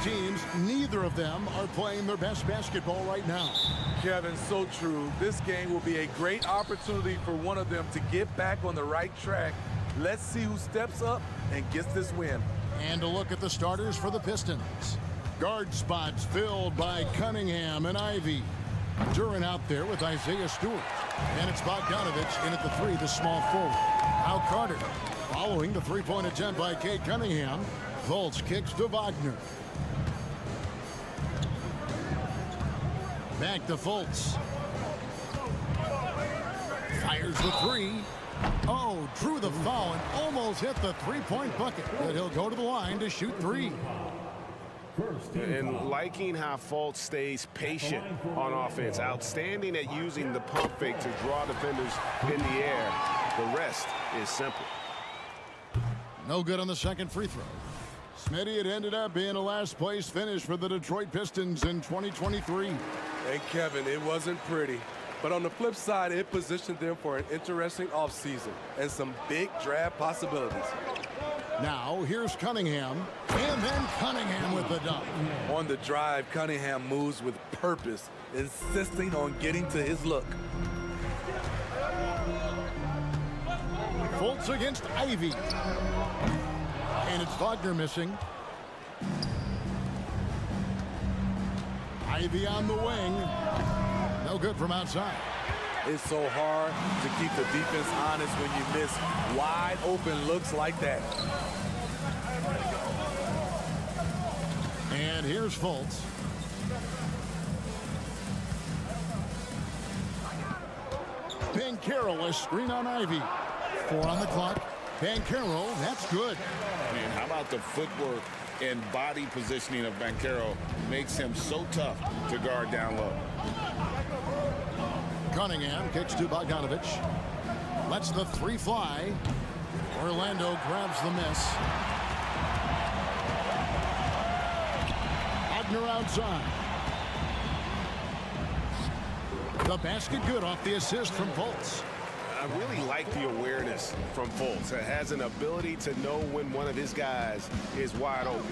Teams, neither of them are playing their best basketball right now. Kevin, so true. This game will be a great opportunity for one of them to get back on the right track. Let's see who steps up and gets this win. And a look at the starters for the Pistons. Guard spots filled by Cunningham and Ivy. Duran out there with Isaiah Stewart. And it's Bogdanovich in at the three, the small forward. Al Carter following the three-point attempt by Cade Cunningham. Fultz kicks to Wagner. Back to Fultz. Fires the three. Oh, drew the foul and almost hit the three-point bucket. But he'll go to the line to shoot three. And liking how Fultz stays patient on offense. Outstanding at using the pump fake to draw defenders in the air. The rest is simple. No good on the second free throw. Smitty, it ended up being a last-place finish for the Detroit Pistons in 2023. And Kevin, it wasn't pretty. But on the flip side, it positioned them for an interesting offseason and some big draft possibilities. Now, here's Cunningham, and then Cunningham with the dunk. On the drive, Cunningham moves with purpose, insisting on getting to his look. Fultz against Ivy. And it's Wagner missing. Ivy on the wing. No good from outside. It's so hard to keep the defense honest when you miss wide open looks like that. And here's Fultz. Banchero, a screen on Ivy. 4 on the clock. Banchero, that's good. Man, how about the footwork and body positioning of Banchero makes him so tough to guard down low. Cunningham kicks to Bogdanovich. Lets the three fly. Orlando grabs the miss. Wagner outside. The basket good off the assist from Fultz. I really like the awareness from Fultz. It has an ability to know when one of his guys is wide open.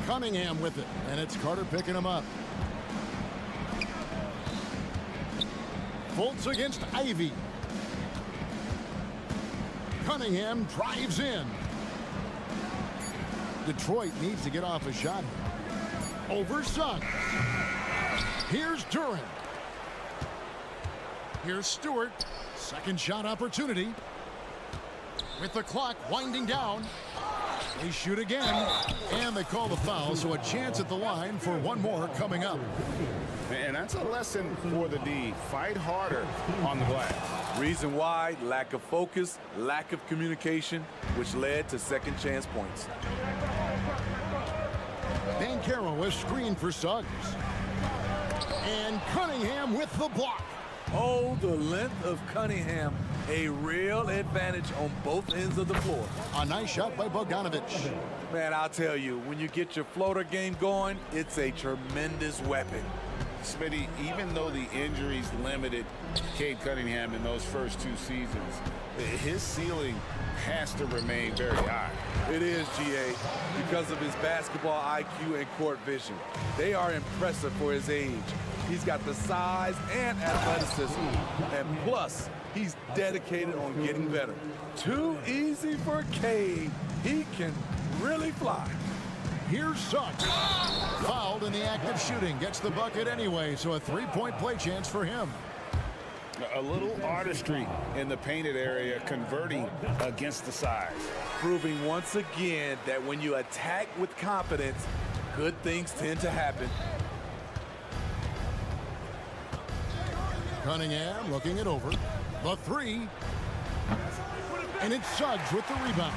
Cunningham with it, and it's Carter picking him up. Fultz against Ivy. Cunningham drives in. Detroit needs to get off a shot. Over Suggs. Here's Duran. Here's Stewart. Second shot opportunity. With the clock winding down. They shoot again. And they call the foul, so a chance at the line for one more coming up. And that's a lesson for the D. Fight harder on the glass. Reason why, lack of focus, lack of communication, which led to second chance points. Banchero is screened for Suggs. And Cunningham with the block. Oh, the length of Cunningham. A real advantage on both ends of the floor. A nice shot by Bogdanovich. Man, I'll tell you, when you get your floater game going, it's a tremendous weapon. Smitty, even though the injuries limited Cade Cunningham in those first 2 seasons, his ceiling has to remain very high. It is, GA, because of his basketball IQ and court vision. They are impressive for his age. He's got the size and athleticism, and plus, he's dedicated on getting better. Too easy for Cade. He can really fly. Here's Suggs. Fouled in the act of shooting. Gets the bucket anyway, so a three-point play chance for him. A little artistry in the painted area, converting against the size. Proving once again that when you attack with confidence, good things tend to happen. Cunningham looking it over. The three. And it's Suggs with the rebound.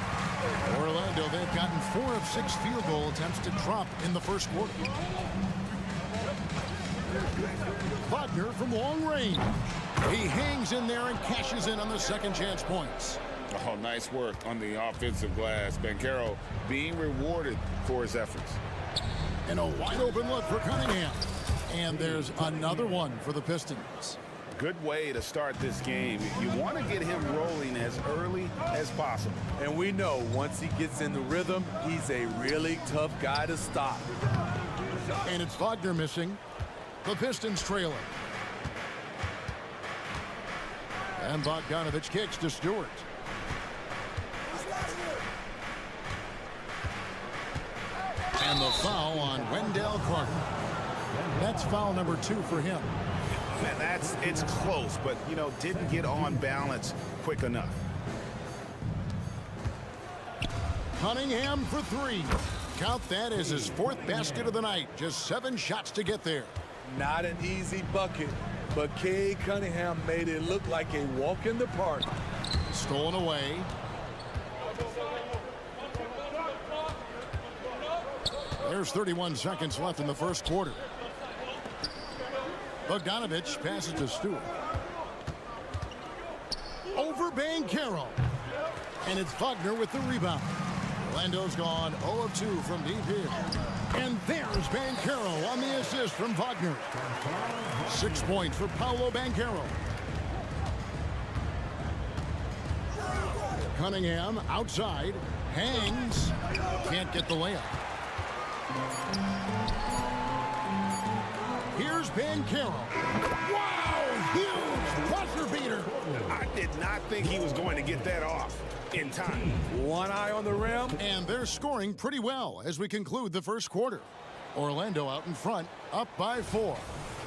Orlando, they've gotten 4 of 6 field goal attempts to drop in the first quarter. Wagner from long range. He hangs in there and cashes in on the second chance points. Oh, nice work on the offensive glass. Banchero being rewarded for his efforts. And a wide open look for Cunningham. And there's another one for the Pistons. Good way to start this game. You want to get him rolling as early as possible. And we know once he gets in the rhythm, he's a really tough guy to stop. And it's Wagner missing. The Pistons trailing. And Bogdanovich kicks to Stewart. And the foul on Wendell Carter. That's foul number 2 for him. Man, it's close, but, you know, didn't get on balance quick enough. Cunningham for 3. Count that as his 4th basket of the night. Just 7 shots to get there. Not an easy bucket, but Cade Cunningham made it look like a walk in the park. Stolen away. There's 31 seconds left in the first quarter. Bogdanovich passes to Stewart. Over Banchero. And it's Wagner with the rebound. Orlando's gone 0 of 2 from deep here. And there's Banchero on the assist from Wagner. 6 points for Paolo Banchero. Cunningham outside. Hangs. Can't get the layup. Here's Banchero. Wow! Huge buzzer beater. I did not think he was going to get that off in time. One eye on the rim. And they're scoring pretty well as we conclude the first quarter. Orlando out in front, up by 4.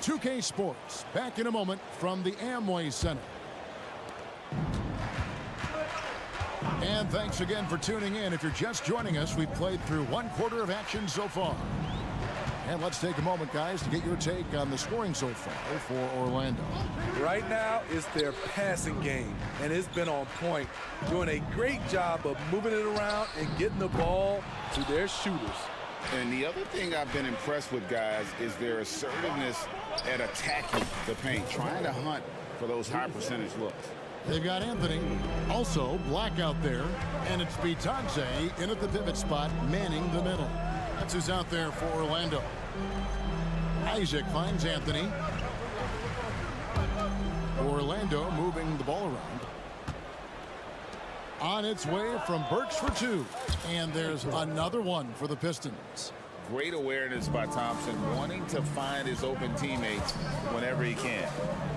2K Sports, back in a moment from the Amway Center. And thanks again for tuning in. If you're just joining us, we've played through 1 quarter of action so far. And let's take a moment, guys, to get your take on the scoring so far for Orlando. Right now, it's their passing game, and it's been on point, doing a great job of moving it around and getting the ball to their shooters. And the other thing I've been impressed with, guys, is their assertiveness at attacking the paint, trying to hunt for those high percentage looks. They've got Anthony, also Black out there, and it's Bitadze in at the pivot spot, manning the middle. That's who's out there for Orlando. Isaac finds Anthony. Orlando moving the ball around. On its way from Burks for 2. And there's another one for the Pistons. Great awareness by Thompson, wanting to find his open teammates whenever he can.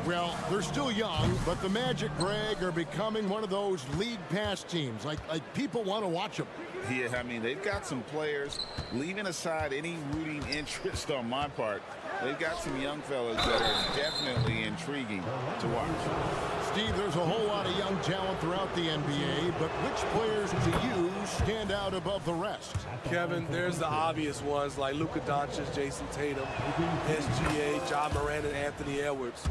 Well, they're still young, but the Magic, Greg, are becoming one of those league pass teams. Like people want to watch them. Yeah, I mean, they've got some players, leaving aside any rooting interest on my part, they've got some young fellas that are definitely intriguing to watch. Steve, there's a whole lot of young talent throughout the NBA, but which players to you stand out above the rest? Kevin, there's the obvious ones like Luka Doncic, Jason Tatum, SGA, John Moran, and Anthony Edwards.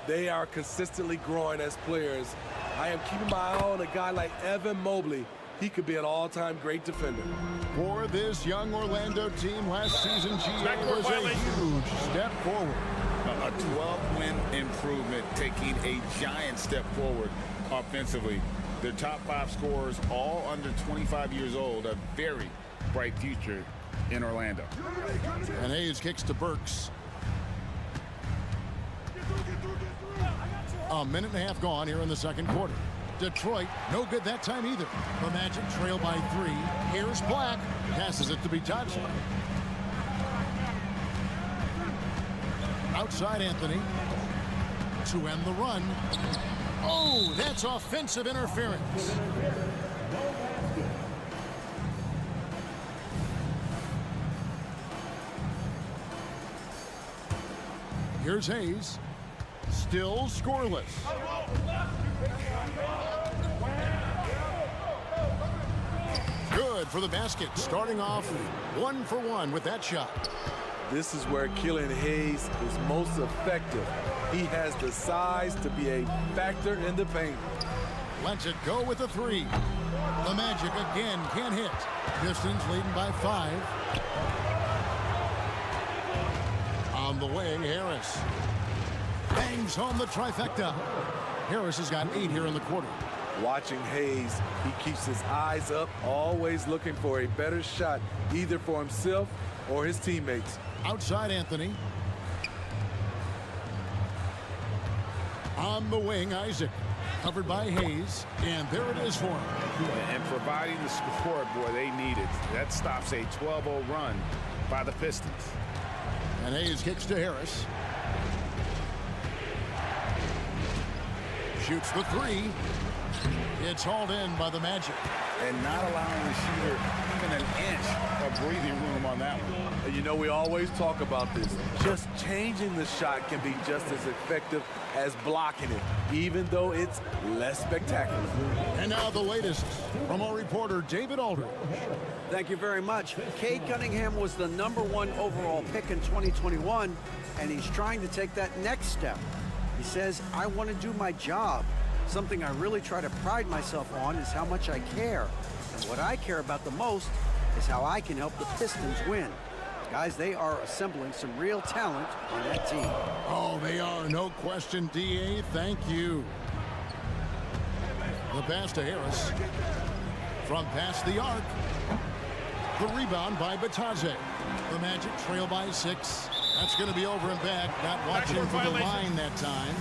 They are consistently growing as players. I am keeping my eye on a guy like Evan Mobley. He could be an all-time great defender. For this young Orlando team, last season, GA was a huge step forward. A 12-win improvement, taking a giant step forward offensively. Their top 5 scorers, all under 25 years old, a very bright future in Orlando. And Hayes kicks to Burks. A minute and a half gone here in the second quarter. Detroit, no good that time either. The Magic trail by 3. Here's Black. Passes it to Bitadze. Outside Anthony. To end the run. Oh, that's offensive interference. Here's Hayes. Still scoreless. Good for the basket. Starting off 1 for 1 with that shot. This is where Killian Hayes is most effective. He has the size to be a factor in the paint. Lets it go with a 3. The Magic again can't hit. Pistons leading by 5. On the wing, Harris. Bangs home the trifecta. Harris has got 8 here in the quarter. Watching Hayes, he keeps his eyes up, always looking for a better shot, either for himself or his teammates. Outside Anthony. On the wing, Isaac. Covered by Hayes. And there it is for him. And providing the scoreboard they needed. That stops a 12-0 run by the Pistons. And Hayes kicks to Harris. Shoots the three. It's hauled in by the Magic. And not allowing the shooter even an inch of breathing room on that one. And you know, we always talk about this. Just changing the shot can be just as effective as blocking it, even though it's less spectacular. And now the latest from our reporter, David Aldridge. Thank you very much. Cade Cunningham was the #1 overall pick in 2021, and he's trying to take that next step. He says, I want to do my job. Something I really try to pride myself on is how much I care. And what I care about the most is how I can help the Pistons win. Guys, they are assembling some real talent on that team. Oh, they are. No question, D.A. Thank you. The pass to Harris. From past the arc. The rebound by Batadze. The Magic trail by 6. That's going to be over and back. Not watching for the line that time.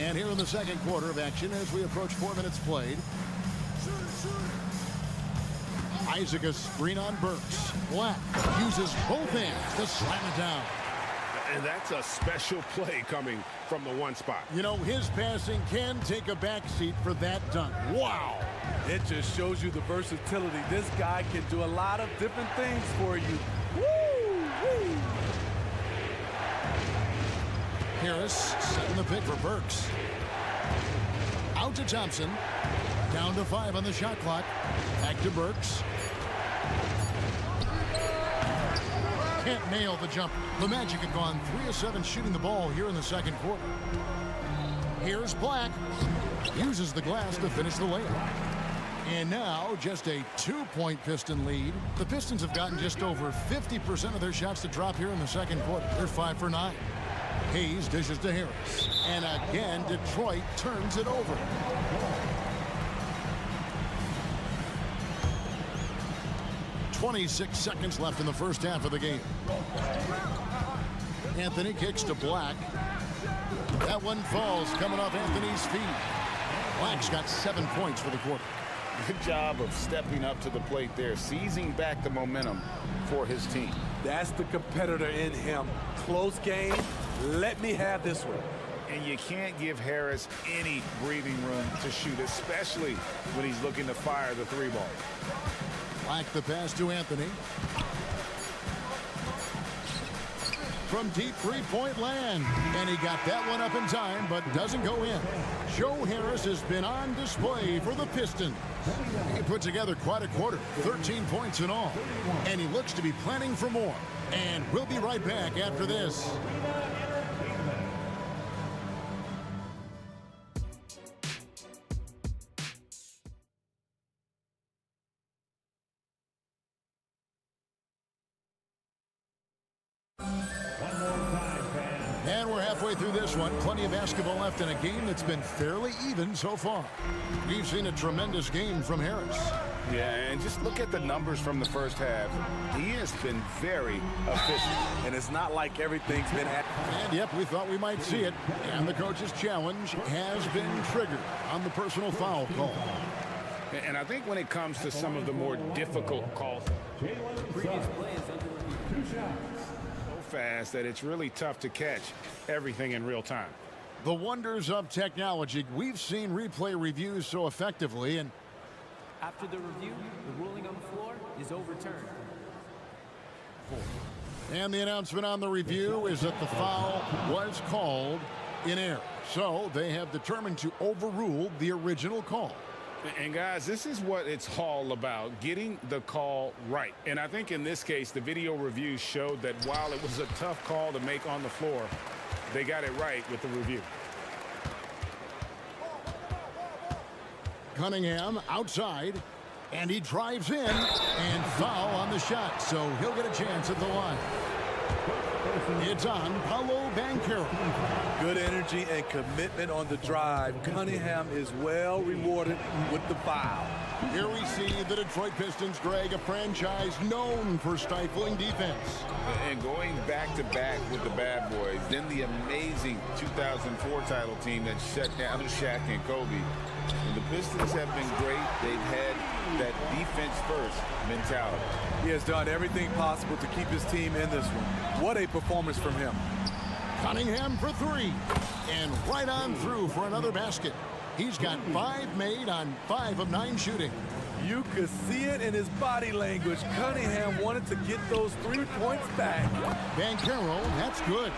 And here in the second quarter of action as we approach 4 minutes played. Isaac a screen on Burks. Black uses both hands to slam it down. And that's a special play coming from the one spot. You know, his passing can take a backseat for that dunk. Wow. It just shows you the versatility. This guy can do a lot of different things for you. Woo! Harris setting the pick for Burks. Out to Thompson. Down to 5 on the shot clock. Back to Burks. Can't nail the jumper. The Magic have gone 3 of 7 shooting the ball here in the second quarter. Here's Black. Uses the glass to finish the layup. And now just a 2-point Piston lead. The Pistons have gotten just over 50% of their shots to drop here in the second quarter. They're 5 for 9. Hayes dishes to Harris. And again, Detroit turns it over. .26 seconds left in the first half of the game. Anthony kicks to Black. That one falls coming off Anthony's feet. Black's got 7 points for the quarter. Good job of stepping up to the plate there, seizing back the momentum for his team. That's the competitor in him. Close game. Let me have this one. And you can't give Harris any breathing room to shoot, especially when he's looking to fire the 3-ball. Black the pass to Anthony. From deep three-point land. And he got that one up in time, but doesn't go in. Joe Harris has been on display for the Pistons. He put together quite a quarter, 13 points in all. And he looks to be planning for more. And we'll be right back after this. And we're halfway through this one. Plenty of basketball left in a game that's been fairly even so far. We've seen a tremendous game from Harris. Yeah, and just look at the numbers from the first half. He has been very efficient. And it's not like everything's been at. And yep, we thought we might see it. And the coach's challenge has been triggered on the personal foul call. And I think when it comes to some of the more difficult calls, so fast that it's really tough to catch everything in real time. The wonders of technology. We've seen replay reviews so effectively, and after the review, the ruling on the floor is overturned. And the announcement on the review is that the foul was called in error. So they have determined to overrule the original call. And guys, this is what it's all about, getting the call right. And I think in this case, the video review showed that while it was a tough call to make on the floor, they got it right with the review. Cunningham outside. And he drives in and foul on the shot, so he'll get a chance at the line. It's on Paolo Banchero. Good energy and commitment on the drive. Cunningham is well rewarded with the foul. Here we see the Detroit Pistons, Greg, a franchise known for stifling defense. And going back-to-back with the bad boys, then the amazing 2004 title team that shut down Shaq and Kobe. And the Pistons have been great. They've had that defense-first mentality. He has done everything possible to keep his team in this one. What a performance from him. Cunningham for three. And right on through for another basket. He's got 5 made on 5 of 9 shooting. You could see it in his body language. Cunningham wanted to get those 3 points back. Banchero, that's good.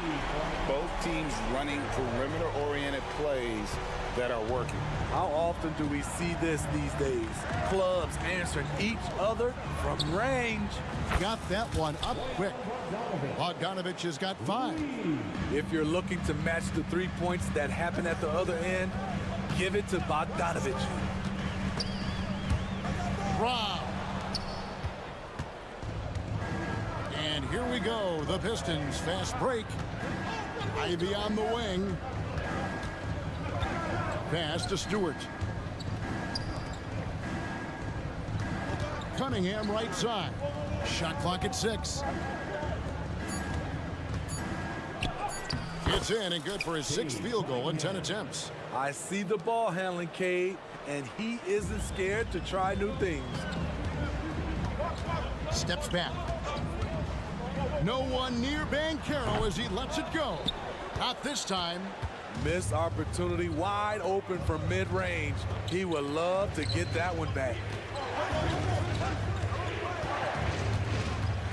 Both teams running perimeter-oriented plays that are working. How often do we see this these days? Clubs answering each other from range. Got that one up quick. Bogdanovich has got 5. If you're looking to match the 3 points that happen at the other end, give it to Bogdanovich. Rob. And here we go. The Pistons fast break. Ivy on the wing. Pass to Stewart. Cunningham right side. Shot clock at 6. It's in and good for his 6th field goal in 10 attempts. I see the ball handling, Cade, and he isn't scared to try new things. Steps back. No one near Banchero as he lets it go. Not this time. Missed opportunity, wide open from mid-range. He would love to get that one back.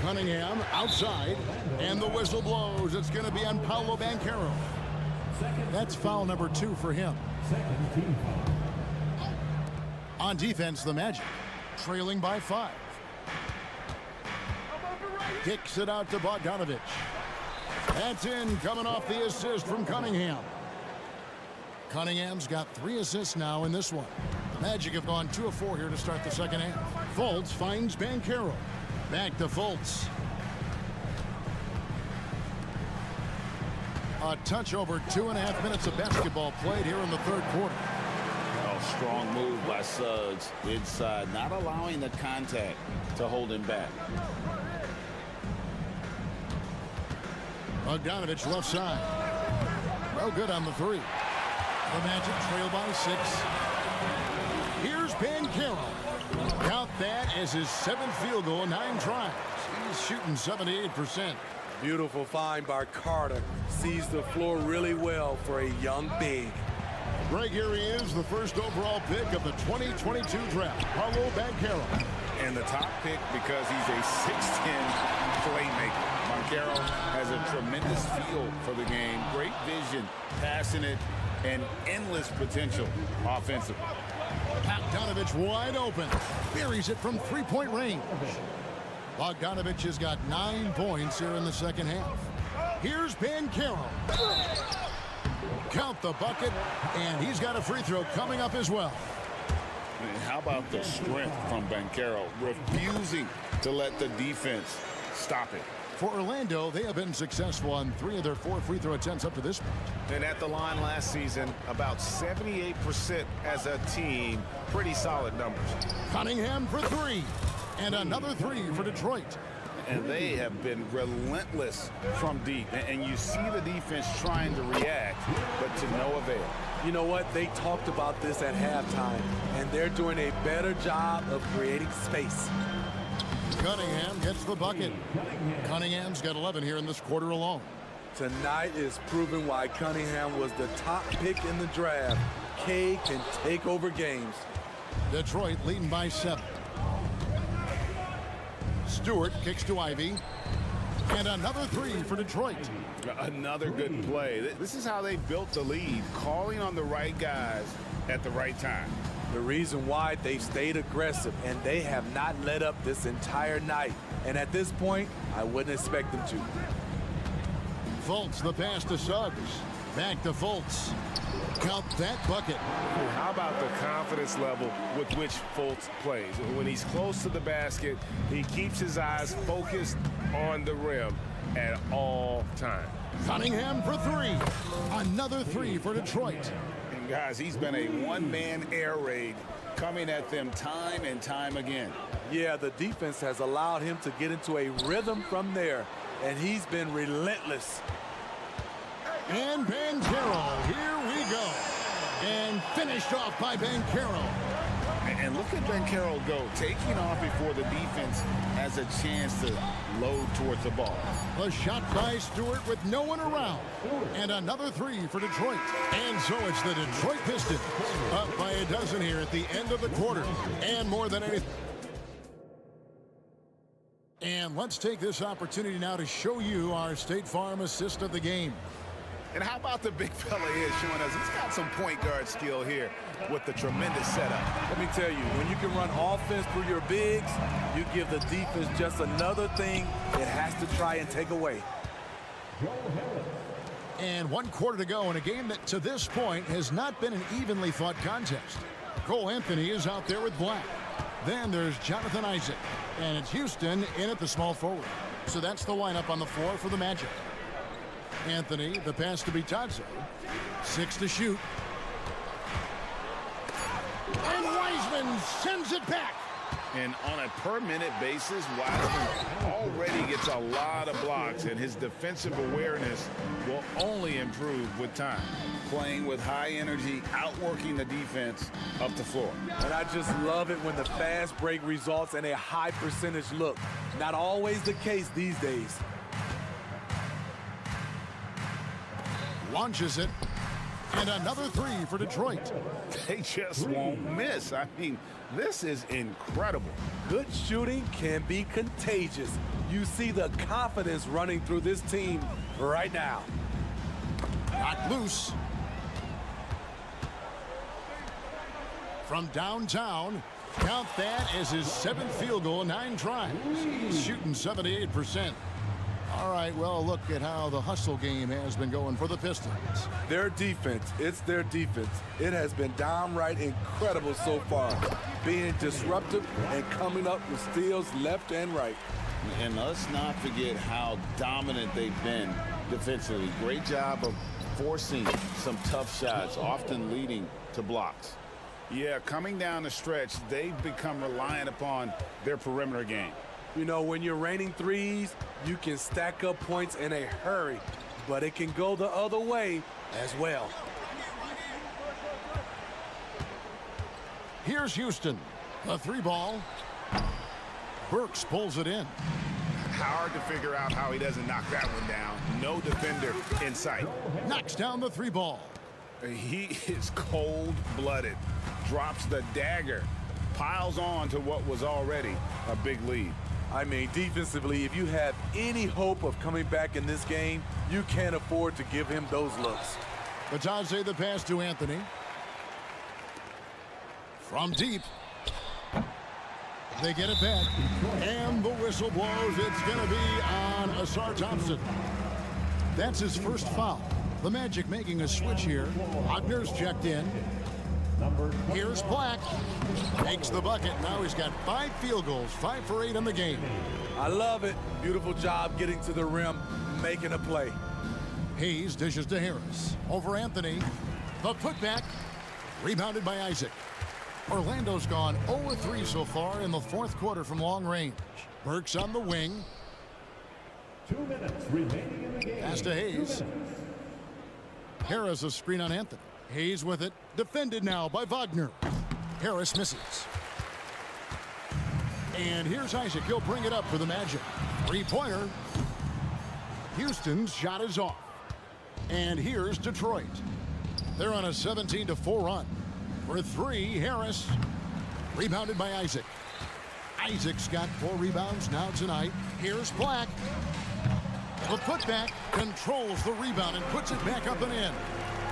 Cunningham outside, and the whistle blows. It's going to be on Paolo Banchero. That's foul number 2 for him. On defense, the Magic, trailing by 5. Kicks it out to Bogdanovich. That's in, coming off the assist from Cunningham. Cunningham's got 3 assists now in this one. The Magic have gone 2 of 4 here to start the second half. Fultz finds Banchero. Back to Fultz. A touch over 2.5 minutes of basketball played here in the third quarter. Oh, strong move by Suggs inside, not allowing the contact to hold him back. Bogdanovich left side. No good on the 3. The Magic trail by 6. Here's Banchero. Count that as his 7th field goal in 9 tries. He's shooting 78%. Beautiful find by Carter. Sees the floor really well for a young big. Greg, here he is, the first overall pick of the 2022 draft, Paolo Banchero. And the top pick because he's a 6'10 playmaker. Banchero has a tremendous feel for the game, great vision, passing it, and endless potential offensively. Bogdanovich wide open. Buries it from 3-point range. Bogdanovich has got 9 points here in the second half. Here's Banchero. Count the bucket, and he's got a free throw coming up as well. And how about the strength from Banchero, refusing to let the defense stop it. For Orlando, they have been successful on 3 of their 4 free throw attempts up to this point. And at the line last season, about 78% as a team. Pretty solid numbers. Cunningham for 3. And another 3 for Detroit. And they have been relentless from deep. And you see the defense trying to react, but to no avail. You know what? They talked about this at halftime, and they're doing a better job of creating space. Cunningham gets the bucket. Cunningham's got 11 here in this quarter alone. Tonight is proving why Cunningham was the top pick in the draft. K can take over games. Detroit leading by 7. Stewart kicks to Ivy. And another 3 for Detroit. Another good play. This is how they built the lead, calling on the right guys at the right time. The reason why they stayed aggressive, and they have not let up this entire night. And at this point, I wouldn't expect them to. Fultz, the pass to Suggs. Back to Fultz. Count that bucket. How about the confidence level with which Fultz plays? When he's close to the basket, he keeps his eyes focused on the rim at all times. Cunningham for three. Another three for Detroit. And guys, he's been a one-man air raid coming at them time and time again. Yeah, the defense has allowed him to get into a rhythm from there, and he's been relentless. And Banchero, here we go. And finished off by Banchero. And look at Banchero go, taking off before the defense has a chance to load towards the ball. The shot by Stewart with no one around. And another three for Detroit. And so it's the Detroit Pistons up by a dozen here at the end of the quarter. And more than anything. And let's take this opportunity now to show you our State Farm assist of the game. And how about the big fella here showing us he's got some point guard skill here with the tremendous setup. Let me tell you, when you can run offense through your bigs, you give the defense just another thing it has to try and take away. And 1 quarter to go in a game that to this point has not been an evenly fought contest. Cole Anthony is out there with Black. Then there's Jonathan Isaac. And it's Houston in at the small forward. So that's the lineup on the floor for the Magic. Anthony, the pass to Bitadze. 6 to shoot. And Wiseman sends it back. And on a per-minute basis, Wiseman already gets a lot of blocks, and his defensive awareness will only improve with time. Playing with high energy, outworking the defense up the floor. And I just love it when the fast break results in a high percentage look. Not always the case these days. Launches it. And another three for Detroit. They just won't miss. I mean, this is incredible. Good shooting can be contagious. You see the confidence running through this team right now. Knocked loose. From downtown, count that as his 7th field goal, 9 tries. He's shooting 78%. All right, well, look at how the hustle game has been going for the Pistons. Their defense, it's their defense. It has been downright incredible so far, being disruptive and coming up with steals left and right. And let's not forget how dominant they've been defensively. Great job of forcing some tough shots, often leading to blocks. Yeah, coming down the stretch, they've become reliant upon their perimeter game. You know, when you're raining threes, you can stack up points in a hurry, but it can go the other way as well. Here's Houston. The 3 ball. Burks pulls it in. Hard to figure out how he doesn't knock that one down. No defender in sight. Knocks down the 3 ball. He is cold-blooded. Drops the dagger. Piles on to what was already a big lead. I mean, defensively, if you have any hope of coming back in this game, you can't afford to give him those looks. Bitadze the pass to Anthony. From deep. They get it back. And the whistle blows. It's going to be on Asar Thompson. That's his first foul. The Magic making a switch here. Wagner's checked in. Here's Black. Makes the bucket. Now he's got 5 field goals, 5 for 8 in the game. I love it. Beautiful job getting to the rim, making a play. Hayes dishes to Harris. Over Anthony. The putback. Rebounded by Isaac. Orlando's gone 0-3 so far in the 4th quarter from long range. Burks on the wing. 2 minutes remaining in the game. Pass to Hayes. Harris a screen on Anthony. Hayes with it. Defended now by Wagner. Harris misses. And here's Isaac. He'll bring it up for the Magic. 3-pointer. Houston's shot is off. And here's Detroit. They're on a 17-4 run. For 3, Harris. Rebounded by Isaac. Isaac's got 4 rebounds now tonight. Here's Black. The putback controls the rebound and puts it back up and in.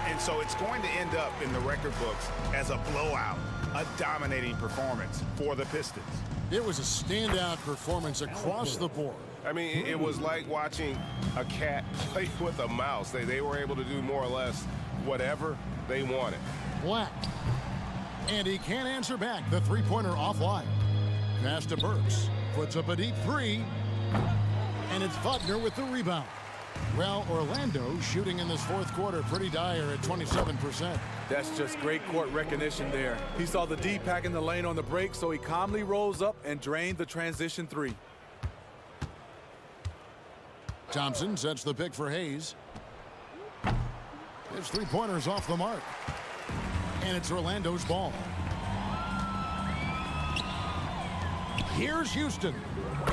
And so it's going to end up in the record books as a blowout, a dominating performance for the Pistons. It was a standout performance across the board. I mean, it was like watching a cat play with a mouse. They were able to do more or less whatever they wanted. Black. And he can't answer back. The three-pointer offline. Pass to Burks. Puts up a deep three. And it's Wagner with the rebound. Well, Orlando shooting in this fourth quarter pretty dire at 27%. That's just great court recognition there. He saw the D pack in the lane on the break, so he calmly rose up and drained the transition three. Thompson sets the pick for Hayes. His three-pointer's off the mark. And it's Orlando's ball. Here's Houston.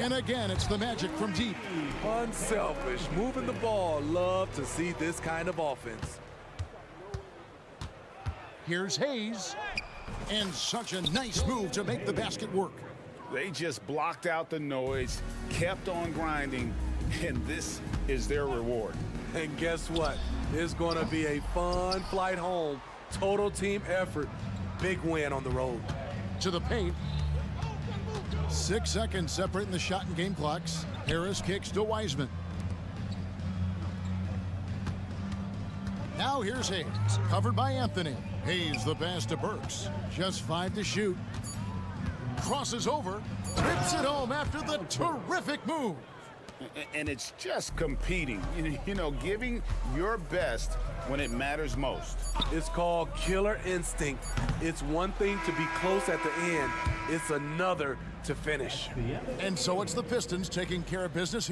And again, it's the Magic from deep. Unselfish, moving the ball. Love to see this kind of offense. Here's Hayes. And such a nice move to make the basket work. They just blocked out the noise, kept on grinding, and this is their reward. And guess what? It's going to be a fun flight home. Total team effort. Big win on the road. To the paint. 6 seconds separating the shot and game clocks. Harris kicks to Wiseman. Now here's Hayes, covered by Anthony. Hayes the pass to Burks. Just 5 to shoot. Crosses over, rips it home after the terrific move. And it's just competing, you know, giving your best when it matters most. It's called killer instinct. It's one thing to be close at the end. It's another to finish. And so it's the Pistons taking care of business.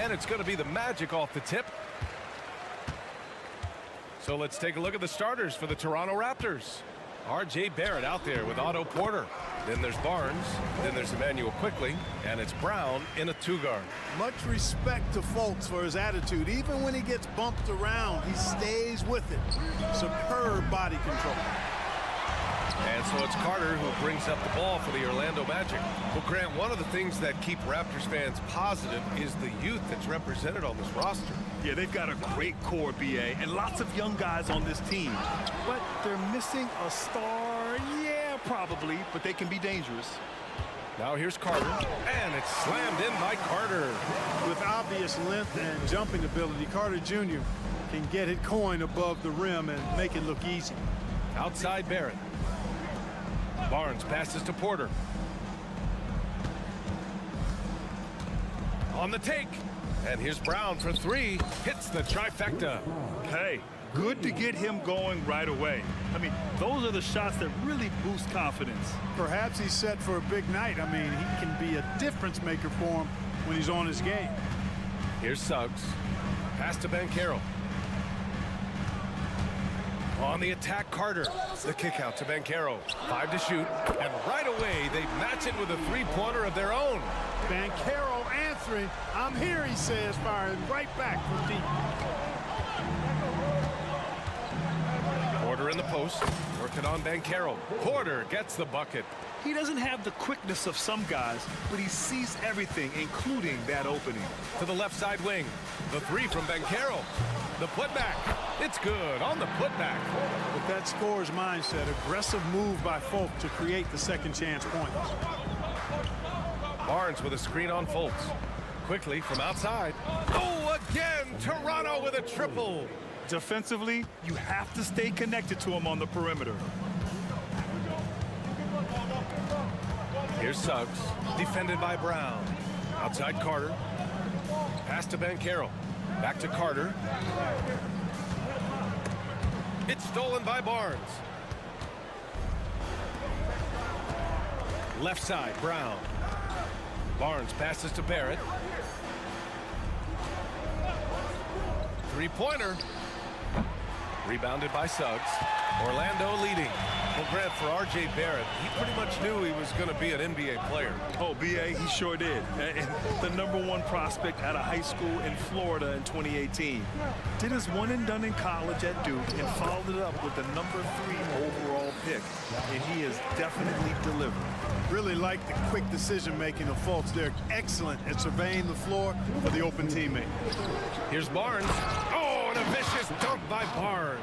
And it's going to be the Magic off the tip. So let's take a look at the starters for the Toronto Raptors. R.J. Barrett out there with Otto Porter. Then there's Barnes. Then there's Emmanuel quickly. And it's Brown in a 2-guard. Much respect to Fultz for his attitude. Even when he gets bumped around, he stays with it. Superb body control. And so it's Carter who brings up the ball for the Orlando Magic. Well, Grant, one of the things that keep Raptors fans positive is the youth that's represented on this roster. Yeah, they've got a great core, BA, and lots of young guys on this team. But they're missing a star. Yeah, probably, but they can be dangerous. Now here's Carter, and it's slammed in by Carter. With obvious length and jumping ability, Carter Jr. can get it coin above the rim and make it look easy. Outside Barrett. Barnes passes to Porter. On the take. And here's Brown for 3. Hits the trifecta. Hey, good to get him going right away. I mean, those are the shots that really boost confidence. Perhaps he's set for a big night. I mean, he can be a difference maker for him when he's on his game. Here's Suggs. Pass to Banchero. On the attack, Carter. The kick out to Banchero. 5 to shoot. And right away, they match it with a 3-pointer of their own. Banchero answering. I'm here, he says, firing right back from deep. Porter in the post. Working on Banchero. Porter gets the bucket. He doesn't have the quickness of some guys, but he sees everything, including that opening. To the left side wing. The 3 from Banchero. The putback. It's good on the putback. With that scorer's mindset, aggressive move by Fultz to create the second chance points. Barnes with a screen on Fultz. Quickly from outside. Oh, again, Toronto with a triple. Defensively, you have to stay connected to him on the perimeter. Here's Suggs, defended by Brown. Outside Carter. Pass to Banchero. Back to Carter. It's stolen by Barnes. Left side, Brown. Barnes passes to Barrett. 3-pointer. Rebounded by Suggs. Orlando leading. Well, Grant, for R.J. Barrett, he pretty much knew he was going to be an NBA player. Oh, B.A., he sure did. And the #1 prospect out of high school in Florida in 2018. Did his one and done in college at Duke and followed it up with the #3 overall pick. And he is definitely delivered. Really like the quick decision-making of Fultz. They're excellent at surveying the floor for the open teammate. Here's Barnes. Oh, and a vicious dunk by Barnes.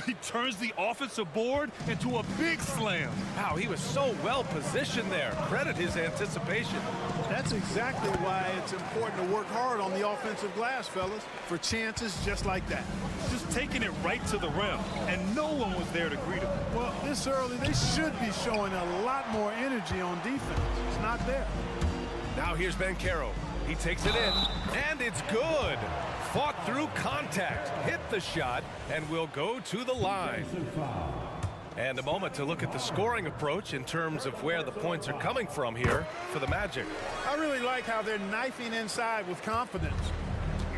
He turns the offensive board into a big slam. Wow, he was so well positioned there. Credit his anticipation. That's exactly why it's important to work hard on the offensive glass, fellas, for chances just like that. Just taking it right to the rim, and no one was there to greet him. Well, this early, they should be showing a lot more energy on defense. It's not there. Now here's Banchero. He takes it in, and it's good. Fought through contact, hit the shot, and will go to the line. And a moment to look at the scoring approach in terms of where the points are coming from here for the Magic. I really like how they're knifing inside with confidence,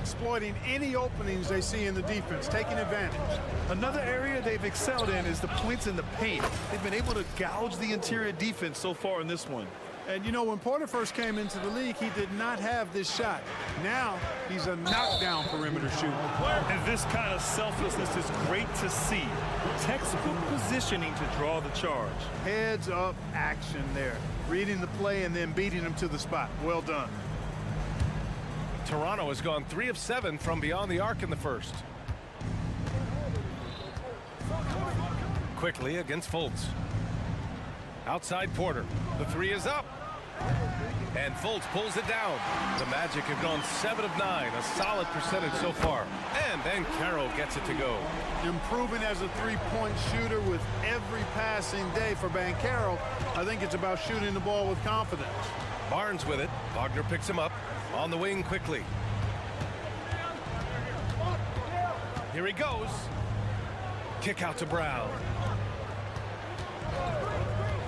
exploiting any openings they see in the defense, taking advantage. Another area they've excelled in is the points in the paint. They've been able to gouge the interior defense so far in this one. And, you know, when Porter first came into the league, he did not have this shot. Now he's a knockdown perimeter shooter. And this kind of selflessness is great to see. Textbook positioning to draw the charge. Heads up action there. Reading the play and then beating him to the spot. Well done. Toronto has gone 3 of 7 from beyond the arc in the first. Quickly against Fultz. Outside Porter. The 3 is up. And Fultz pulls it down. The Magic have gone 7 of 9, a solid percentage so far. And Banchero gets it to go. Improving as a three-point shooter with every passing day for Banchero. I think it's about shooting the ball with confidence. Barnes with it. Wagner picks him up. On the wing quickly. Here he goes. Kick out to Brown.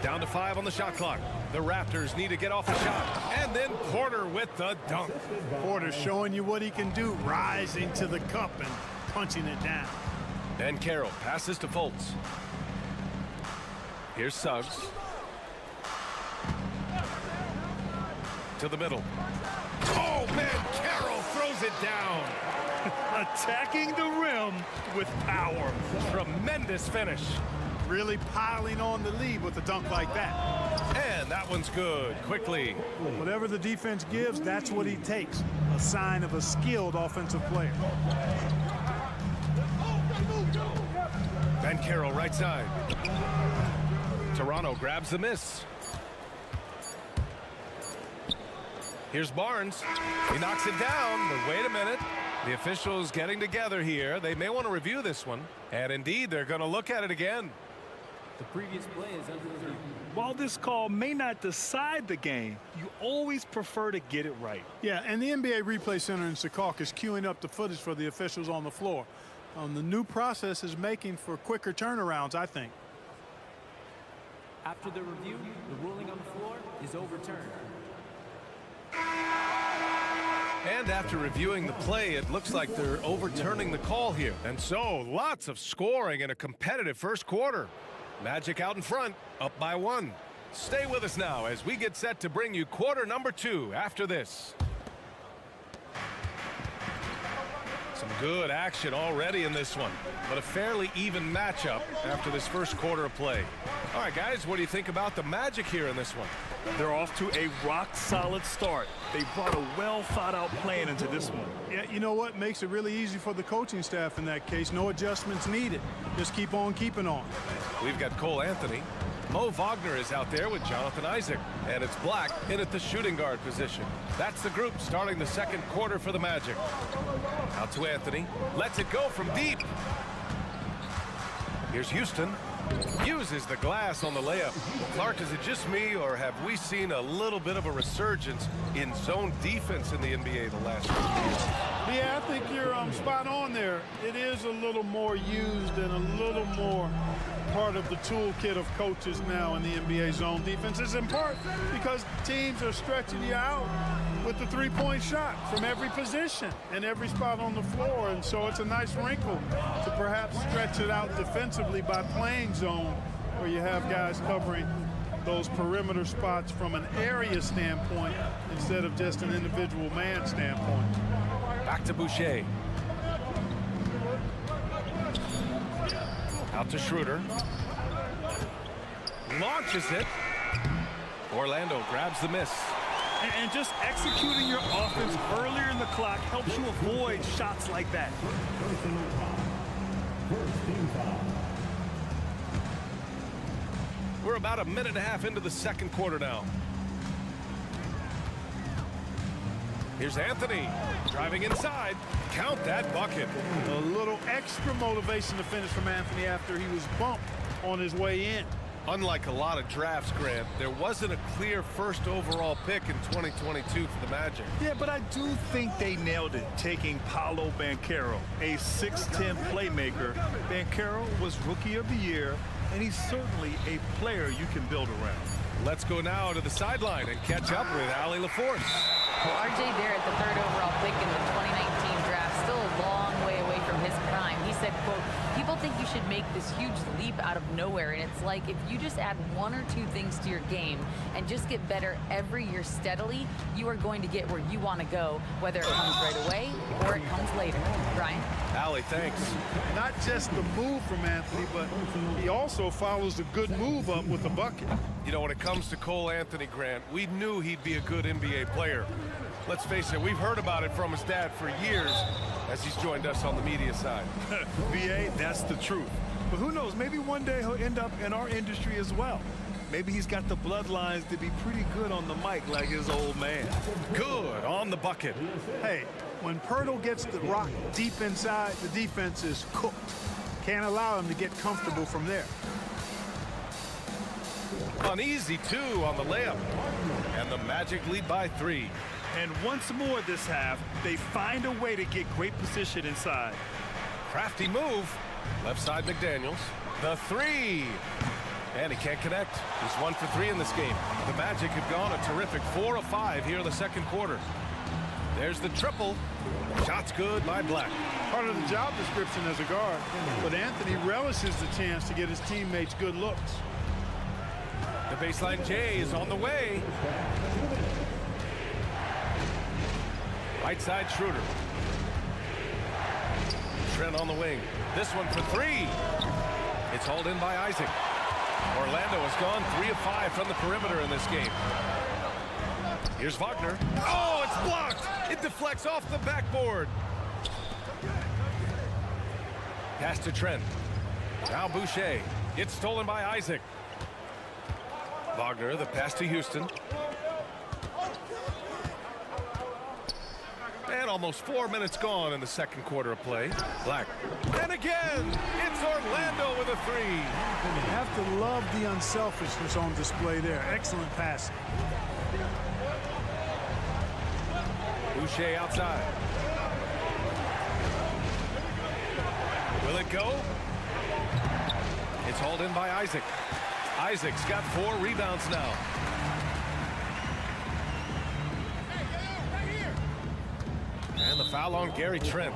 Down to 5 on the shot clock. The Raptors need to get off the shot. And then Porter with the dunk. Porter showing you what he can do, rising to the cup and punching it down. Banchero passes to Fultz. Here's Suggs. to the middle. Oh, Banchero throws it down. Attacking the rim with power. Tremendous finish. Really piling on the lead with a dunk like that. And that one's good. Quickly. Whatever the defense gives, that's what he takes. A sign of a skilled offensive player. Banchero right side. Toronto grabs the miss. Here's Barnes. He knocks it down, but wait a minute. The officials getting together here. They may want to review this one. And indeed, they're going to look at it again. The previous play is under review. While this call may not decide the game, you always prefer to get it right. Yeah, and the NBA Replay Center in Secaucus is queuing up the footage for the officials on the floor. The new process is making for quicker turnarounds, I think. After the review, the ruling on the floor is overturned. And after reviewing the play, it looks like they're overturning the call here. And so, lots of scoring in a competitive first quarter. Magic out in front, up by 1. Stay with us now as we get set to bring you quarter number 2 after this. Some good action already in this one, but a fairly even matchup after this first quarter of play. All right, guys, what do you think about the Magic here in this one? They're off to a rock-solid start. They brought a well-thought-out plan into this one. Yeah, you know what? Makes it really easy for the coaching staff in that case. No adjustments needed. Just keep on keeping on. We've got Cole Anthony. Mo Wagner is out there with Jonathan Isaac. And it's Black in at the shooting guard position. That's the group starting the second quarter for the Magic. Out to Anthony. Lets it go from deep. Here's Houston. Uses the glass on the layup. Clark, is it just me, or have we seen a little bit of a resurgence in zone defense in the NBA the last few years? Yeah, I think you're spot on there. It is a little more used and a little more part of the toolkit of coaches now in the NBA zone defense. It's in part because teams are stretching you out with the three-point shot from every position and every spot on the floor. And so it's a nice wrinkle to perhaps stretch it out defensively by playing zone, where you have guys covering those perimeter spots from an area standpoint instead of just an individual man standpoint. Back to Boucher. Out to Schroeder. Launches it. Orlando grabs the miss. And just executing your offense earlier in the clock helps you avoid shots like that. We're about a minute and a half into the second quarter now. Here's Anthony driving inside. Count that bucket. A little extra motivation to finish from Anthony after he was bumped on his way in. Unlike a lot of drafts, Grant, there wasn't a clear first overall pick in 2022 for the Magic. Yeah, but I do think they nailed it, taking Paolo Banchero, a 6'10 playmaker. Banchero was Rookie of the Year, and he's certainly a player you can build around. Let's go now to the sideline and catch up with Allie LaForce. Well, R.J. Barrett, the 3rd overall pick in the 2019 draft, still a long way away from his prime. He said, quote, "People think you should make this huge leap out of nowhere, and it's like if you just add 1 or 2 things to your game and just get better every year steadily, you are going to get where you want to go, whether it comes right away or it comes later." Brian? Allie, thanks. Not just the move from Anthony, but he also follows a good move up with a bucket. You know, when it comes to Cole Anthony, Grant, we knew he'd be a good NBA player. Let's face it, we've heard about it from his dad for years as he's joined us on the media side. VA, that's the truth. But who knows, maybe one day he'll end up in our industry as well. Maybe he's got the bloodlines to be pretty good on the mic like his old man. Good on the bucket. Hey, when Pirtle gets the rock deep inside, the defense is cooked. Can't allow him to get comfortable from there. Uneasy, too, on the layup. And the Magic lead by 3. And once more this half, they find a way to get great position inside. Crafty move. Left side McDaniels. The 3. And he can't connect. He's 1 for 3 in this game. The Magic have gone a terrific 4 of 5 here in the second quarter. There's the triple. Shot's good by Black. Part of the job description as a guard. But Anthony relishes the chance to get his teammates good looks. The baseline J is on the way. Right side, Schroeder. Trent on the wing. This one for three. It's hauled in by Isaac. Orlando has gone 3 of 5 from the perimeter in this game. Here's Wagner. Oh, it's blocked. It deflects off the backboard. Pass to Trent. Now Boucher. It's stolen by Isaac. Wagner, the pass to Houston. And almost 4 minutes gone in the second quarter of play. Black. And again, it's Orlando with a three. You have to love the unselfishness on display there. Excellent pass. Boucher outside. Will it go? It's hauled in by Isaac. Isaac's got 4 rebounds now. And the foul on Gary Trent.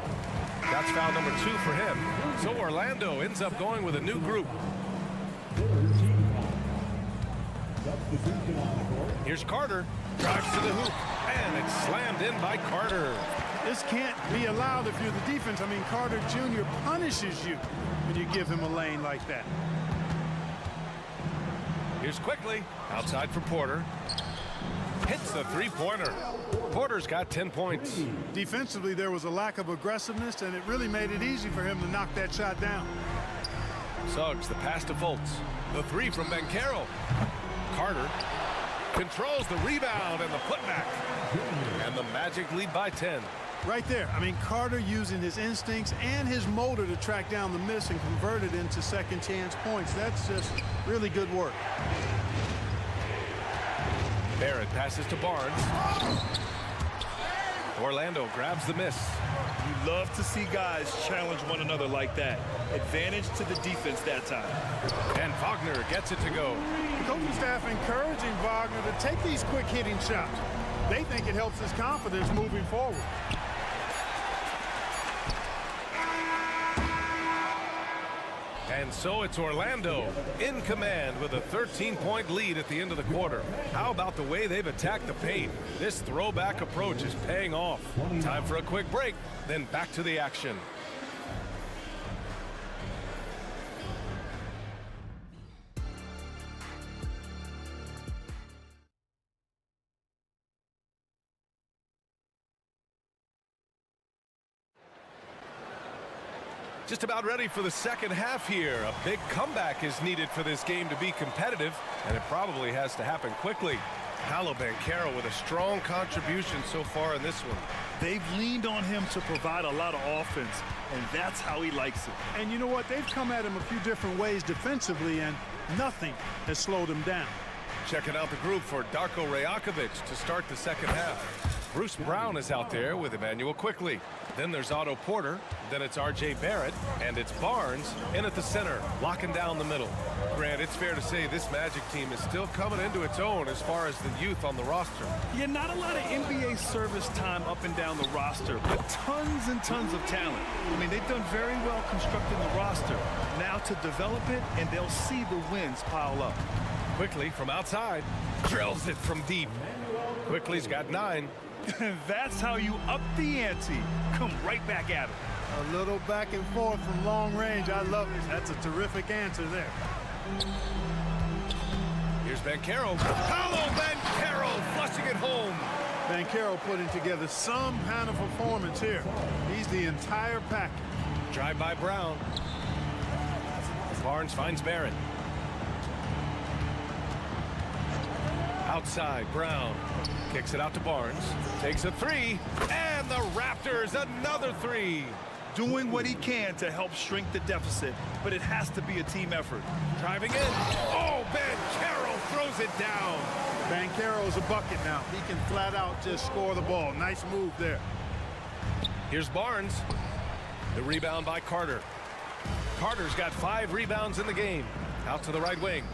That's foul number 2 for him. So Orlando ends up going with a new group. Here's Carter. Drives to the hoop. And it's slammed in by Carter. This can't be allowed if you're the defense. I mean, Carter Jr. punishes you when you give him a lane like that. Here's Quickly. Outside for Porter. Hits the three-pointer. Porter's got 10 points. Defensively, there was a lack of aggressiveness, and it really made it easy for him to knock that shot down. Suggs, the pass to Fultz. The three from Banchero. Carter controls the rebound and the putback. And the Magic lead by 10. Right there. I mean, Carter using his instincts and his motor to track down the miss and convert it into second chance points. That's just really good work. Barrett passes to Barnes. Orlando grabs the miss. You love to see guys challenge one another like that. Advantage to the defense that time. And Wagner gets it to go. The coaching staff encouraging Wagner to take these quick hitting shots. They think it helps his confidence moving forward. And so it's Orlando in command with a 13-point lead at the end of the quarter. How about the way they've attacked the paint? This throwback approach is paying off. Time for a quick break, then back to the action. Just about ready for the second half here. A big comeback is needed for this game to be competitive, and it probably has to happen quickly. Paolo Banchero with a strong contribution so far in this one. They've leaned on him to provide a lot of offense, and that's how he likes it. And you know what? They've come at him a few different ways defensively, and nothing has slowed him down. Checking out the group for Darko Rajakovic to start the second half. Bruce Brown is out there with Emmanuel Quickly. Then there's Otto Porter. Then it's R.J. Barrett. And it's Barnes in at the center, locking down the middle. Grant, it's fair to say this Magic team is still coming into its own as far as the youth on the roster. Yeah, not a lot of NBA service time up and down the roster, but tons and tons of talent. I mean, they've done very well constructing the roster. Now to develop it, and they'll see the wins pile up. Quickly from outside. Drills it from deep. Quickly's got 9. That's how you up the ante. Come right back at it. A little back and forth from long range. I love it. That's a terrific answer there. Here's Banchero. Paolo Banchero flushing it home. Banchero putting together some kind of performance here. He's the entire package. Drive by Brown. Barnes finds Barrett. Outside, Brown kicks it out to Barnes, takes a 3, and the Raptors another 3. Doing what he can to help shrink the deficit, but it has to be a team effort. Driving in. Oh, Banchero throws it down. Banchero's a bucket now. He can flat out just score the ball. Nice move there. Here's Barnes. The rebound by Carter. Carter's got 5 rebounds in the game. Out to the right wing.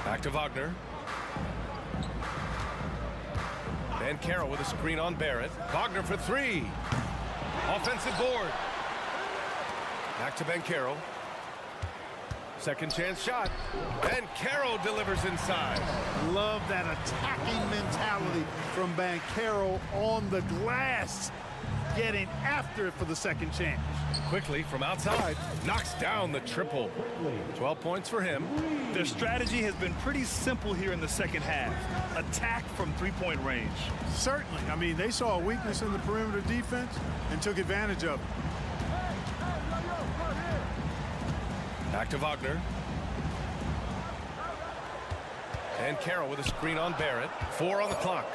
Back to Wagner. Banchero with a screen on Barrett. Wagner for 3. Offensive board. Back to Banchero. Second chance shot. And Banchero delivers inside. Love that attacking mentality from Banchero on the glass. Getting after it for the second chance. Quickly from outside. Knocks down the triple. 12 points for him. Their strategy has been pretty simple here in the second half. Attack from three-point range. Certainly. I mean, they saw a weakness in the perimeter defense and took advantage of it. Back to Wagner. And Banchero with a screen on Barrett. 4 on the clock.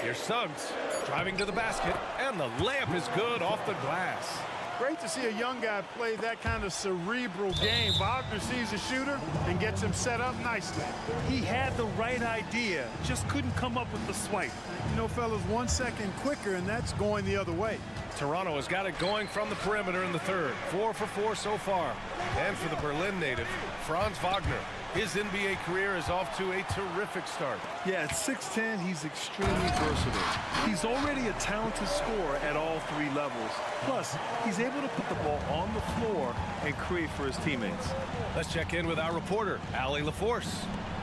Here's Suggs driving to the basket, and the layup is good off the glass. Great to see a young guy play that kind of cerebral game. Wagner sees a shooter and gets him set up nicely. He had the right idea, just couldn't come up with the swipe. You know, fellas, 1 second quicker, and that's going the other way. Toronto has got it going from the perimeter in the third. 4 for 4 so far. And for the Berlin native, Franz Wagner. His NBA career is off to a terrific start. Yeah, at 6'10", he's extremely versatile. He's already a talented scorer at all 3 levels. Plus, he's able to put the ball on the floor and create for his teammates. Let's check in with our reporter, Allie LaForce.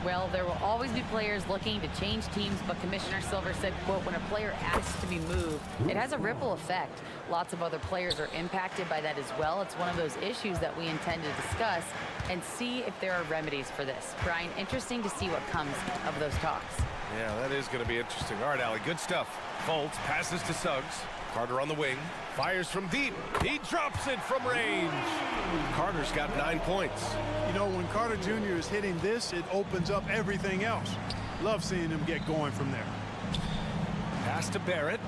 Well, there will always be players looking to change teams, but Commissioner Silver said, quote, when a player asks to be moved, it has a ripple effect. Lots of other players are impacted by that as well. It's one of those issues that we intend to discuss and see if there are remedies for this. Brian, interesting to see what comes of those talks. Yeah, that is going to be interesting. All right, Allie, good stuff. Foltz passes to Suggs. Carter on the wing. Fires from deep. He drops it from range. Carter's got 9 points. You know, when Carter Jr. is hitting this, it opens up everything else. Love seeing him get going from there. Pass to Barrett.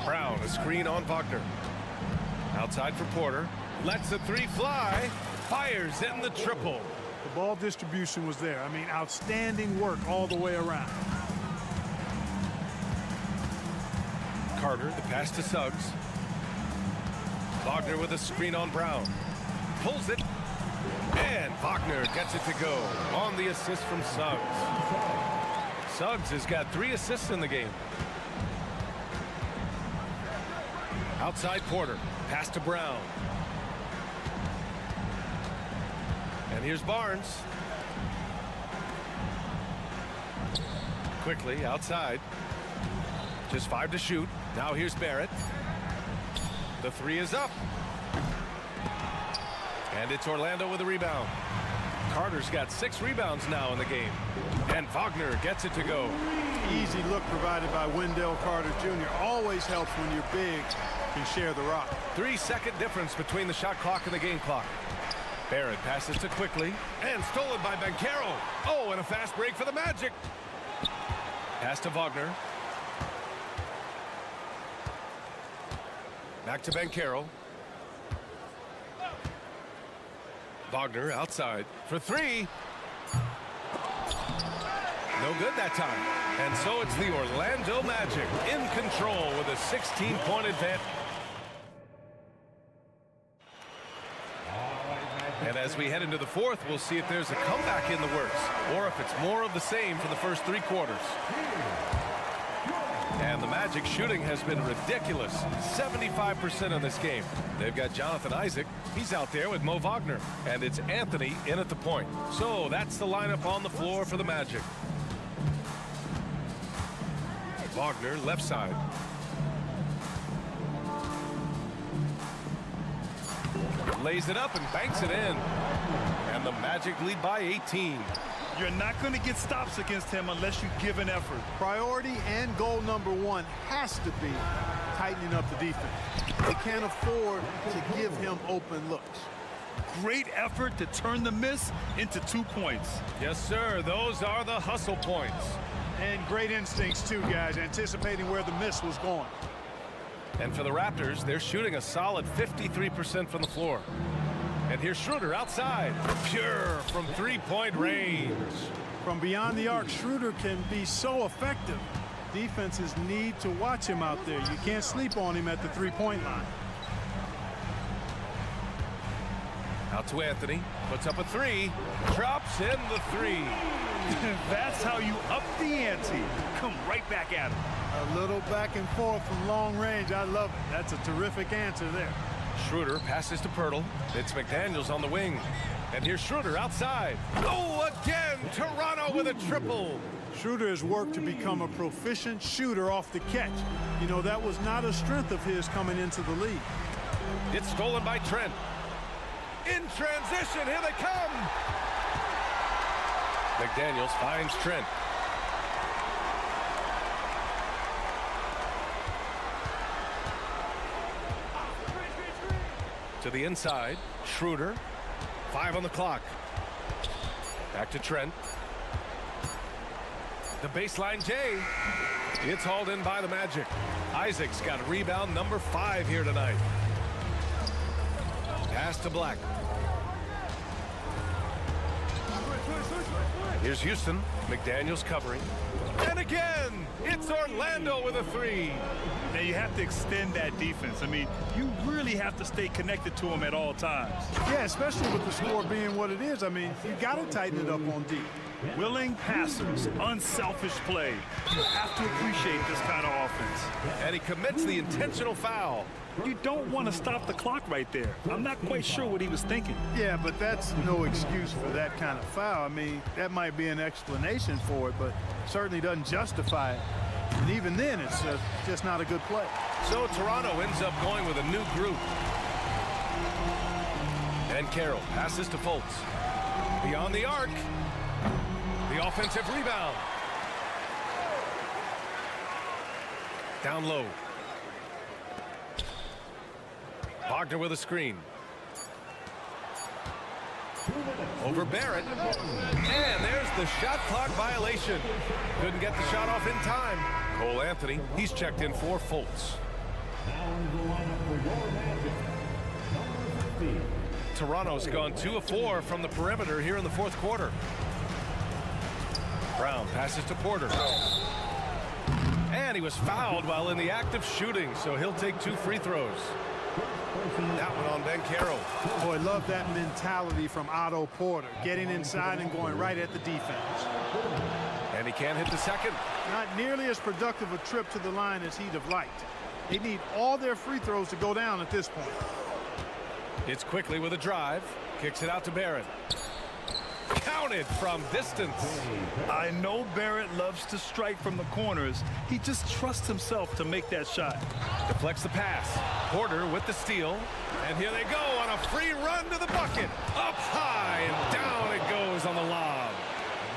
Brown, a screen on Wagner. Outside for Porter. Lets the 3 fly. Fires in the triple. The ball distribution was there. I mean, outstanding work all the way around. Carter, the pass to Suggs. Wagner with a screen on Brown. Pulls it. And Wagner gets it to go on the assist from Suggs. Suggs has got 3 assists in the game. Outside Porter. Pass to Brown. And here's Barnes. Quickly outside. Just 5 to shoot. Now here's Barrett. The 3 is up. And it's Orlando with a rebound. Carter's got 6 rebounds now in the game. And Wagner gets it to go. Easy look provided by Wendell Carter Jr. Always helps when you're big and share the rock. 3-second difference between the shot clock and the game clock. Barrett passes to Quickly. And stolen by Banchero. Oh, and a fast break for the Magic. Pass to Wagner. Back to Banchero. Wagner outside for 3. No good that time. And so it's the Orlando Magic in control with a 16-point advantage. And as we head into the fourth, we'll see if there's a comeback in the works or if it's more of the same for the first 3 quarters. And the Magic shooting has been ridiculous. 75% in this game. They've got Jonathan Isaac. He's out there with Mo Wagner. And it's Anthony in at the point. So that's the lineup on the floor for the Magic. Wagner left side. Lays it up and banks it in. And the Magic lead by 18. You're not going to get stops against him unless you give an effort. Priority and goal number 1 has to be tightening up the defense. They can't afford to give him open looks. Great effort to turn the miss into 2 points. Yes, sir. Those are the hustle points. And great instincts, too, guys, anticipating where the miss was going. And for the Raptors, they're shooting a solid 53% from the floor. And here's Schroeder outside. Pure from 3-point range. From beyond the arc, Schroeder can be so effective. Defenses need to watch him out there. You can't sleep on him at the 3-point line. Out to Anthony. Puts up a 3. Drops in the 3. That's how you up the ante. Come right back at him. A little back and forth from long range. I love it. That's a terrific answer there. Schroeder passes to Pirtle. It's McDaniels on the wing. And here's Schroeder outside. Oh, again, Toronto with a triple. Schroeder has worked to become a proficient shooter off the catch. You know, that was not a strength of his coming into the league. It's stolen by Trent. In transition, here they come. McDaniels finds Trent. To the inside, Schroeder. 5 on the clock. Back to Trent. The baseline J. It's hauled in by the Magic. Isaac's got rebound number 5 here tonight. Pass to Black. Here's Houston. McDaniels covering. And again, it's Orlando with a 3. Now you have to extend that defense. I mean, you really have to stay connected to him at all times. Yeah, especially with the score being what it is. I mean, you got to tighten it up on D. Willing passers, unselfish play. You have to appreciate this kind of offense. And he commits the intentional foul. You don't want to stop the clock right there. I'm not quite sure what he was thinking. Yeah, but that's no excuse for that kind of foul. I mean, that might be an explanation for it, but certainly doesn't justify it. And even then, it's just not a good play. So Toronto ends up going with a new group. And Carroll passes to Fultz. Beyond the arc. The offensive rebound. Down low. Wagner with a screen. Over Barrett. And there's the shot clock violation. Couldn't get the shot off in time. Cole Anthony, he's checked in for Fultz. Toronto's gone 2 of 4 from the perimeter here in the 4th quarter. Brown passes to Porter. And he was fouled while in the act of shooting, so he'll take 2 free throws. That one on Ben Carroll. Boy, love that mentality from Otto Porter, getting inside and going right at the defense. And he can't hit the second. Not nearly as productive a trip to the line as he'd have liked. They need all their free throws to go down at this point. It's quickly with a drive. Kicks it out to Barrett. Counted from distance. I know Barrett loves to strike from the corners. He just trusts himself to make that shot. Deflects the pass. Porter with the steal. And here they go on a free run to the bucket. Up high and down it goes on the lob.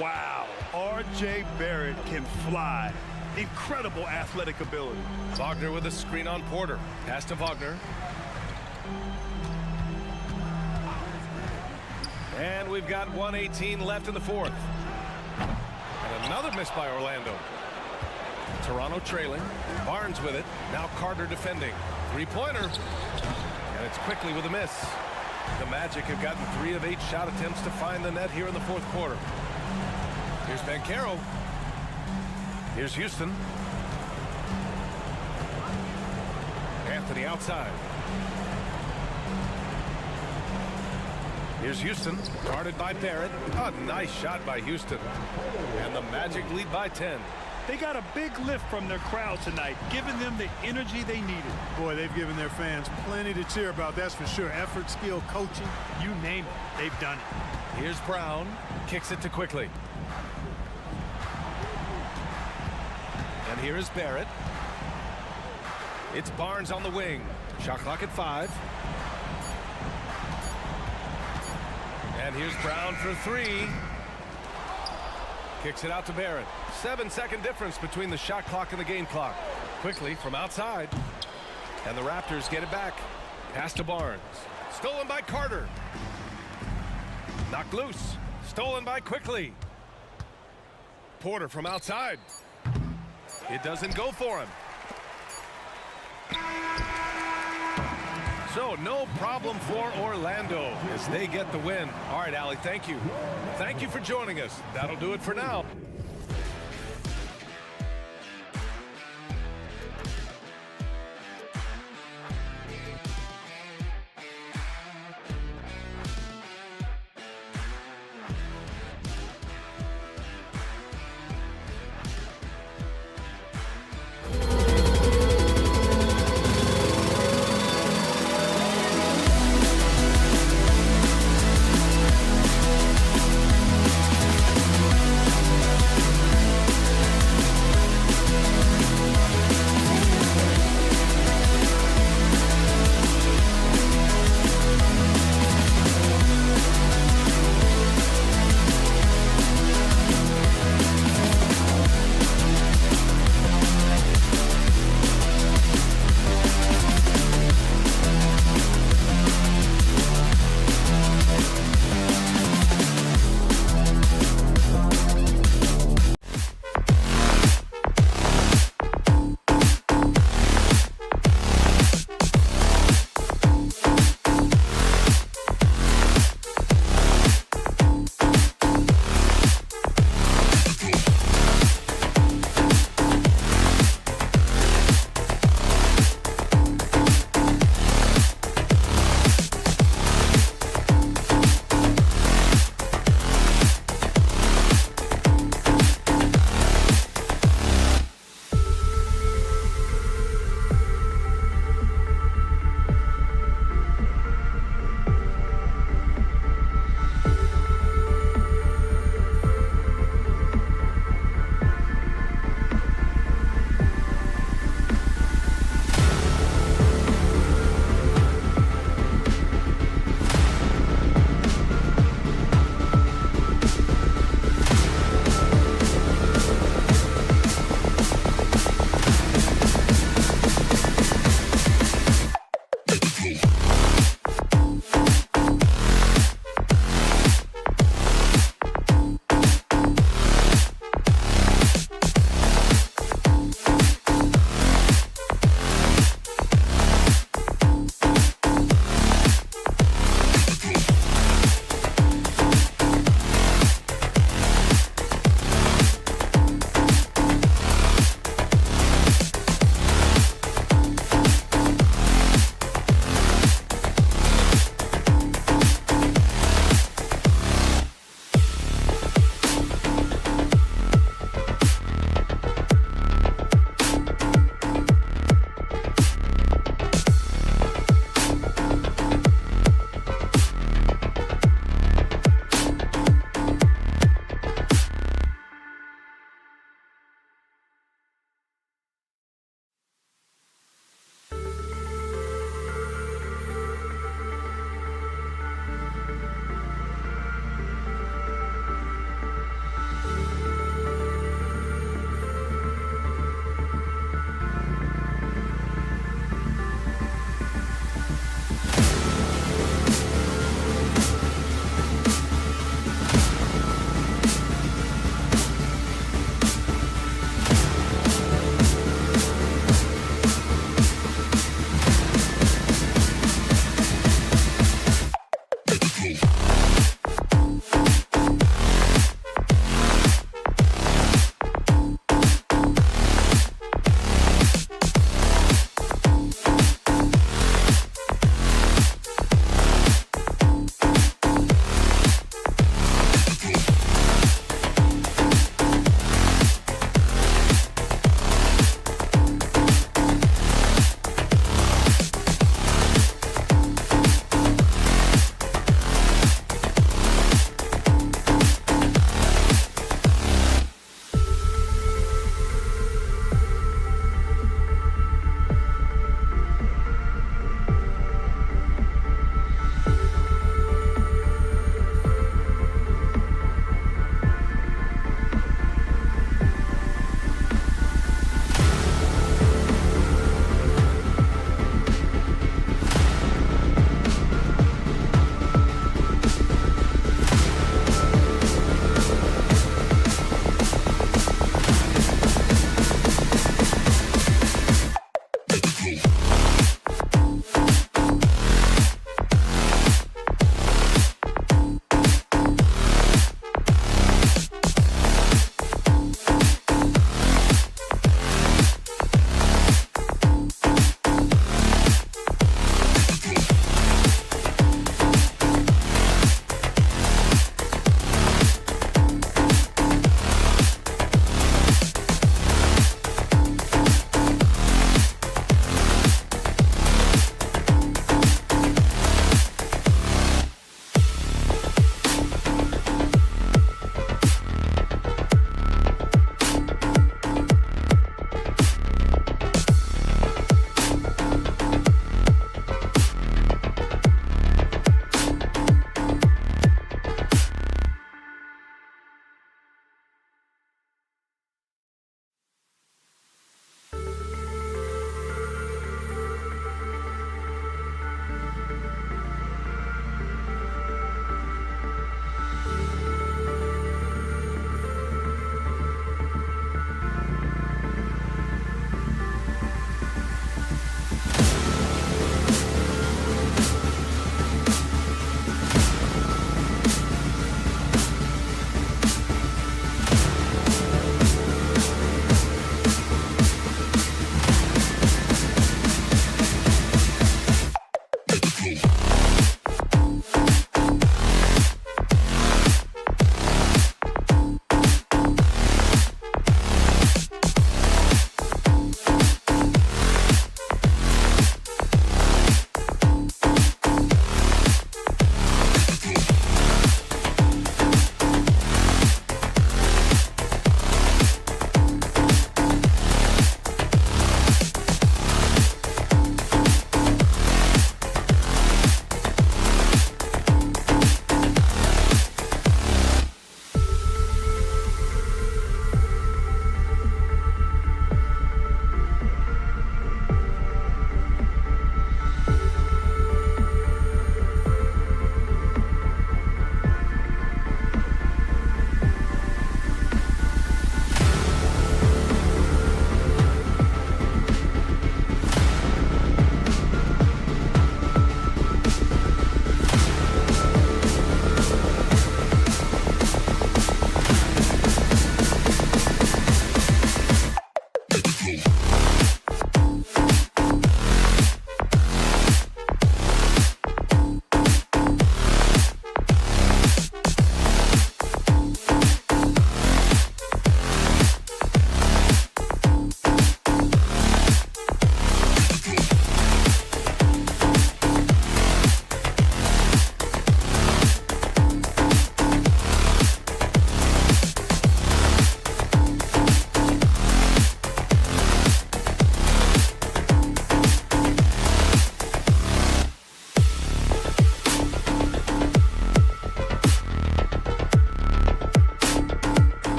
Wow. R.J. Barrett can fly. Incredible athletic ability. Wagner with a screen on Porter. Pass to Wagner. And we've got 1:18 left in the 4th. And another miss by Orlando. Toronto trailing. Barnes with it. Now Carter defending. 3-pointer. And it's quickly with a miss. The Magic have gotten 3 of 8 shot attempts to find the net here in the 4th quarter. Here's Ben Carroll. Here's Houston. Anthony outside. Here's Houston, guarded by Barrett. A nice shot by Houston. And the Magic lead by 10. They got a big lift from their crowd tonight, giving them the energy they needed. Boy, they've given their fans plenty to cheer about, that's for sure. Effort, skill, coaching, you name it, they've done it. Here's Brown, kicks it to Quickly. And here is Barrett. It's Barnes on the wing. Shot clock at 5. And here's Brown for 3. Kicks it out to Barrett. 7-second difference between the shot clock and the game clock. Quickly from outside. And the Raptors get it back. Pass to Barnes. Stolen by Carter. Knocked loose. Stolen by Quickly. Porter from outside. It doesn't go for him. So no problem for Orlando as they get the win. All right, Allie, thank you. Thank you for joining us. That'll do it for now.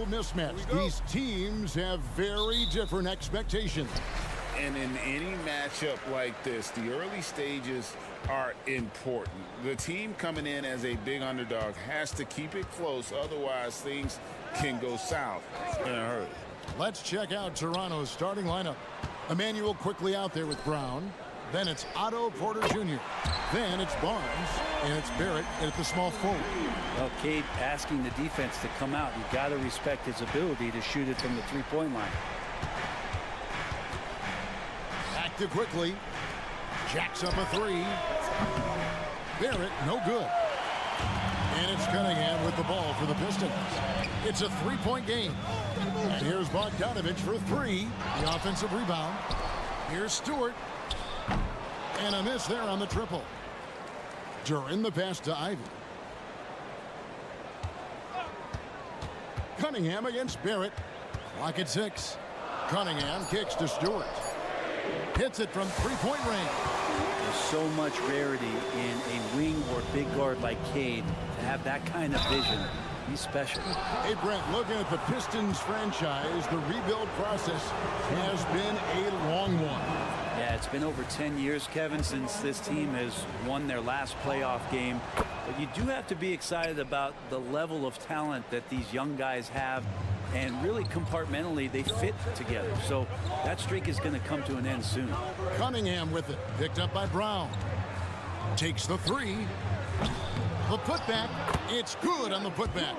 mismatch. These teams have very different expectations. And in any matchup like this, the early stages are important. The team coming in as a big underdog has to keep it close, otherwise things can go south in a hurry. Let's check out Toronto's starting lineup. Emmanuel quickly out there with Brown. Then it's Otto Porter Jr. Then it's Barnes, and it's Barrett at the small forward. Well, Cade asking the defense to come out. You've got to respect his ability to shoot it from the three-point line. Back to quickly. Jacks up a three. Barrett, no good. And it's Cunningham with the ball for the Pistons. It's a three-point game. And here's Bogdanovich for three. The offensive rebound. Here's Stewart. And a miss there on the triple. During the pass to Ivy. Cunningham against Barrett. Clock at 6. Cunningham kicks to Stewart. Hits it from three-point range. There's so much rarity in a wing or big guard like Cade to have that kind of vision. He's special. Hey, Brent, looking at the Pistons franchise, the rebuild process has been a long one. Yeah, it's been over 10 years, Kevin, since this team has won their last playoff game. But you do have to be excited about the level of talent that these young guys have. And really compartmentally, they fit together. So that streak is going to come to an end soon. Cunningham with it. Picked up by Brown. Takes the three. The putback. It's good on the putback.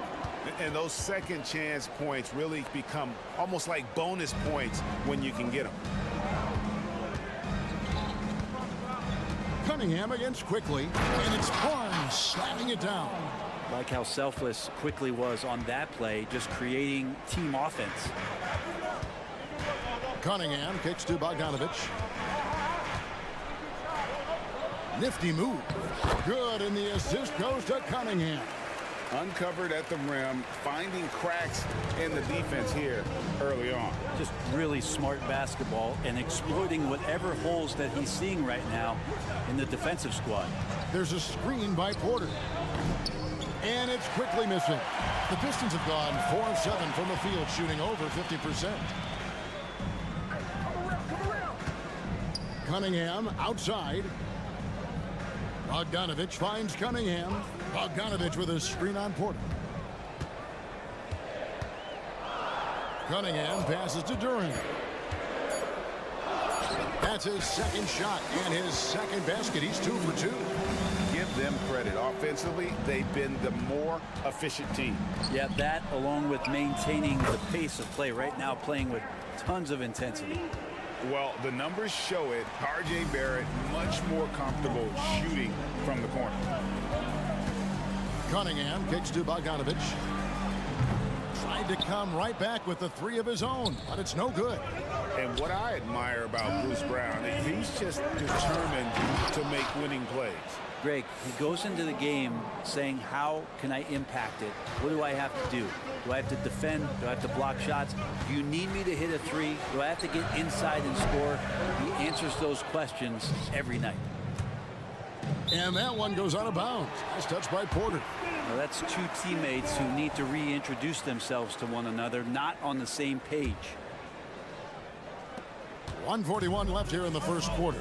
And those second chance points really become almost like bonus points when you can get them. Cunningham against Quickly. And it's Barnes slamming it down. Like how selfless Quickly was on that play, just creating team offense. Cunningham kicks to Bogdanovich. Nifty move. Good, and the assist goes to Cunningham. Uncovered at the rim, finding cracks in the defense here early on. Just really smart basketball and exploiting whatever holes that he's seeing right now in the defensive squad. There's a screen by Porter. And it's quickly missing. The Pistons have gone 4 of 7 from the field, shooting over 50%. Cunningham outside. Bogdanovich finds Cunningham. Bogdanovich with a screen on Porter. Cunningham passes to Durant. That's his second shot and his second basket. He's 2 for 2. Give them credit. Offensively, they've been the more efficient team. Yeah, that along with maintaining the pace of play right now, playing with tons of intensity. Well, the numbers show it. R.J. Barrett much more comfortable shooting from the corner. Cunningham kicks to Bogdanovich. Tried to come right back with the three of his own, but it's no good. And what I admire about Bruce Brown, he's just determined to make winning plays. Greg, he goes into the game saying, how can I impact it? What do I have to do? Do I have to defend? Do I have to block shots? Do you need me to hit a three? Do I have to get inside and score? He answers those questions every night. And that one goes out of bounds. Nice touch by Porter. Well, that's two teammates who need to reintroduce themselves to one another, not on the same page. 1:41 left here in the first quarter.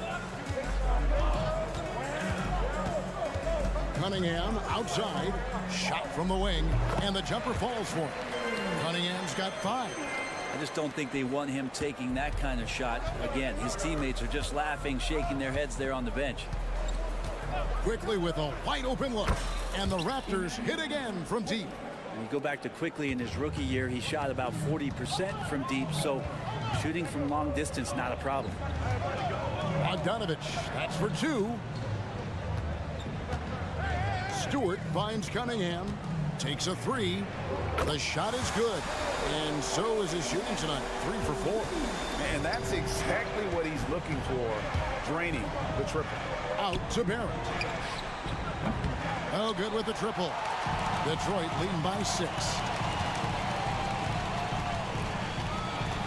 Cunningham outside. Shot from the wing. And the jumper falls for him. Cunningham's got 5. I just don't think they want him taking that kind of shot. Again, his teammates are just laughing, shaking their heads there on the bench. Quickly with a wide open look. And the Raptors hit again from deep. When you go back to Quickly in his rookie year, he shot about 40% from deep, so shooting from long distance, not a problem. Bogdanovich, that's for 2. Stewart finds Cunningham, takes a 3. The shot is good, and so is his shooting tonight, 3 for 4. And that's exactly what he's looking for, draining the triple. Out to Barrett. Oh, good with the triple. Detroit leading by 6.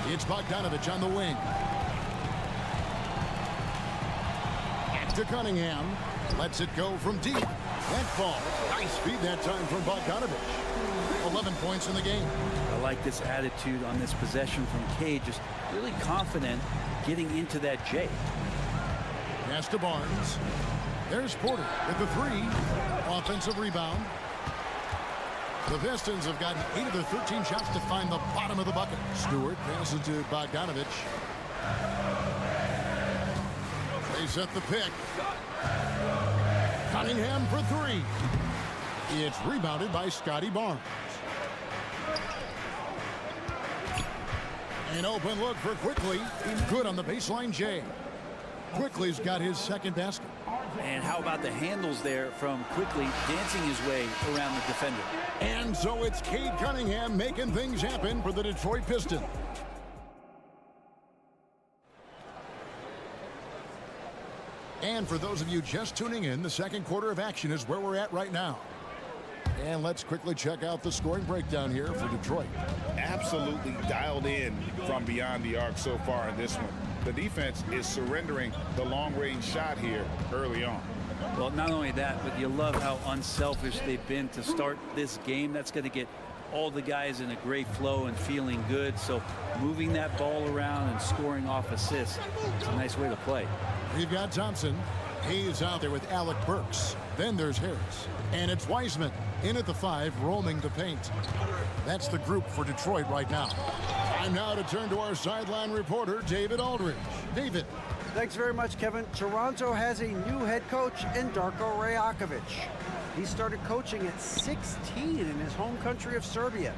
It's Bogdanovich on the wing. Back to Cunningham. Lets it go from deep. That ball. Nice feed that time from Bogdanovich. 11 points in the game. like this attitude on this possession from Cade. Just really confident getting into that J. Pass to Barnes. There's Porter with the 3. Offensive rebound. The Pistons have gotten 8 of their 13 shots to find the bottom of the bucket. Stewart passes to Bogdanovich. They set the pick. Cunningham for 3. It's rebounded by Scotty Barnes. An open look for Quickly. Good on the baseline J. Quickly's got his second basket. And how about the handles there from Quickly dancing his way around the defender. And so it's Cade Cunningham making things happen for the Detroit Pistons. And for those of you just tuning in, the second quarter of action is where we're at right now. And let's quickly check out the scoring breakdown here for Detroit. Absolutely dialed in from beyond the arc so far in this one. The defense is surrendering the long-range shot here early on. Well, not only that, but you love how unselfish they've been to start this game. That's going to get all the guys in a great flow and feeling good. So moving that ball around and scoring off assists, it's a nice way to play. We've got Thompson. Hayes out there with Alec Burks. Then there's Harris. And it's Wiseman in at the 5, roaming the paint. That's the group for Detroit right now. Time now to turn to our sideline reporter, David Aldridge. David. Thanks very much, Kevin. Toronto has a new head coach in Darko Rajakovic. He started coaching at 16 in his home country of Serbia.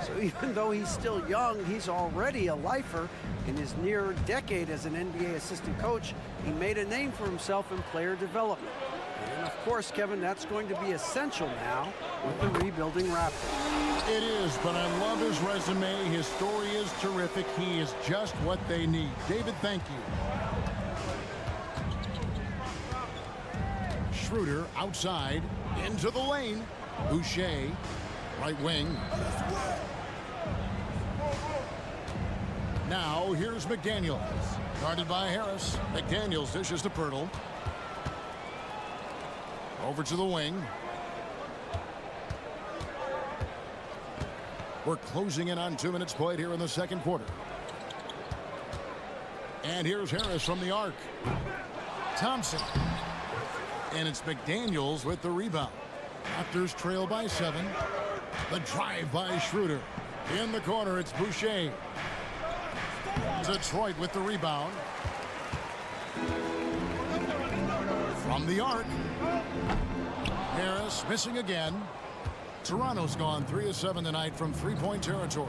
So even though he's still young, he's already a lifer. In his near decade as an NBA assistant coach, he made a name for himself in player development. And of course, Kevin, that's going to be essential now with the rebuilding Raptors. It is, but I love his resume. His story is terrific. He is just what they need. David, thank you. Schroeder outside into the lane. Boucher, right wing. Now here's McDaniels, guarded by Harris. McDaniels dishes to Pirtle. Over to the wing. We're closing in on 2 minutes played here in the second quarter. And here's Harris from the arc. Thompson. And it's McDaniels with the rebound. Raptors trail by 7. The drive by Schroeder. In the corner, it's Boucher. Detroit with the rebound. From the arc. Harris missing again. Toronto's gone 3 of 7 tonight from three-point territory.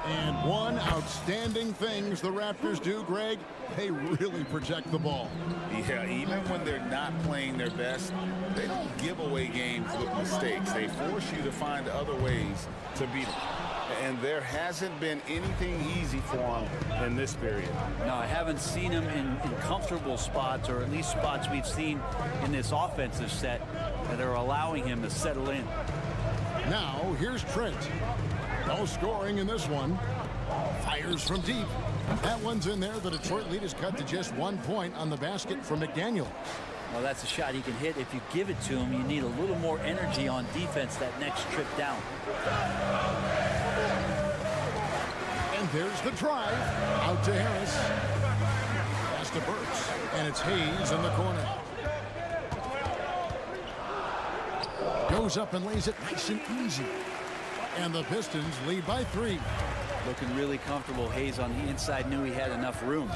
And one outstanding things the Raptors do, Greg, they really protect the ball. Yeah, even when they're not playing their best, they don't give away games with mistakes. They force you to find other ways to beat them. And there hasn't been anything easy for them in this period. No, I haven't seen him in comfortable spots, or at least spots we've seen in this offensive set that are allowing him to settle in. Now, here's Trent. No scoring in this one. Fires from deep. That one's in there. The Detroit lead is cut to just 1 point on the basket from McDaniel. Well, that's a shot he can hit. If you give it to him, you need a little more energy on defense that next trip down. And there's the drive. Out to Harris. Pass to Burks. And it's Hayes in the corner. Goes up and lays it nice and easy. And the Pistons lead by 3. Looking really comfortable. Hayes on the inside knew he had enough room.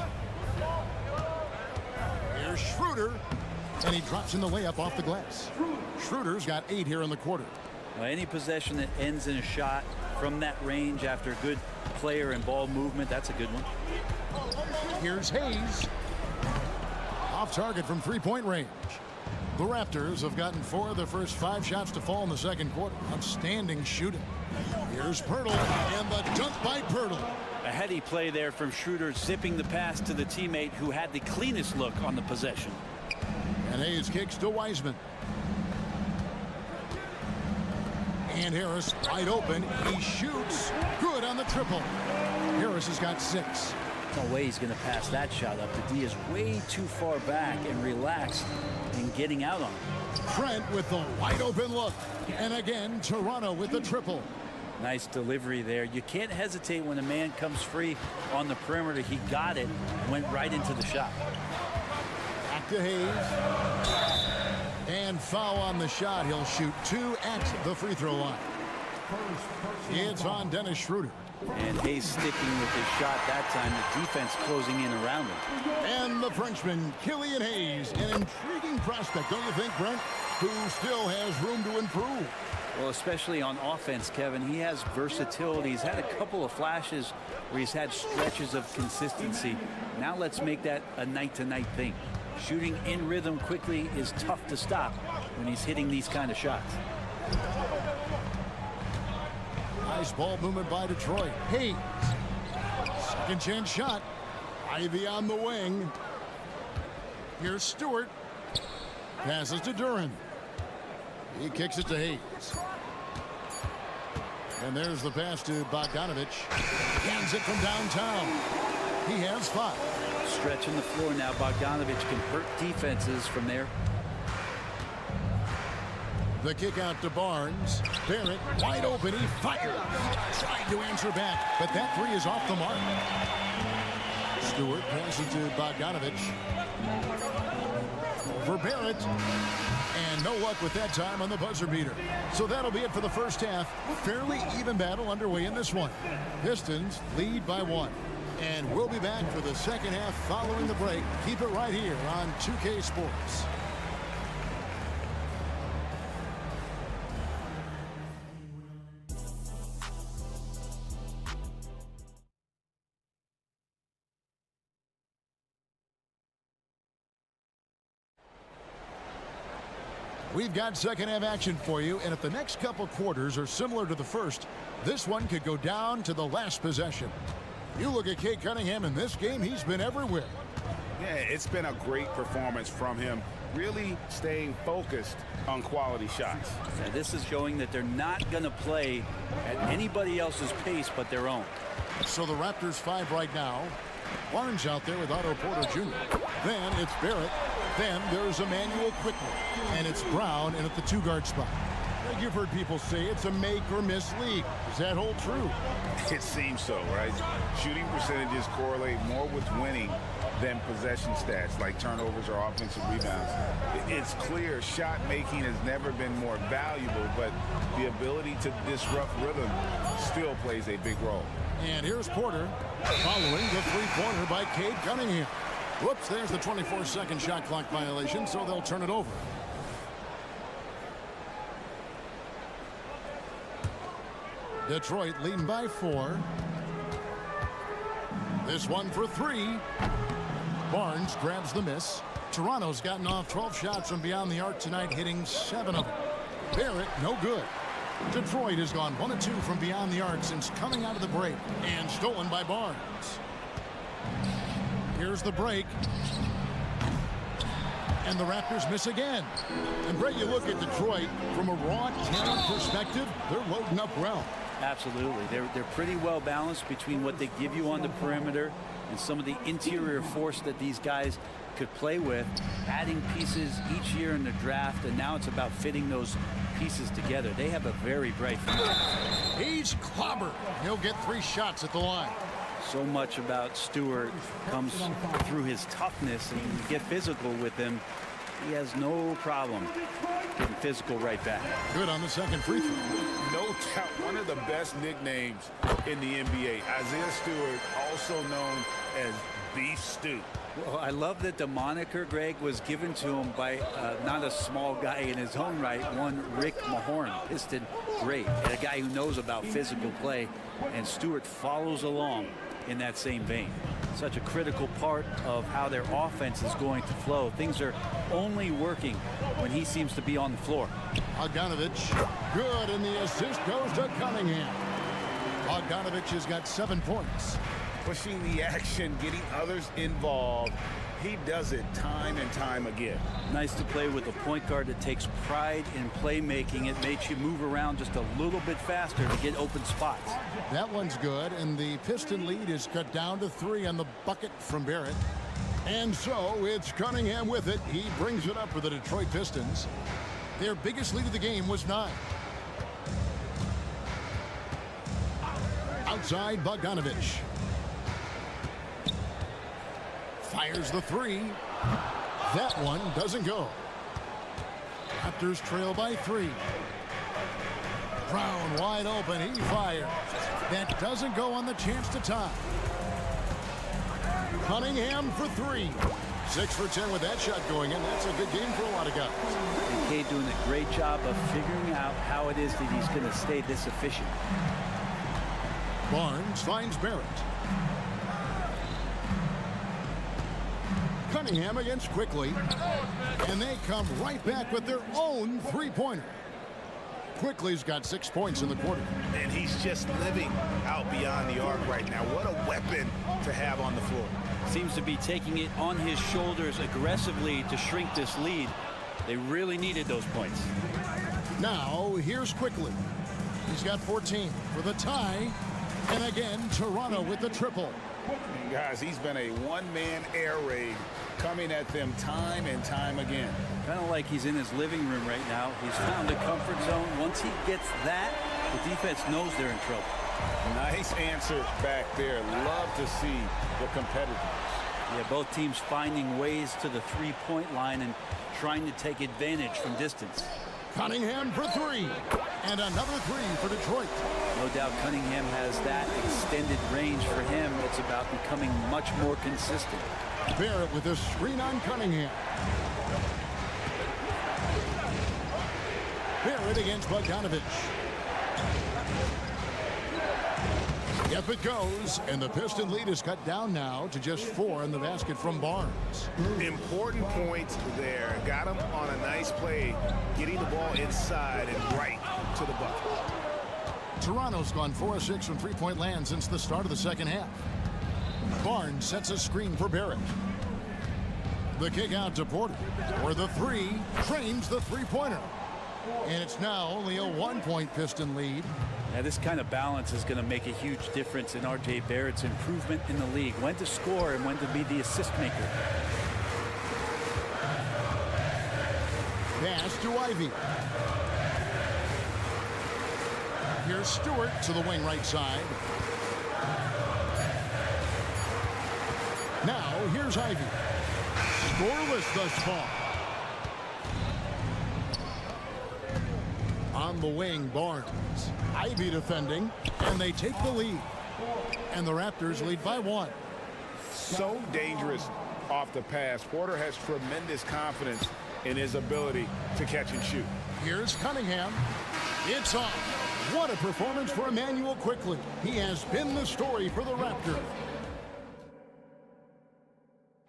Here's Schroeder. And he drops in the layup off the glass. Schroeder's got 8 here in the quarter. Well, any possession that ends in a shot from that range after good player and ball movement, that's a good one. Here's Hayes. Off target from three-point range. The Raptors have gotten 4 of their first 5 shots to fall in the second quarter. Outstanding shooting. Here's Pirtle, and the dunk by Pirtle. A heady play there from Schroeder, zipping the pass to the teammate who had the cleanest look on the possession. And Hayes kicks to Wiseman. And Harris wide open. He shoots. Good on the triple. Harris has got 6. No way he's going to pass that shot up. The D is way too far back and relaxed in getting out on him. Trent with the wide open look. And again, Toronto with the triple. Nice delivery there. You can't hesitate when a man comes free on the perimeter. He got it, went right into the shot. Back to Hayes. And foul on the shot. He'll shoot 2 at the free throw line. It's on Dennis Schroeder. And Hayes sticking with his shot that time. The defense closing in around him. And the Frenchman, Killian Hayes, an intriguing prospect, don't you think, Brent? Who still has room to improve. Well, especially on offense, Kevin, he has versatility. He's had a couple of flashes where he's had stretches of consistency. Now let's make that a night-to-night thing. Shooting in rhythm quickly is tough to stop when he's hitting these kind of shots. Nice ball movement by Detroit. Hayes. Second chance shot. Ivy on the wing. Here's Stewart. Passes to Duran. He kicks it to Hayes. And there's the pass to Bogdanovich. Hands it from downtown. He has 5. Stretching the floor now. Bogdanovich can hurt defenses from there. The kick out to Barnes. Barrett wide open. He fires. Trying to answer back, but that 3 is off the mark. Stewart passes to Bogdanovich. For Barrett. And no luck with that time on the buzzer beater. So that'll be it for the first half. Fairly even battle underway in this one. Pistons lead by 1. And we'll be back for the second half following the break. Keep it right here on 2K Sports. We've got second half action for you, and if the next couple quarters are similar to the first, this one could go down to the last possession. You look at Cade Cunningham in this game, he's been everywhere. Yeah, it's been a great performance from him, really staying focused on quality shots. And this is showing that they're not going to play at anybody else's pace but their own. So the Raptors 5 right now. Barnes out there with Otto Porter Jr. Then it's Barrett. Then there's Emmanuel quickly. And it's Brown in at the 2-guard spot. You've heard people say it's a make or miss league. Does that hold true? It seems so, right? Shooting percentages correlate more with winning than possession stats like turnovers or offensive rebounds. It's clear shot making has never been more valuable, but the ability to disrupt rhythm still plays a big role. And here's Porter following the 3-pointer by Cade Cunningham. Whoops, there's the 24-second shot clock violation, so they'll turn it over. Detroit leading by 4. This one for 3. Barnes grabs the miss. Toronto's gotten off 12 shots from beyond the arc tonight, hitting 7 of them. Barrett, no good. Detroit has gone 1 of 2 from beyond the arc since coming out of the break, and stolen by Barnes. Here's the break. And the Raptors miss again. And Brett, you look at Detroit from a raw talent perspective, they're loading up well. Absolutely. They're pretty well balanced between what they give you on the perimeter and some of the interior force that these guys could play with, adding pieces each year in the draft, and now it's about fitting those pieces together. They have a very bright future. He's clobbered. He'll get 3 shots at the line. So much about Stewart comes through his toughness, and you get physical with him. He has no problem getting physical right back. Good on the second free throw. No doubt one of the best nicknames in the NBA. Isaiah Stewart, also known as Beef Stew. Well, I love that the moniker, Greg, was given to him by not a small guy in his own right, one Rick Mahorn, Piston great, and a guy who knows about physical play, and Stewart follows along in that same vein. Such a critical part of how their offense is going to flow. Things are only working when he seems to be on the floor. Bogdanovich, good, and the assist goes to Cunningham. Bogdanovich has got 7 points. Pushing the action, getting others involved. He does it time and time again. Nice to play with a point guard that takes pride in playmaking. It makes you move around just a little bit faster to get open spots. That one's good, and the Piston lead is cut down to 3 on the bucket from Barrett. And so it's Cunningham with it. He brings it up for the Detroit Pistons. Their biggest lead of the game was 9. outside Bogdanovich. Fires the three. That one doesn't go. Raptors trail by 3. Brown wide open. He fires. That doesn't go on the chance to tie. Cunningham for 3. 6 for 10 with that shot going in. That's a good game for a lot of guys. And Cade doing a great job of figuring out how it is that he's going to stay this efficient. Barnes finds Barrett. Cunningham against Quickly. And they come right back with their own three-pointer. Quickly's got 6 points in the quarter. And he's just living out beyond the arc right now. What a weapon to have on the floor. Seems to be taking it on his shoulders aggressively to shrink this lead. They really needed those points. Now, here's Quickly. He's got 14 for the tie. And again, Toronto with the triple. And guys, he's been a one-man air raid coming at them time and time again. Kind of like he's in his living room right now. He's found a comfort zone. Once he gets that, the defense knows they're in trouble. Nice answer back there. Love to see the competitiveness. Yeah, both teams finding ways to the three-point line and trying to take advantage from distance. Cunningham for 3. And another 3 for Detroit. No doubt Cunningham has that extended range for him. It's about becoming much more consistent. Barrett with a screen on Cunningham. Barrett against Bogdanovich. Yep, it goes, and the Piston lead is cut down now to just 4 in the basket from Barnes. Important points there. Got him on a nice play, getting the ball inside and right to the bucket. Toronto's gone 4 of 6 from three-point land since the start of the second half. Barnes sets a screen for Barrett. The kick out to Porter, where the 3 trains the three-pointer. And it's now only a 1-point Piston lead. Now, this kind of balance is going to make a huge difference in R.J. Barrett's improvement in the league. When to score and when to be the assist maker. Pass to Ivy. Here's Stewart to the wing right side. Now, here's Ivy. Scoreless thus far. On the wing, Barnes. Ivy defending, and they take the lead. And the Raptors lead by 1. So dangerous off the pass. Porter has tremendous confidence in his ability to catch and shoot. Here's Cunningham. It's off. What a performance for Emmanuel Quickly. He has been the story for the Raptors.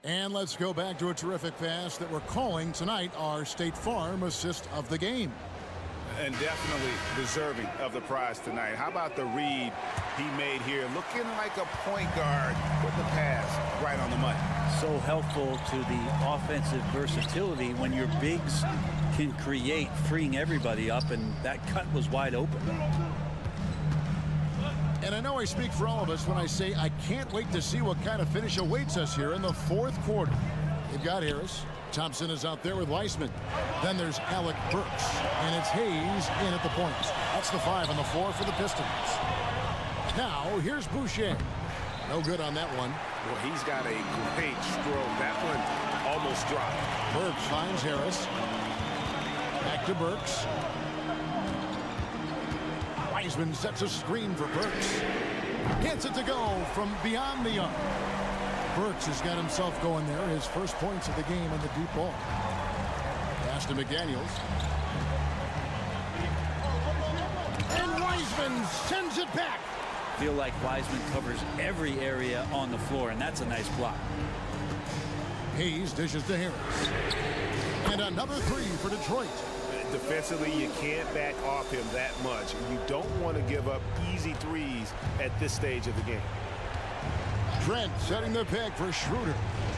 And let's go back to a terrific pass that we're calling tonight our State Farm assist of the game. And definitely deserving of the prize tonight. How about the read he made here? Looking like a point guard with the pass right on the money. So helpful to the offensive versatility when your bigs can create, freeing everybody up, and that cut was wide open. And I know I speak for all of us when I say I can't wait to see what kind of finish awaits us here in the 4th quarter. You've got Harris. Thompson is out there with Weissman. Then there's Alec Burks. And it's Hayes in at the point. That's the 5 on the floor for the Pistons. Now, here's Boucher. No good on that one. Well, he's got a great stroke. That one almost dropped. Burks finds Harris. Back to Burks. Weissman sets a screen for Burks. Gets it to go from beyond the arc. Burks has got himself going there. His first points of the game on the deep ball. Pass to McDaniels. And Weissman sends it back. Feel like Weissman covers every area on the floor, and that's a nice block. Hayes dishes to Harris. And another 3 for Detroit. Defensively, you can't back off him that much. You don't want to give up easy threes at this stage of the game. Trent setting the peg for Schroeder.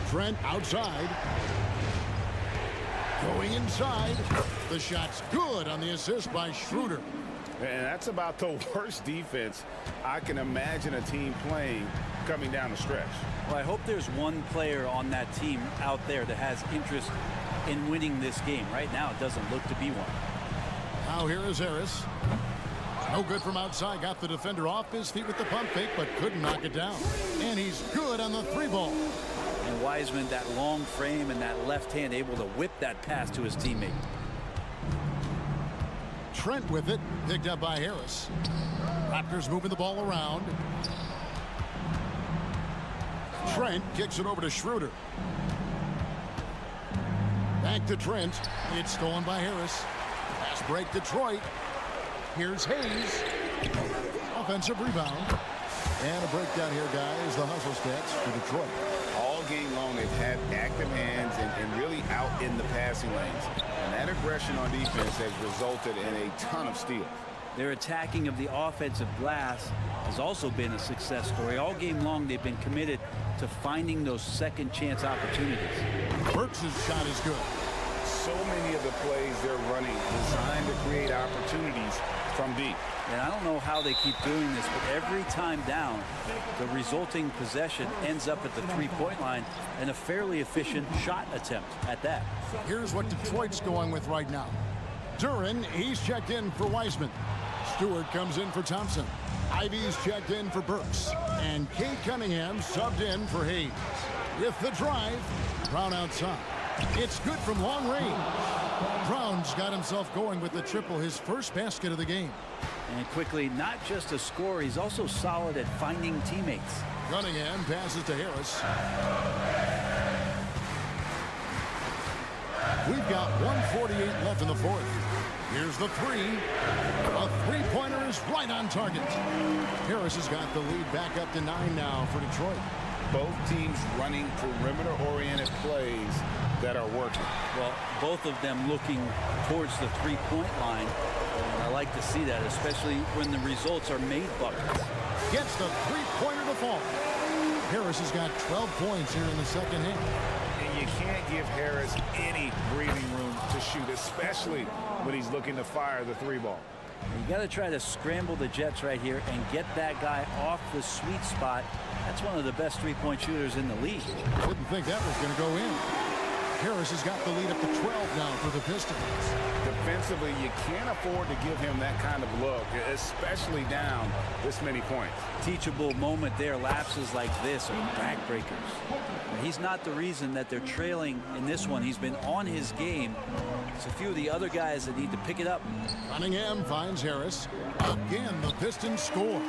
Trent outside. Going inside. The shot's good on the assist by Schroeder. And that's about the worst defense I can imagine a team playing coming down the stretch. Well, I hope there's one player on that team out there that has interest in winning this game. Right now, it doesn't look to be one. Now here is Harris. No good from outside. Got the defender off his feet with the pump fake, but couldn't knock it down. And he's good on the 3-ball. And Wiseman, that long frame and that left hand, able to whip that pass to his teammate. Trent with it, picked up by Harris. Raptors moving the ball around. Trent kicks it over to Schroeder. Back to Trent. It's stolen by Harris. Pass break Detroit. Here's Hayes. Offensive rebound. And a breakdown here, guys. The hustle stats for Detroit. All game long, they've had active hands and really out in the passing lanes. And that aggression on defense has resulted in a ton of steals. Their attacking of the offensive glass has also been a success story. All game long, they've been committed to finding those second chance opportunities. Burks' shot is good. So many of the plays they're running designed to create opportunities from deep. And I don't know how they keep doing this, but every time down, the resulting possession ends up at the three-point line and a fairly efficient shot attempt at that. Here's what Detroit's going with right now. Duren, he's checked in for Wiseman. Stewart comes in for Thompson. Ivy's checked in for Burks. And Cade Cunningham subbed in for Hayes. With the drive, Brown outside. It's good from long range. Brown's got himself going with the triple, his first basket of the game. And quickly, not just a scorer, he's also solid at finding teammates. Cunningham passes to Harris. We've got 1:48 left in the fourth. Here's the three. A three-pointer is right on target. Harris has got the lead back up to 9 now for Detroit. Both teams running perimeter-oriented plays that are working. Well, both of them looking towards the three-point line. And I like to see that, especially when the results are made buckets. Gets the three-pointer to fall. Harris has got 12 points here in the second half. And you can't give Harris any breathing room to shoot, especially when he's looking to fire the 3-ball. You got to try to scramble the Jets right here and get that guy off the sweet spot. That's one of the best three-point shooters in the league. Didn't think that was going to go in. Harris has got the lead up to 12 now for the Pistons. Defensively, you can't afford to give him that kind of look, especially down this many points. Teachable moment there. Lapses like this are backbreakers. He's not the reason that they're trailing in this one. He's been on his game. It's a few of the other guys that need to pick it up. Cunningham finds Harris. Again, the Pistons score.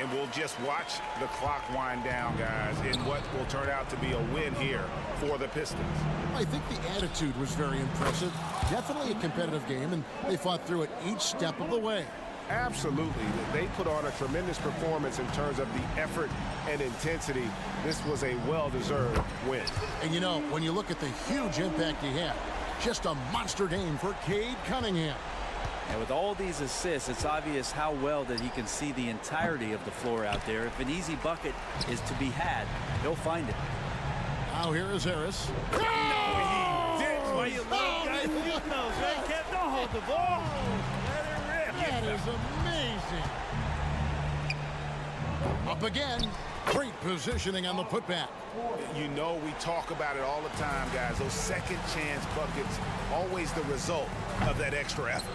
And we'll just watch the clock wind down, guys, in what will turn out to be a win here for the Pistons. I think the attitude was very impressive. Definitely a competitive game, and they fought through it each step of the way. Absolutely. They put on a tremendous performance in terms of the effort and intensity. This was a well-deserved win. And, you know, when you look at the huge impact he had, just a monster game for Cade Cunningham. And with all these assists, it's obvious how well that he can see the entirety of the floor out there. If an easy bucket is to be had, he'll find it. Now here is Harris. No, he didn't. Why you love guys who knows, right? Kev, don't hold the ball. Let it rip. That is amazing. Up again. Great positioning on the putback. You know we talk about it all the time, guys. Those second chance buckets, always the result of that extra effort.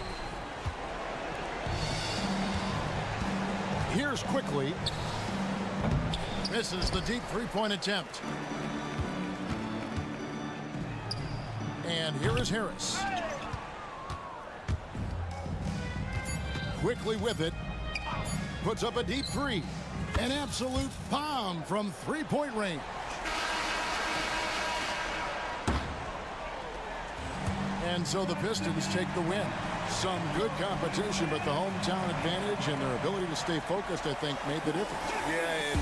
Here's quickly. Misses the deep three-point attempt. And here is Harris. Quickly with it. Puts up a deep three. An absolute bomb from three-point range. And so the Pistons take the win. Some good competition, but the hometown advantage and their ability to stay focused, I think, made the difference. Yeah, and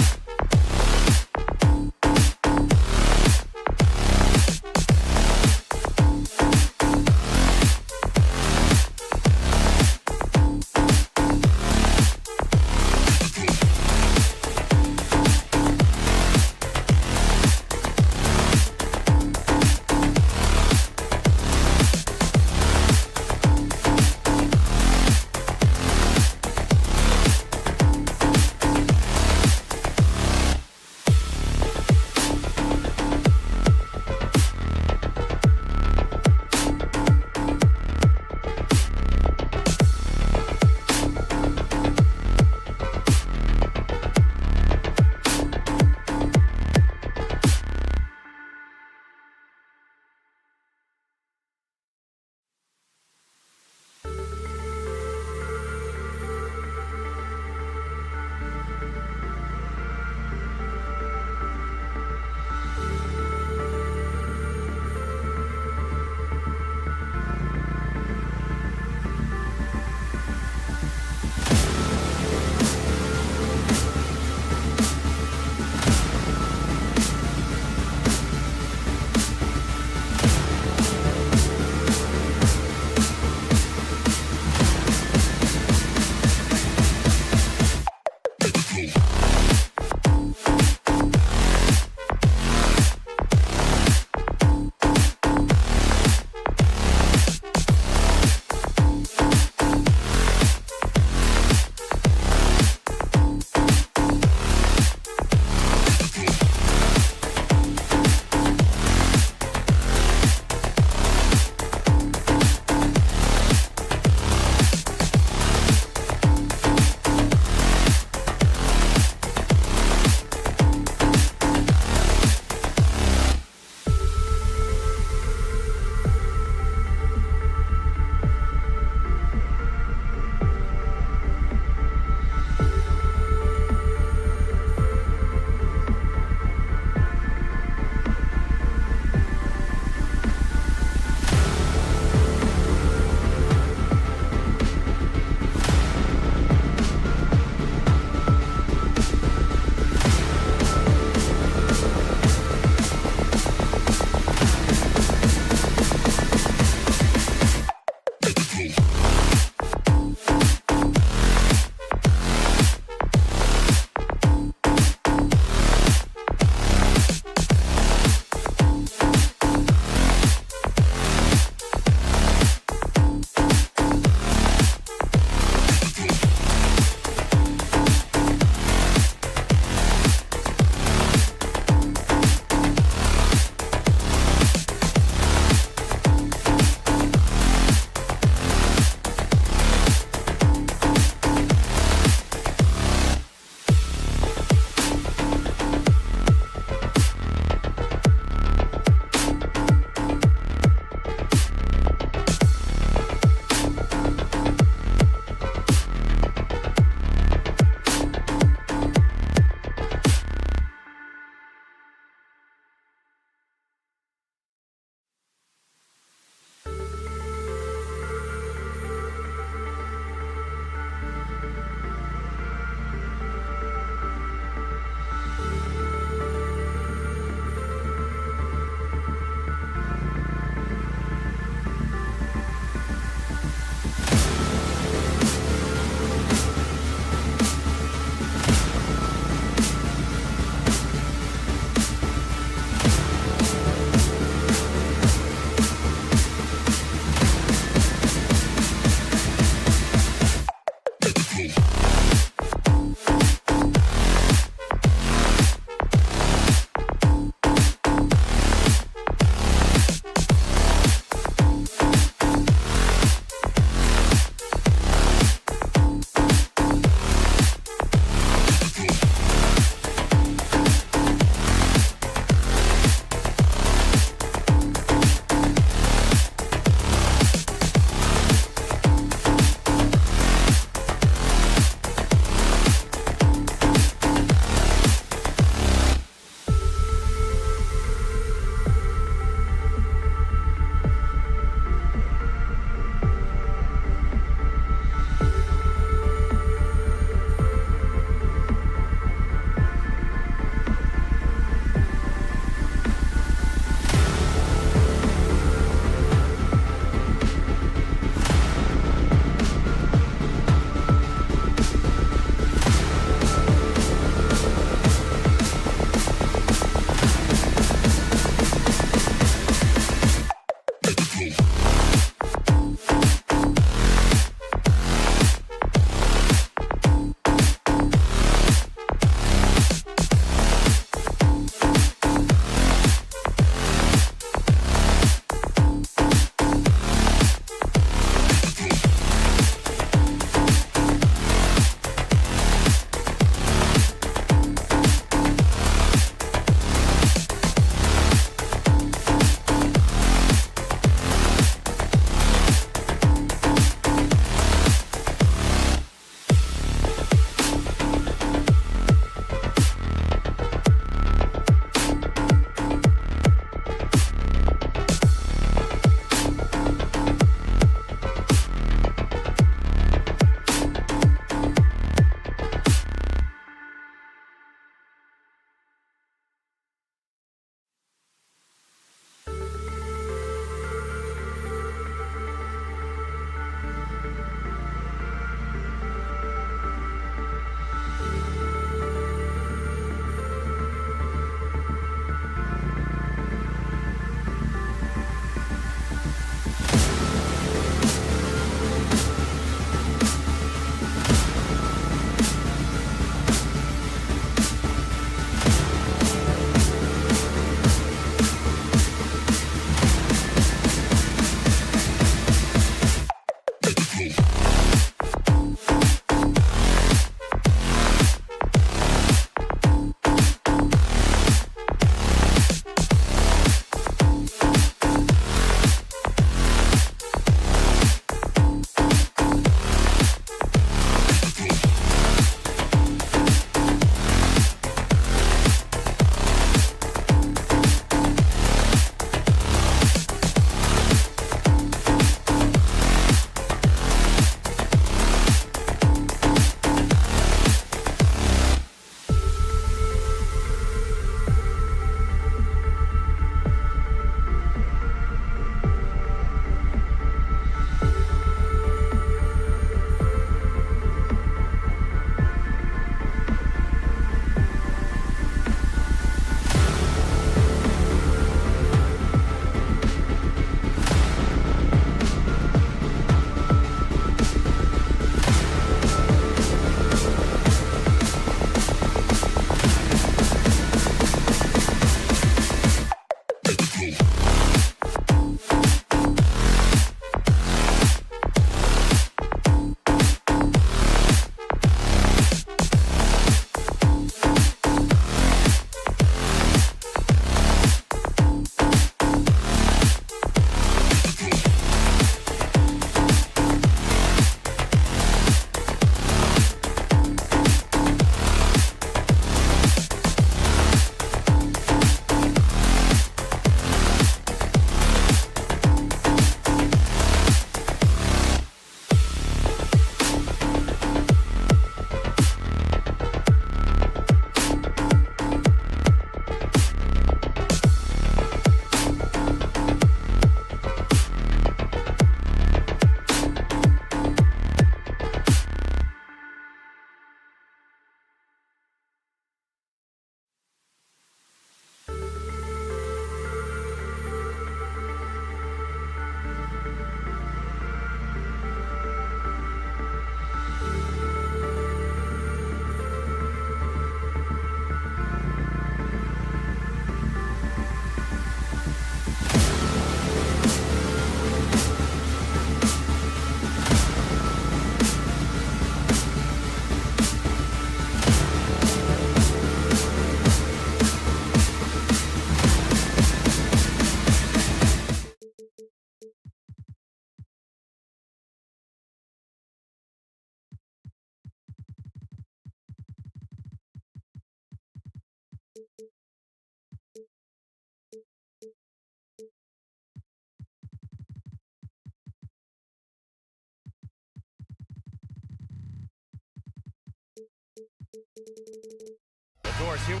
Doors here.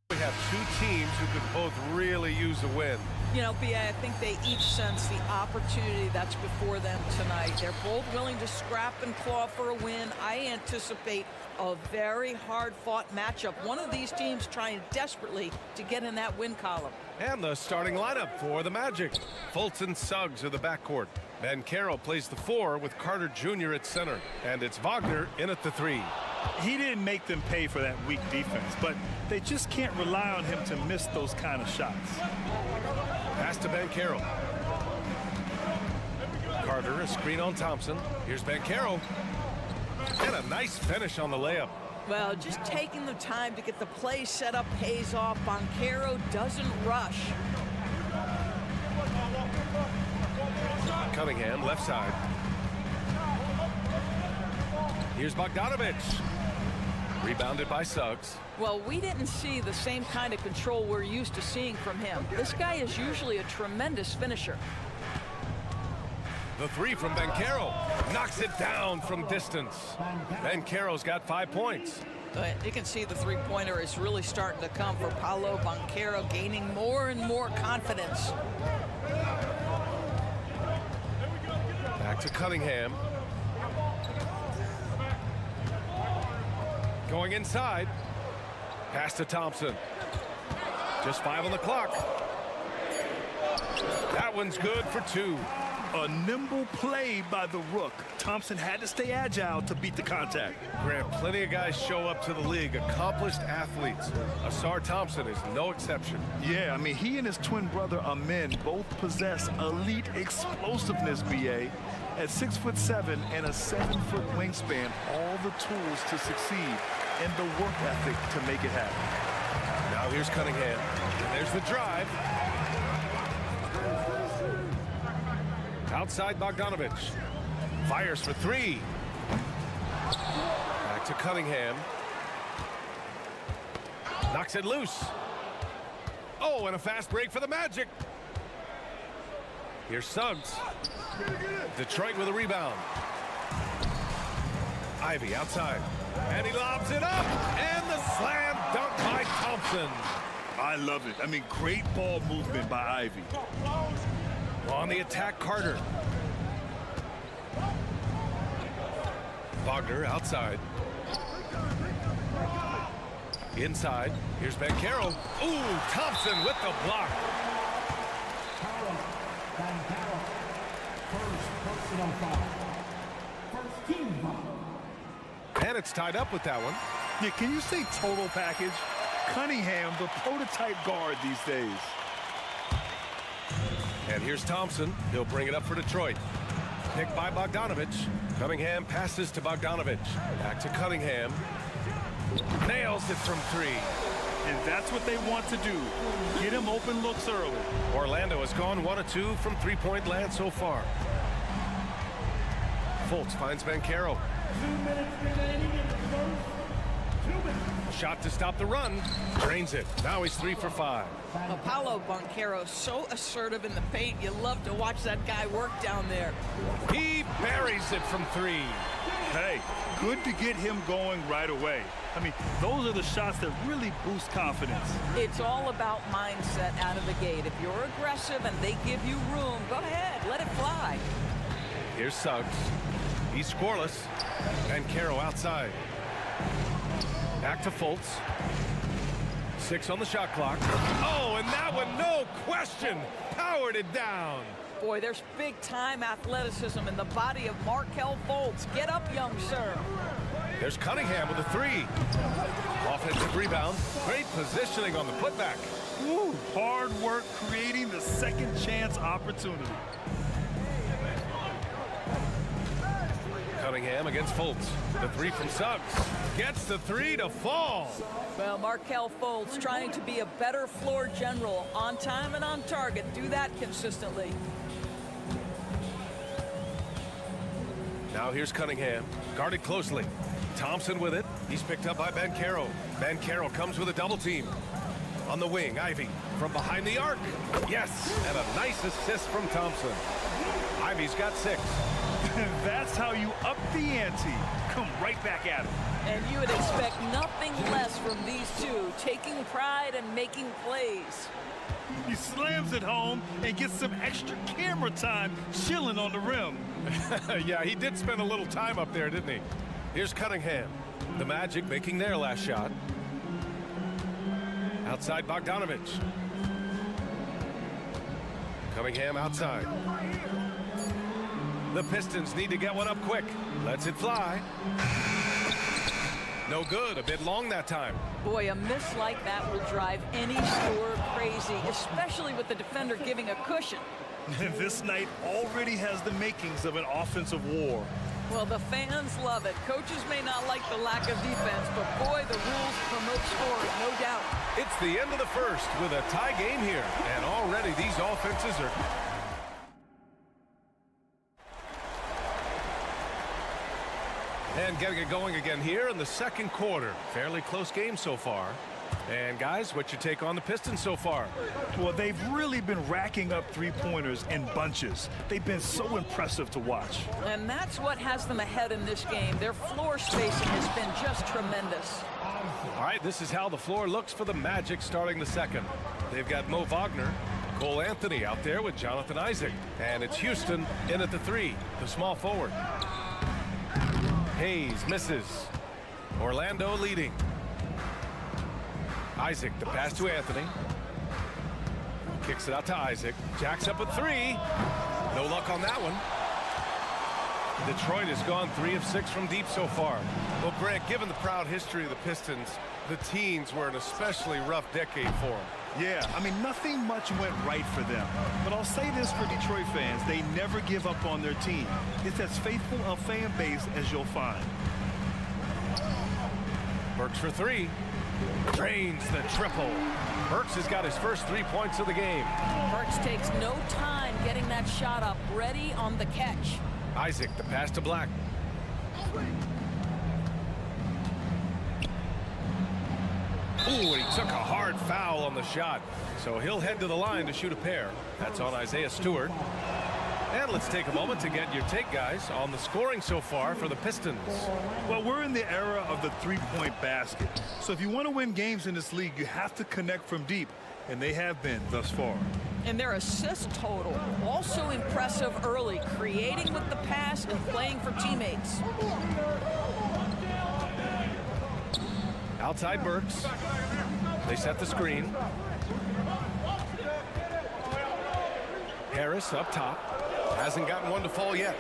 We have two teams who could both really use a win. You know, B.A., I think they each sense the opportunity that's before them tonight. They're both willing to scrap and claw for a win. I anticipate a very hard-fought matchup. One of these teams trying desperately to get in that win column. And the starting lineup for the Magic. Fultz and Suggs are the backcourt. Banchero plays the 4 with Carter Jr. at center. And it's Wagner in at the 3. He didn't make them pay for that weak defense, but they just can't rely on him to miss those kind of shots. Pass to Banchero. Carter, a screen on Thompson. Here's Banchero. And a nice finish on the layup. Well, just taking the time to get the play set up pays off. Banchero doesn't rush. Cunningham, left side. Here's Bogdanovic. Rebounded by Suggs. Well, we didn't see the same kind of control we're used to seeing from him. This guy is usually a tremendous finisher. The 3 from Banchero. Knocks it down from distance. Banchero's got 5 points. You can see the three-pointer is really starting to come for Paolo Banchero, gaining more and more confidence. Back to Cunningham. Going inside. Pass to Thompson. Just 5 on the clock. That one's good for 2. A nimble play by the Rook. Thompson had to stay agile to beat the contact. Grant, plenty of guys show up to the league, accomplished athletes. Asar Thompson is no exception. Yeah, I mean, he and his twin brother Amin both possess elite explosiveness, B.A. At 6'7" and a 7-foot wingspan, all the tools to succeed and the work ethic to make it happen. Now here's Cunningham. There's the drive. Outside Bogdanovic. Fires for 3. Back to Cunningham. Knocks it loose. Oh, and a fast break for the Magic. Here's Suggs. Detroit with a rebound. Ivy outside. And he lobs it up. And the slam dunk by Thompson. I love it. I mean, great ball movement by Ivy. On the attack, Carter. Wagner outside. Inside. Here's Banchero. Ooh, Thompson with the block. And it's tied up with that one. Yeah, can you say total package? Cunningham, the prototype guard these days. And here's Thompson. He'll bring it up for Detroit. Picked by Bogdanovic. Cunningham passes to Bogdanovic. Back to Cunningham. Nails it from 3. And that's what they want to do. Get him open looks early. Orlando has gone 1 of 2 from three-point land so far. Fultz finds Banchero. 2 minutes remaining in the first. 2 minutes. Shot to stop the run. Drains it. Now he's 3 for 5. Paolo Banchero, so assertive in the paint. You love to watch that guy work down there. He buries it from 3. Hey, good to get him going right away. I mean, those are the shots that really boost confidence. It's all about mindset out of the gate. If you're aggressive and they give you room, go ahead, let it fly. Here's Suggs. He's scoreless. Banchero outside. Back to Fultz. 6 on the shot clock. Oh, and that one, no question, powered it down. Boy, there's big-time athleticism in the body of Markelle Fultz. Get up, young sir. There's Cunningham with a 3. Offensive rebound. Great positioning on the putback. Woo, hard work creating the second chance opportunity. Cunningham against Fultz. The 3 from Suggs. Gets the 3 to fall. Well, Markelle Fultz trying to be a better floor general. On time and on target. Do that consistently. Now here's Cunningham. Guarded closely. Thompson with it. He's picked up by Banchero. Banchero comes with a double team. On the wing, Ivy from behind the arc. Yes, and a nice assist from Thompson. Ivy's got 6. That's how you up the ante. Come right back at him. And you would expect nothing less from these two, taking pride and making plays. He slams it home and gets some extra camera time chilling on the rim. Yeah, he did spend a little time up there, didn't he? Here's Cunningham. The Magic making their last shot. Outside Bogdanovich. Cunningham outside. The Pistons need to get one up quick. Lets it fly. No good. A bit long that time. Boy, a miss like that will drive any scorer crazy, especially with the defender giving a cushion. This night already has the makings of an offensive war. Well, the fans love it. Coaches may not like the lack of defense, but boy, the rules promote scoring, no doubt. It's the end of the first with a tie game here, and already these offenses are... And getting it going again here in the second quarter. Fairly close game so far. And guys, what's your take on the Pistons so far? Well, they've really been racking up three-pointers in bunches. They've been so impressive to watch. And that's what has them ahead in this game. Their floor spacing has been just tremendous. All right, this is how the floor looks for the Magic starting the second. They've got Mo Wagner, Cole Anthony out there with Jonathan Isaac. And it's Houston in at the three, the small forward. Hayes misses. Orlando leading. Isaac, the pass to Anthony. Kicks it out to Isaac. Jacks up a three. No luck on that one. Detroit has gone 3 of 6 from deep so far. Well, Grant, given the proud history of the Pistons, the teens were an especially rough decade for them. Yeah, I mean, nothing much went right for them. But I'll say this for Detroit fans, they never give up on their team. It's as faithful a fan base as you'll find. Burks for three. Drains the triple. Burks has got his first 3 points of the game. Burks takes no time getting that shot up, ready on the catch. Isaac, the pass to Black. Ooh, and he took a hard foul on the shot. So he'll head to the line to shoot a pair. That's on Isaiah Stewart. And let's take a moment to get your take, guys, on the scoring so far for the Pistons. Well, we're in the era of the three-point basket. So if you want to win games in this league, you have to connect from deep. And they have been thus far. And their assist total, also impressive early, creating with the pass and playing for teammates. Outside Burks. They set the screen. Harris up top. Hasn't gotten one to fall yet.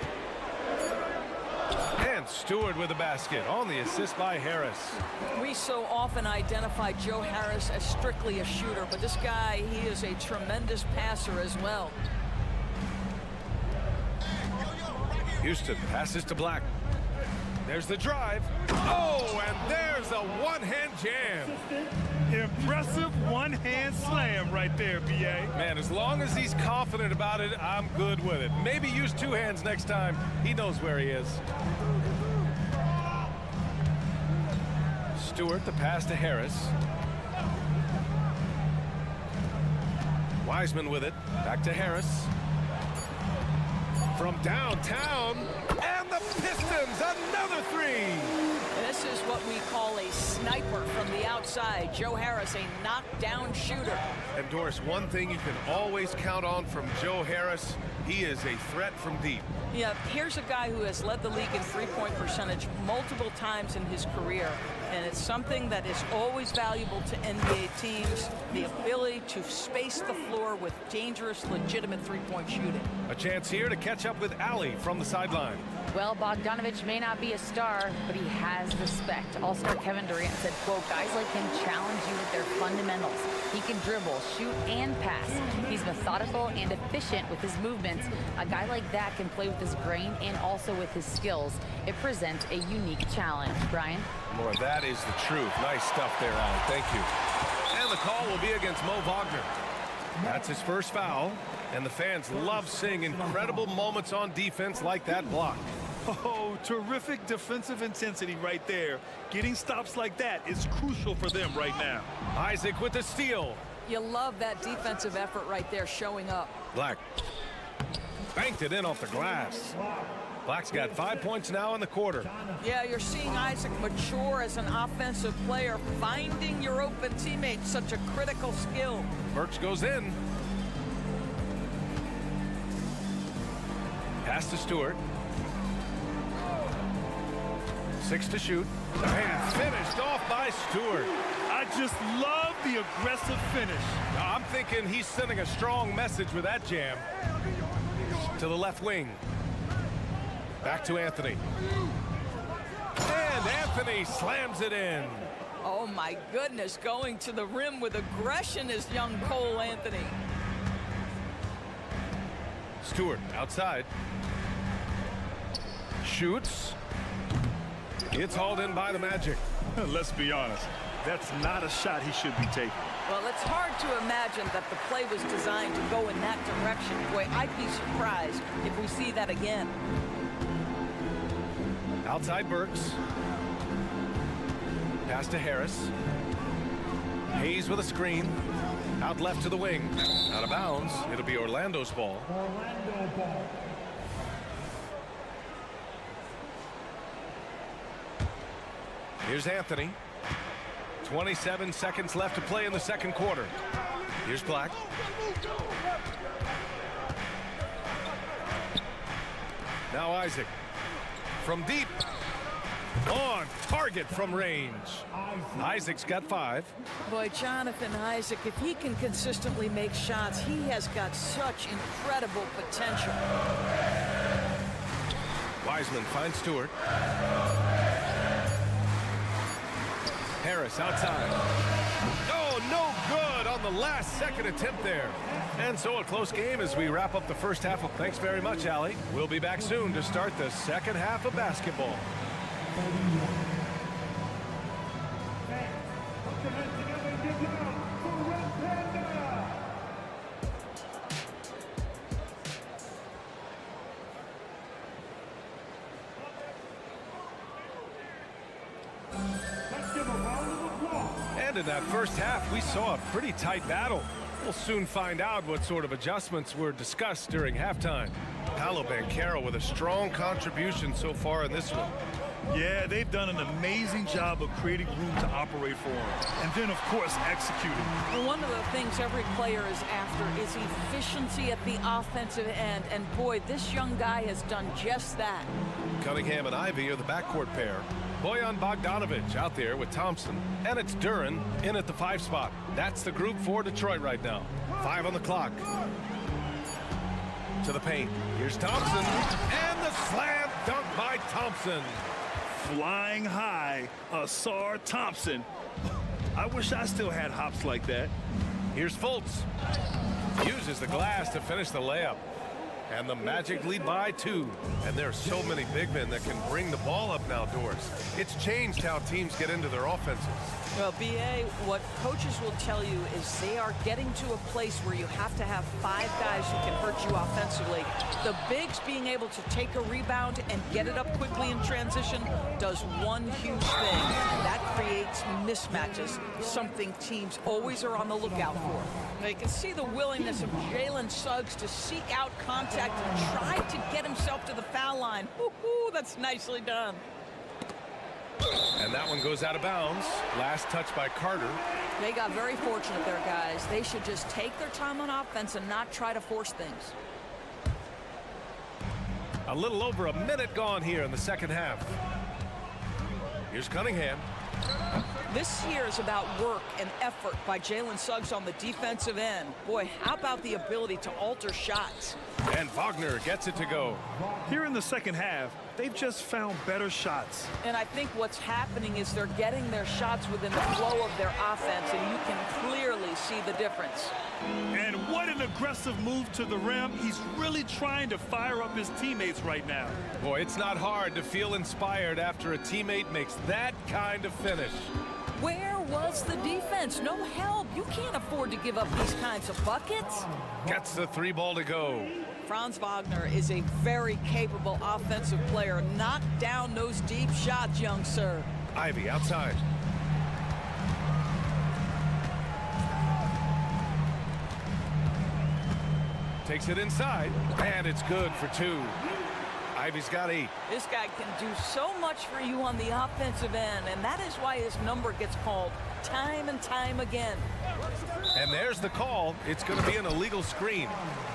And Stewart with a basket on the assist by Harris. We so often identify Joe Harris as strictly a shooter, but this guy, he is a tremendous passer as well. Houston passes to Black. There's the drive. Oh, and there's a one-hand jam. Impressive one-hand slam right there, B.A. Man, as long as he's confident about it, I'm good with it. Maybe use 2 hands next time. He knows where he is. Stewart, the pass to Harris. Wiseman with it. Back to Harris. From downtown. And the Pistons, another three. This is what we call a sniper from the outside. Joe Harris, a knockdown shooter. And Doris, one thing you can always count on from Joe Harris, he is a threat from deep. Yeah, here's a guy who has led the league in three-point percentage multiple times in his career. And it's something that is always valuable to NBA teams, the ability to space the floor with dangerous, legitimate three-point shooting. A chance here to catch up with Allie from the sideline. Well, Bogdanovich may not be a star, but he has respect. All-star Kevin Durant said, quote, guys like him challenge you with their fundamentals. He can dribble, shoot, and pass. He's methodical and efficient with his movements. A guy like that can play with his brain and also with his skills. It presents a unique challenge. Brian? More, that is the truth. Nice stuff there, Allie. Thank you. And the call will be against Mo Wagner. That's his first foul. And the fans love seeing incredible moments on defense like that block. Oh, terrific defensive intensity right there. Getting stops like that is crucial for them right now. Isaac with the steal. You love that defensive effort right there showing up. Black banked it in off the glass. Black's got 5 points now in the quarter. Yeah, you're seeing Isaac mature as an offensive player. Finding your open teammates, such a critical skill. Burks goes in. Pass to Stewart. 6 to shoot. And finished off by Stewart. I just love the aggressive finish. Now, I'm thinking he's sending a strong message with that jam. To the left wing. Back to Anthony. And Anthony slams it in. Oh my goodness, going to the rim with aggression is young Cole Anthony. Stewart outside. Shoots. It's hauled in by the Magic. Let's be honest, that's not a shot he should be taking. Well, it's hard to imagine that the play was designed to go in that direction. Boy, I'd be surprised if we see that again. Outside Burks. Pass to Harris. Hayes with a screen. Out left to the wing. Out of bounds. It'll be Orlando's ball. Orlando ball. Here's Anthony. 27 seconds left to play in the second quarter. Here's Black. Now Isaac. From deep. On target from range. Isaac's got 5. Boy, Jonathan Isaac, if he can consistently make shots, he has got such incredible potential. Wiseman finds Stewart. Harris outside. Oh, no good on the last second attempt there. And so a close game as we wrap up the first half. Thanks very much, Allie. We'll be back soon to start the second half of basketball. And in that first half, we saw a pretty tight battle. We'll soon find out what sort of adjustments were discussed during halftime. Paolo Banchero with a strong contribution so far in this one. Yeah, they've done an amazing job of creating room to operate for him. And then, of course, executing. Well, one of the things every player is after is efficiency at the offensive end. And boy, this young guy has done just that. Cunningham and Ivy are the backcourt pair. Bojan Bogdanovic out there with Thompson. And it's Duren in at the 5 spot. That's the group for Detroit right now. 5 on the clock. To the paint. Here's Thompson. And the slam dunk by Thompson. Flying high, Asar Thompson. I wish I still had hops like that. Here's Fultz. Uses the glass to finish the layup. And the Magic lead by 2. And there are so many big men that can bring the ball up now, Doris. It's changed how teams get into their offenses. Well, B.A., what coaches will tell you is they are getting to a place where you have to have 5 guys who can hurt you offensively. The bigs being able to take a rebound and get it up quickly in transition does one huge thing. That creates mismatches, something teams always are on the lookout for. Now, you can see the willingness of Jalen Suggs to seek out contact and try to get himself to the foul line. Woo-hoo, that's nicely done. And that one goes out of bounds. Last touch by Carter. They got very fortunate there, guys. They should just take their time on offense and not try to force things. A little over a minute gone here in the second half. Here's Cunningham. This here is about work and effort by Jalen Suggs on the defensive end. Boy, how about the ability to alter shots? And Wagner gets it to go. Here in the second half, they've just found better shots. And I think what's happening is they're getting their shots within the flow of their offense, and you can clearly see the difference. And what an aggressive move to the rim. He's really trying to fire up his teammates right now. Boy, it's not hard to feel inspired after a teammate makes that kind of finish. Where was the defense? No help. You can't afford to give up these kinds of buckets. Gets the 3 ball to go. Franz Wagner is a very capable offensive player. Knock down those deep shots, young sir. Ivy outside. Takes it inside, and it's good for 2. Ivy's got 8. This guy can do so much for you on the offensive end, and that is why his number gets called time and time again. And there's the call. It's going to be an illegal screen.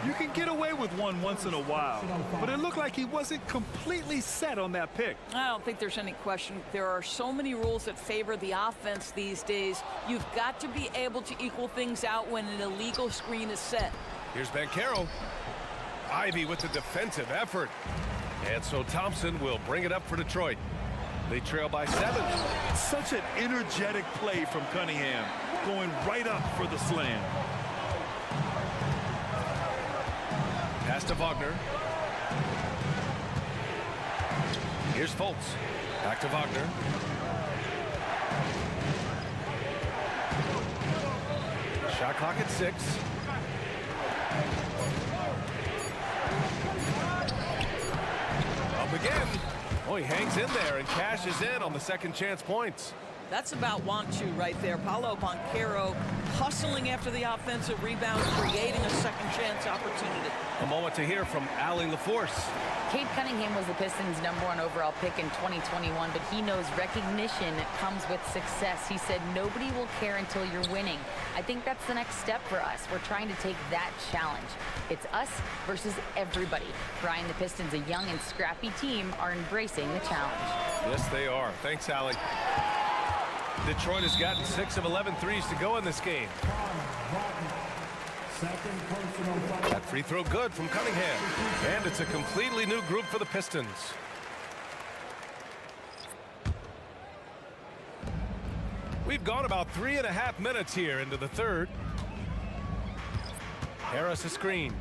You can get away with one once in a while, but it looked like he wasn't completely set on that pick. I don't think there's any question. There are so many rules that favor the offense these days. You've got to be able to equal things out when an illegal screen is set. Here's Banchero. Ivy with the defensive effort. And so Thompson will bring it up for Detroit. They trail by 7. Such an energetic play from Cunningham, going right up for the slam. Pass to Wagner. Here's Fultz. Back to Wagner. Shot clock at 6. Up again. Oh, he hangs in there and cashes in on the second chance points. That's about want to right there. Paolo Banchero hustling after the offensive rebound, creating a second chance opportunity. A moment to hear from Allie LaForce. Cade Cunningham was the Pistons' #1 overall pick in 2021, but he knows recognition comes with success. He said, nobody will care until you're winning. I think that's the next step for us. We're trying to take that challenge. It's us versus everybody. Brian, the Pistons, a young and scrappy team, are embracing the challenge. Yes, they are. Thanks, Allie. Detroit has gotten 6 of 11 threes to go in this game. That free throw good from Cunningham. And it's a completely new group for the Pistons. We've gone about 3.5 minutes here into the third. Harris a screen.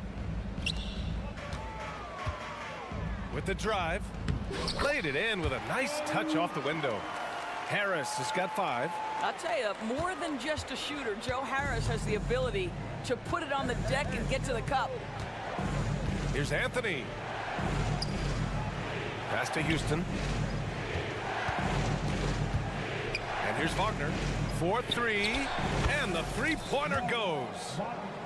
With the drive. Laid it in with a nice touch off the window. Harris has got 5. I'll tell you, more than just a shooter, Joe Harris has the ability to put it on the deck and get to the cup. Here's Anthony. Pass to Houston. And here's Wagner. 4-3. And the three-pointer goes.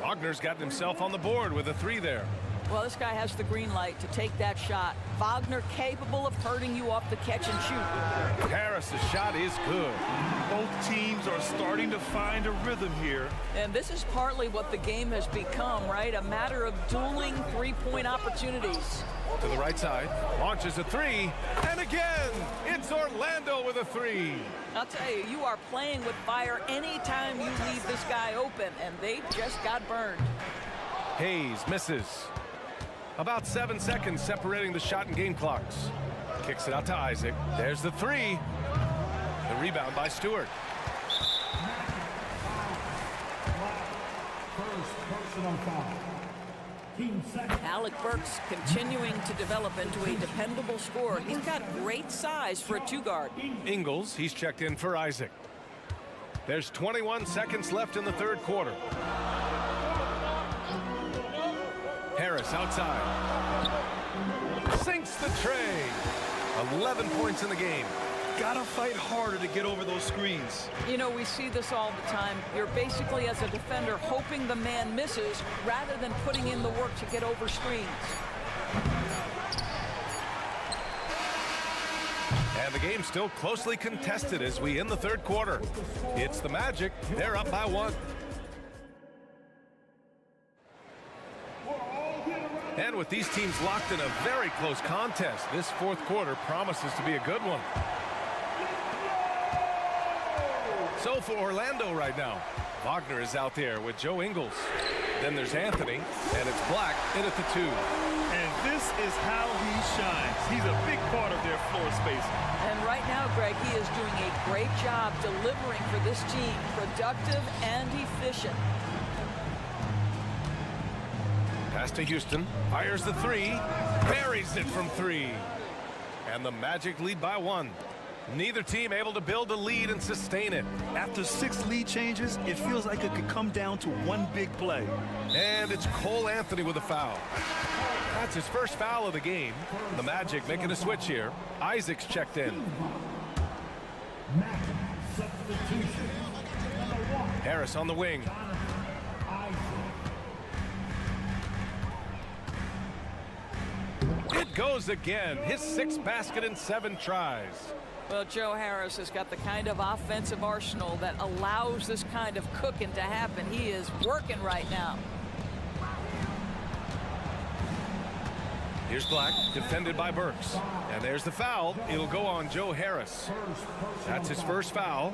Wagner's gotten himself on the board with a 3 there. Well, this guy has the green light to take that shot. Wagner capable of hurting you off the catch and shoot. Harris's shot is good. Both teams are starting to find a rhythm here. And this is partly what the game has become, right? A matter of dueling three-point opportunities. To the right side. Launches a 3. And again, it's Orlando with a 3. I'll tell you, you are playing with fire anytime you leave this guy open, and they just got burned. Hayes misses. About 7 seconds separating the shot and game clocks. Kicks it out to Isaac. There's the 3. The rebound by Stewart. Alec Burks continuing to develop into a dependable scorer. He's got great size for a 2-guard. Ingles, he's checked in for Isaac. There's 21 seconds left in the third quarter. Harris outside. Sinks the tray. 11 points in the game. Gotta fight harder to get over those screens. You know, we see this all the time. You're basically, as a defender, hoping the man misses rather than putting in the work to get over screens. And the game's still closely contested as we end the third quarter. It's the Magic. They're up by 1. And with these teams locked in a very close contest, this fourth quarter promises to be a good one. So for Orlando right now, Wagner is out there with Joe Ingles. Then there's Anthony, and it's Black in at the 2. And this is how he shines. He's a big part of their floor space. And right now, Greg, he is doing a great job delivering for this team. Productive and efficient. Pass to Houston. Fires the 3. Buries it from 3. And the Magic lead by 1. Neither team able to build a lead and sustain it. After 6 lead changes, it feels like it could come down to one big play. And it's Cole Anthony with a foul. That's his first foul of the game. The Magic making a switch here. Isaac's checked in. Harris on the wing. It goes again. His 6th basket in 7 tries. Well, Joe Harris has got the kind of offensive arsenal that allows this kind of cooking to happen. He is working right now. Here's Black, defended by Burks. And there's the foul. It'll go on Joe Harris. That's his first foul.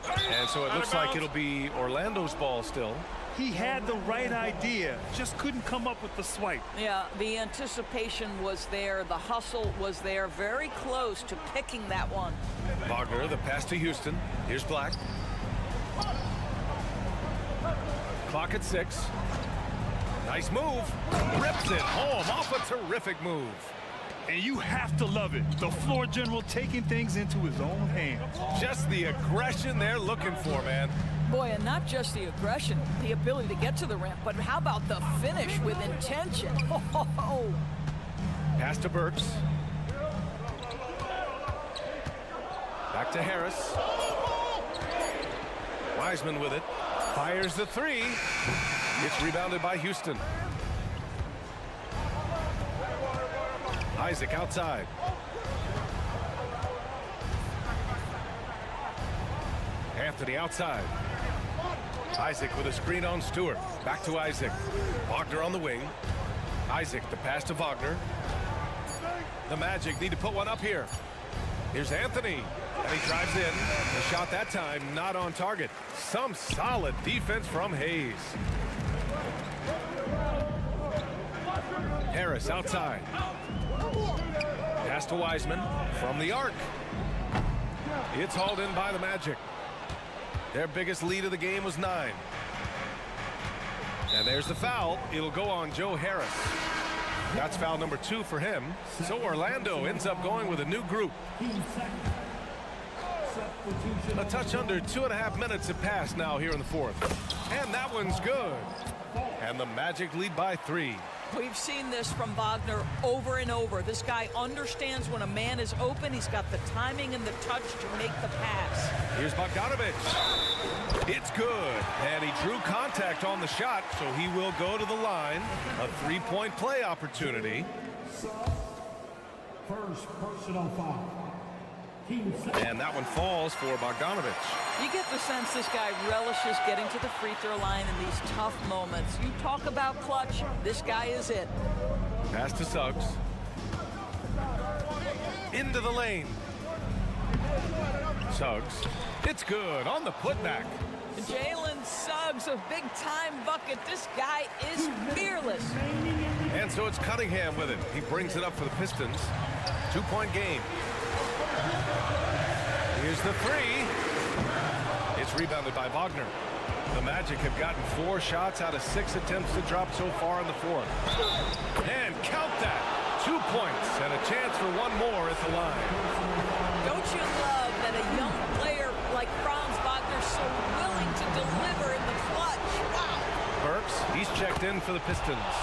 And so it looks like it'll be Orlando's ball still. He had the right idea, just couldn't come up with the swipe. Yeah, the anticipation was there. The hustle was there. Very close to picking that one. Wagner, the pass to Houston. Here's Black. Clock at 6. Nice move. Rips it home off a terrific move. And you have to love it. The floor general taking things into his own hands. Just the aggression they're looking for, man. Boy, and not just the aggression, the ability to get to the rim, but how about the finish with intention? Oh. Pass to Burks. Back to Harris. Wiseman with it. Fires the 3. It's rebounded by Houston. Isaac outside. Anthony outside. Isaac with a screen on Stewart. Back to Isaac. Wagner on the wing. Isaac, the pass to Wagner. The Magic need to put one up here. Here's Anthony. And he drives in. The shot that time not on target. Some solid defense from Hayes. Harris outside. Pass to Wiseman from the arc. It's hauled in by the Magic. Their biggest lead of the game was 9. And there's the foul. It'll go on Joe Harris. That's foul number 2 for him. So Orlando ends up going with a new group. A touch under 2.5 minutes have passed now here in the 4th. And that one's good. And the Magic lead by 3. We've seen this from Wagner over and over. This guy understands when a man is open. He's got the timing and the touch to make the pass. Here's Bogdanovich. It's good. And he drew contact on the shot, so he will go to the line. A 3-point play opportunity. First personal foul. And that one falls for Bogdanovich. You get the sense this guy relishes getting to the free throw line in these tough moments. You talk about clutch, this guy is it. Pass to Suggs. Into the lane. Suggs. It's good on the putback. Jalen Suggs, a big-time bucket. This guy is fearless. And so it's Cunningham with it. He brings it up for the Pistons. 2-point game. Here's the 3. It's rebounded by Wagner. The Magic have gotten 4 shots out of 6 attempts to drop so far in the 4th. And count that. 2 points and a chance for one more at the line. Don't you love that a young player like Franz Wagner so willing to deliver in the clutch? Wow. Burks, he's checked in for the Pistons.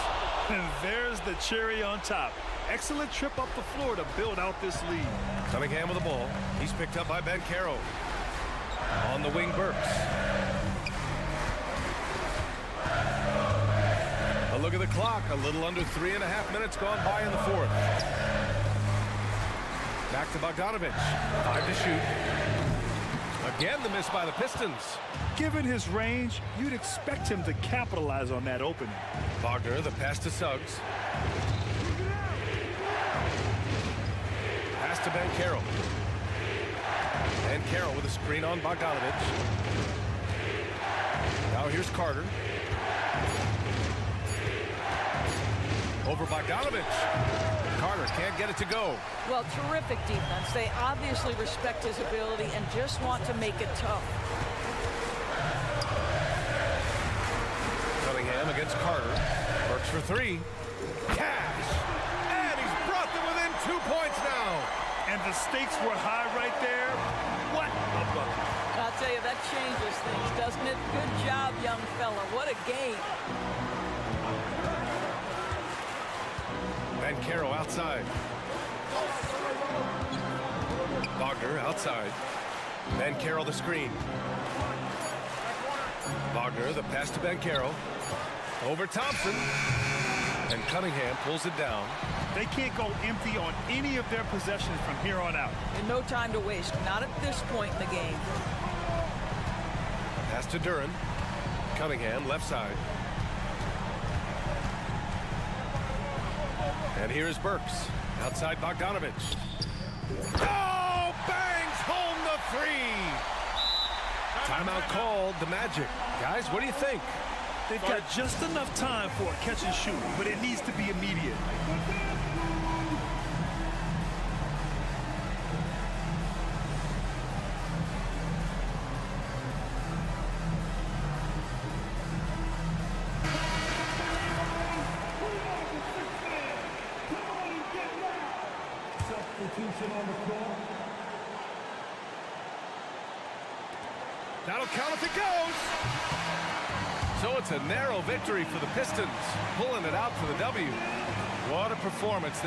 And there's the cherry on top. Excellent trip up the floor to build out this lead. Cunningham with the ball. He's picked up by Ben Caro. On the wing, Burks. A look at the clock. A little under 3.5 minutes gone by in the 4th. Back to Bogdanovich. 5 to shoot. Again, the miss by the Pistons. Given his range, you'd expect him to capitalize on that opening. Wagner, the pass to Suggs. Pass to Ben Caro. Ben Caro with a screen on Bogdanovich. Now here's Carter. Over Bogdanovich. Carter can't get it to go. Well, terrific defense. They obviously respect his ability and just want to make it tough. Cunningham against Carter. Works for 3. Cash. And he's brought them within 2 points now. And the stakes were high right there. What a bucket. I'll tell you, that changes things, doesn't it? Good job, young fella. What a game. Ben Caro outside. Wagner outside. Ben Caro the screen. Wagner the pass to Ben Caro. Over Thompson. And Cunningham pulls it down. They can't go empty on any of their possessions from here on out. And no time to waste. Not at this point in the game. Pass to Duran. Cunningham, left side. And here's Burks. Outside Bogdanovich. Oh, bangs home the three. Timeout called, the Magic. Guys, what do you think? They've got just enough time for a catch and shoot, but it needs to be immediate. That'll count if it goes. So it's a narrow victory for the Pistons, pulling it out for the W. What a performance.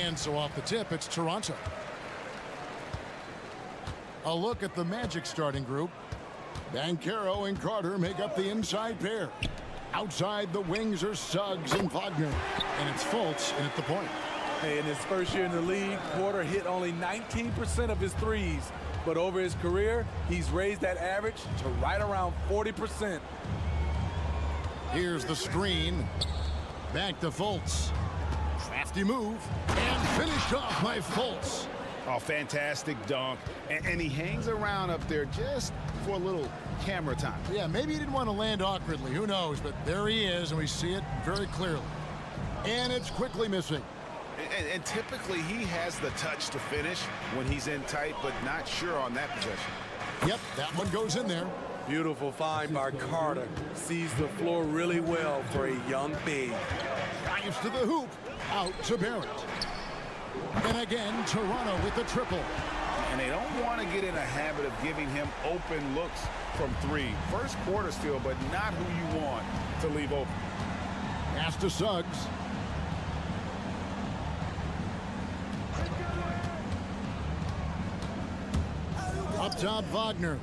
And so off the tip, it's Toronto. A look at the Magic starting group. Banchero and Carter make up the inside pair. Outside the wings are Suggs and Wagner. And it's Fultz in at the point. Hey, in his first year in the league, Porter hit only 19% of his threes. But over his career, he's raised that average to right around 40%. Here's the screen. Back to Fultz. Crafty move. And finished off by Fultz. Oh, fantastic dunk. And he hangs around up there just for a little camera time. Yeah, maybe he didn't want to land awkwardly. Who knows? But there he is, and we see it very clearly. And it's quickly missing. And typically he has the touch to finish when he's in tight, but not sure on that possession. Yep, that one goes in there. Beautiful find by Carter. Sees the floor really well for a young big. Drives to the hoop. Out to Barrett. And again, Toronto with the triple. And they don't want to get in a habit of giving him open looks from three. First quarter still, but not who you want to leave open. Pass to Suggs. Up top, Wagner.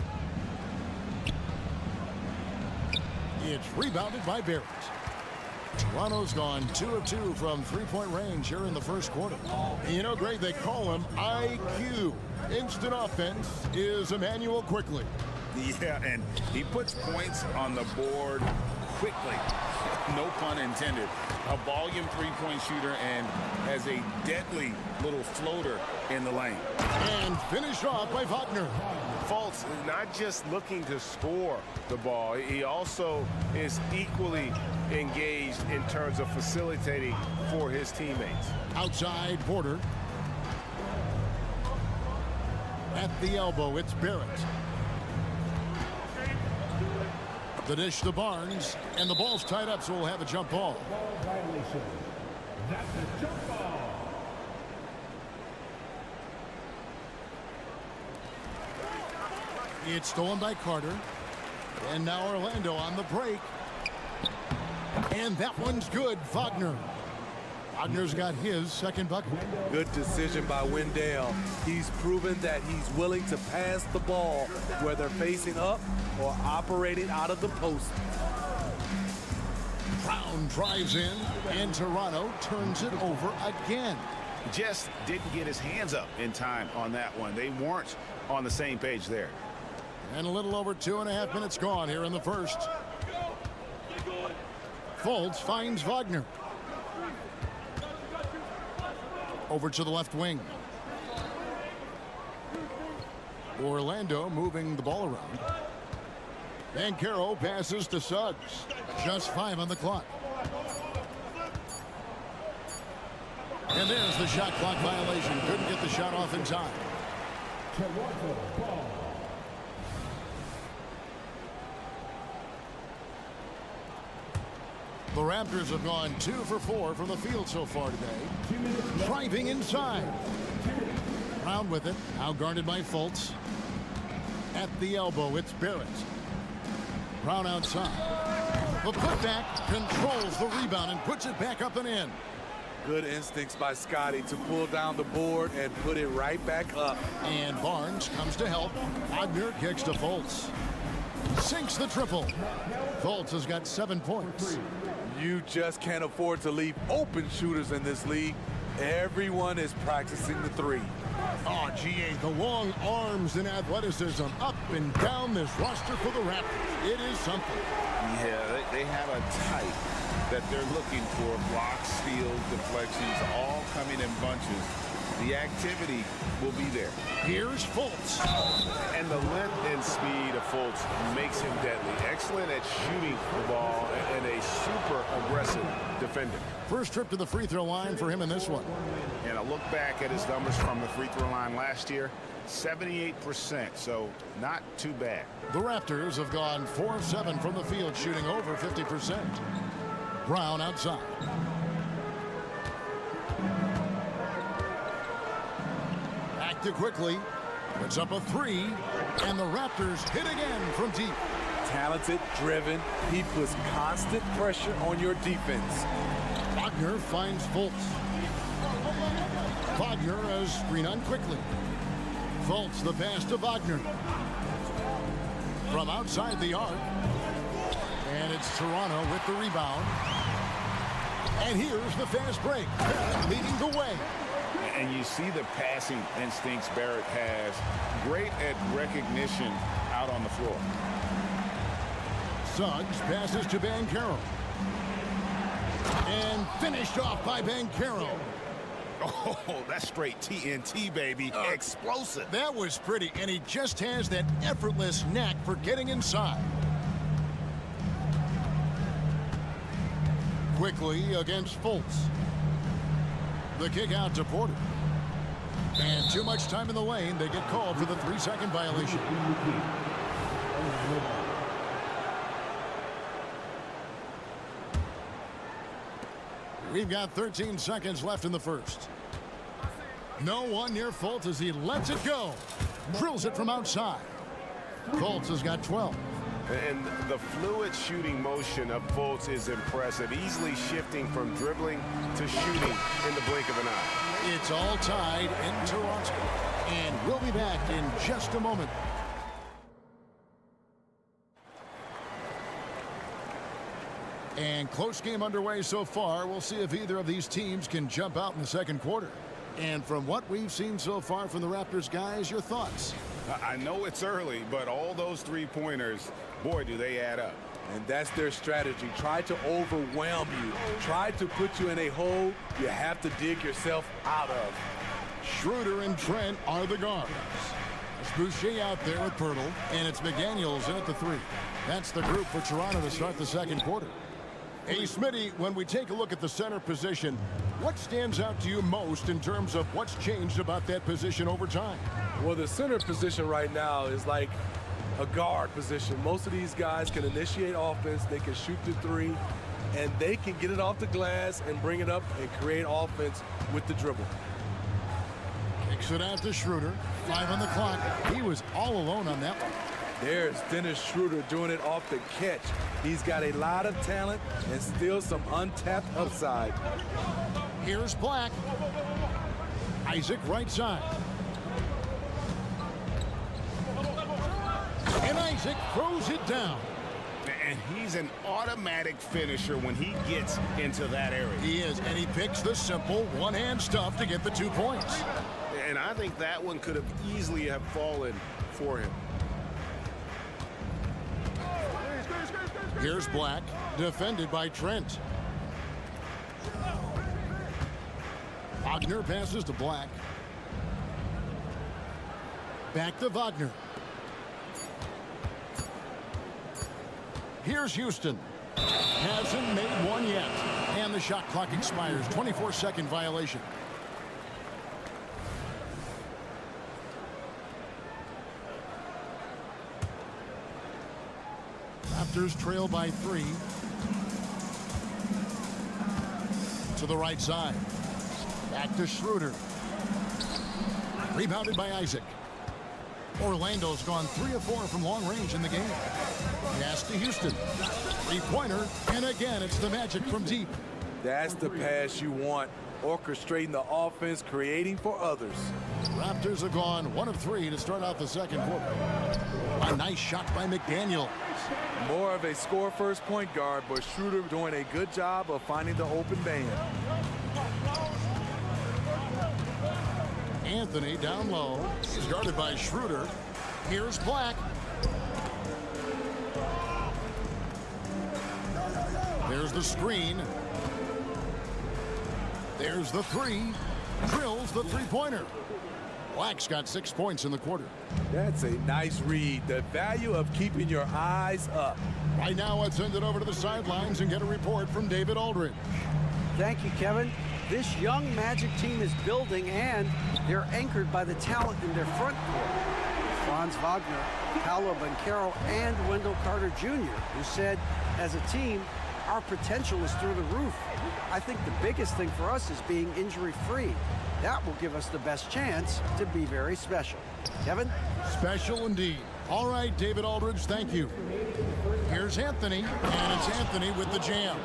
It's rebounded by Barrett. Toronto's gone 2 of 2 from three-point range here in the first quarter. You know, Greg, they call him IQ. Instant offense is Emmanuel Quickly. Yeah, and he puts points on the board quickly. No pun intended. A volume three-point shooter and has a deadly little floater in the lane. And finished off by Wagner. Fultz is not just looking to score the ball. He also is equally engaged in terms of facilitating for his teammates. Outside, Porter. At the elbow, it's Barrett. The dish to Barnes, and the ball's tied up, so we'll have a jump ball. Ball violation. That's a jump ball. It's stolen by Carter. And now Orlando on the break. And that one's good, Wagner. Wagner's got his second bucket. Good decision by Wendell. He's proven that he's willing to pass the ball, whether facing up or operating out of the post. Brown drives in, and Toronto turns it over again. Just didn't get his hands up in time on that one. They weren't on the same page there. And a little over 2.5 minutes gone here in the first. Fultz finds Wagner. Over to the left wing. Orlando moving the ball around. Banchero passes to Suggs. Just 5 on the clock. And there's the shot clock violation. Couldn't get the shot off in time. Toronto ball. The Raptors have gone 2 for 4 from the field so far today. Driving inside. Brown with it. Now guarded by Fultz. At the elbow, it's Barrett. Brown outside. The putback controls the rebound and puts it back up and in. Good instincts by Scotty to pull down the board and put it right back up. And Barnes comes to help. Wagner kicks to Fultz. Sinks the triple. Fultz has got 7 points. You just can't afford to leave open shooters in this league. Everyone is practicing the three. Oh, GA, the long arms and athleticism up and down this roster for the Raptors. It is something. Yeah, they have a type that they're looking for. Blocks, steals, deflections, all coming in bunches. The activity will be there. Here's Fultz. And the length and speed of Fultz makes him deadly. Excellent at shooting the ball and a super aggressive defender. First trip to the free throw line for him in this one. And a look back at his numbers from the free throw line last year, 78%, so not too bad. The Raptors have gone 4 of 7 from the field, shooting over 50%. Brown outside. Back to Quickly. Puts up a 3, and the Raptors hit again from deep. Talented, driven. He puts constant pressure on your defense. Wagner finds Fultz. Wagner as screen on quickly. Fultz the pass to Wagner. From outside the arc. And it's Toronto with the rebound. And here's the fast break. Leading the way. And you see the passing instincts Barrett has. Great at recognition out on the floor. Suggs passes to Banchero. And finished off by Banchero. Oh, that's straight TNT, baby. Explosive. That was pretty, and he just has that effortless knack for getting inside. Quickly against Fultz. The kick out to Porter. And too much time in the lane. They get called for the 3-second violation. We've got 13 seconds left in the first. No one near Fultz as he lets it go. Drills it from outside. Fultz has got 12. And the fluid shooting motion of Fultz is impressive, easily shifting from dribbling to shooting in the blink of an eye. It's all tied in Toronto. And we'll be back in just a moment. And close game underway so far. We'll see if either of these teams can jump out in the second quarter. And from what we've seen so far from the Raptors guys, your thoughts? I know it's early, but all those three-pointers, boy, do they add up. And that's their strategy. Try to overwhelm you. Try to put you in a hole you have to dig yourself out of. Schroeder and Trent are the guards. It's Boucher out there with Pirtle, and it's McDaniels in at the 3. That's the group for Toronto to start the second quarter. Hey, Smitty, when we take a look at the center position, what stands out to you most in terms of what's changed about that position over time? Well, the center position right now is like a guard position. Most of these guys can initiate offense, they can shoot the 3, and they can get it off the glass and bring it up and create offense with the dribble. Kicks it out to Schroeder. 5 on the clock. He was all alone on that one. There's Dennis Schroeder doing it off the catch. He's got a lot of talent and still some untapped upside. Here's Black. Isaac right side. And Isaac throws it down. And he's an automatic finisher when he gets into that area. He is, and he picks the simple one-hand stuff to get the 2 points. And I think that one could have easily have fallen for him. Here's Black, defended by Trent. Wagner passes to Black. Back to Wagner. Here's Houston. Hasn't made one yet. And the shot clock expires. 24-second violation. Raptors trail by 3. To the right side. Back to Schroeder. Rebounded by Isaac. Orlando's gone 3 of 4 from long range in the game. Pass to Houston. 3-pointer. And again, it's the Magic from deep. That's the pass you want. Orchestrating the offense, creating for others. Raptors have gone 1 of 3 to start out the second quarter. A nice shot by McDaniel. More of a score-first point guard, but Schroeder doing a good job of finding the open man. Anthony down low. He's guarded by Schroeder. Here's Black. There's the screen. There's the 3. Drills the 3-pointer. Black's got 6 points in the quarter. That's a nice read. The value of keeping your eyes up. Right now, let's send it over to the sidelines and get a report from David Aldridge. Thank you, Kevin. This young Magic team is building, and they're anchored by the talent in their front court. Franz Wagner, Paolo Banchero, and Wendell Carter Jr., who said, as a team, our potential is through the roof. I think the biggest thing for us is being injury-free. That will give us the best chance to be very special. Kevin? Special indeed. All right, David Aldridge, thank you. Here's Anthony, and it's Anthony with the jam.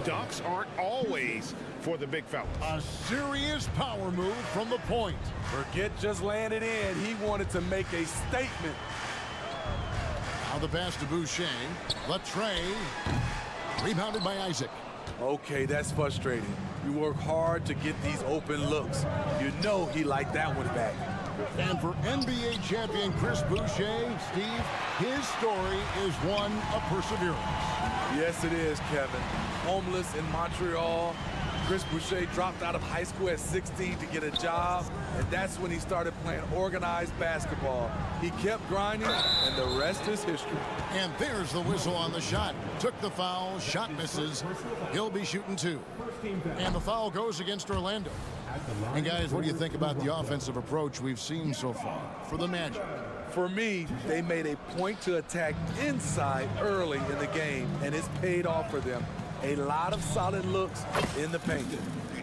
Dunks aren't always for the big fellas. A serious power move from the point. Forget just laying it in. He wanted to make a statement. Now the pass to Boucher. Latre. Rebounded by Isaac. Okay, that's frustrating. You work hard to get these open looks. You know he liked that one back. And for NBA champion Chris Boucher, Steve, his story is one of perseverance. Yes, it is, Kevin. Homeless in Montreal. Chris Boucher dropped out of high school at 16 to get a job, and that's when he started playing organized basketball. He kept grinding, and the rest is history. And there's the whistle on the shot. Took the foul, shot misses. He'll be shooting 2. And the foul goes against Orlando. And guys, what do you think about the offensive approach we've seen so far for the Magic? For me, they made a point to attack inside early in the game, and it's paid off for them. A lot of solid looks in the paint.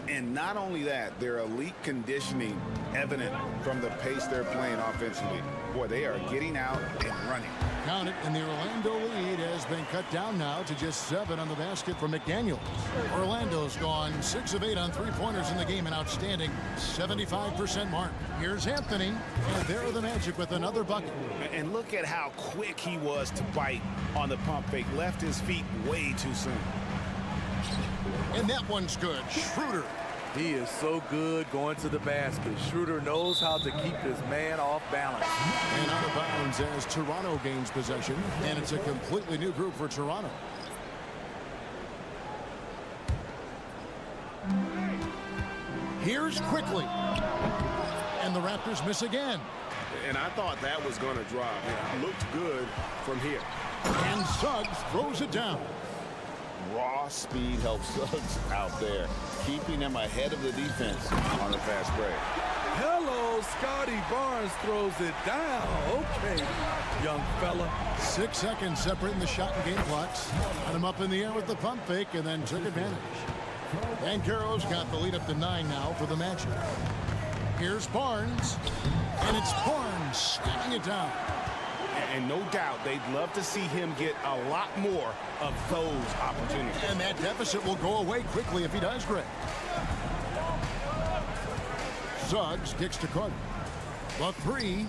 And not only that, their elite conditioning evident from the pace they're playing offensively. Boy, they are getting out and running. Count it, and the Orlando lead has been cut down now to just 7 on the basket for McDaniel. Orlando's gone 6 of 8 on three-pointers in the game, an outstanding 75% mark. Here's Anthony, and there are the Magic with another bucket. And look at how quick he was to bite on the pump fake. Left his feet way too soon. And that one's good. Schroeder. He is so good going to the basket. Schroeder knows how to keep his man off balance. And out of bounds as Toronto gains possession. And it's a completely new group for Toronto. Here's quickly. And the Raptors miss again. And I thought that was going to drop. It looked good from here. And Suggs throws it down. Raw speed helps Suggs out there, keeping him ahead of the defense on the fast break. Hello, Scotty Barnes throws it down. Okay, young fella. 6 seconds separating the shot and game clocks. Got him up in the air with the pump fake and then took advantage. Banchero's got the lead up to 9 now for the Magic. Here's Barnes, and it's Barnes slamming it down. And no doubt they'd love to see him get a lot more of those opportunities. And that deficit will go away quickly if he does, Greg. Suggs kicks to Carter. The 3,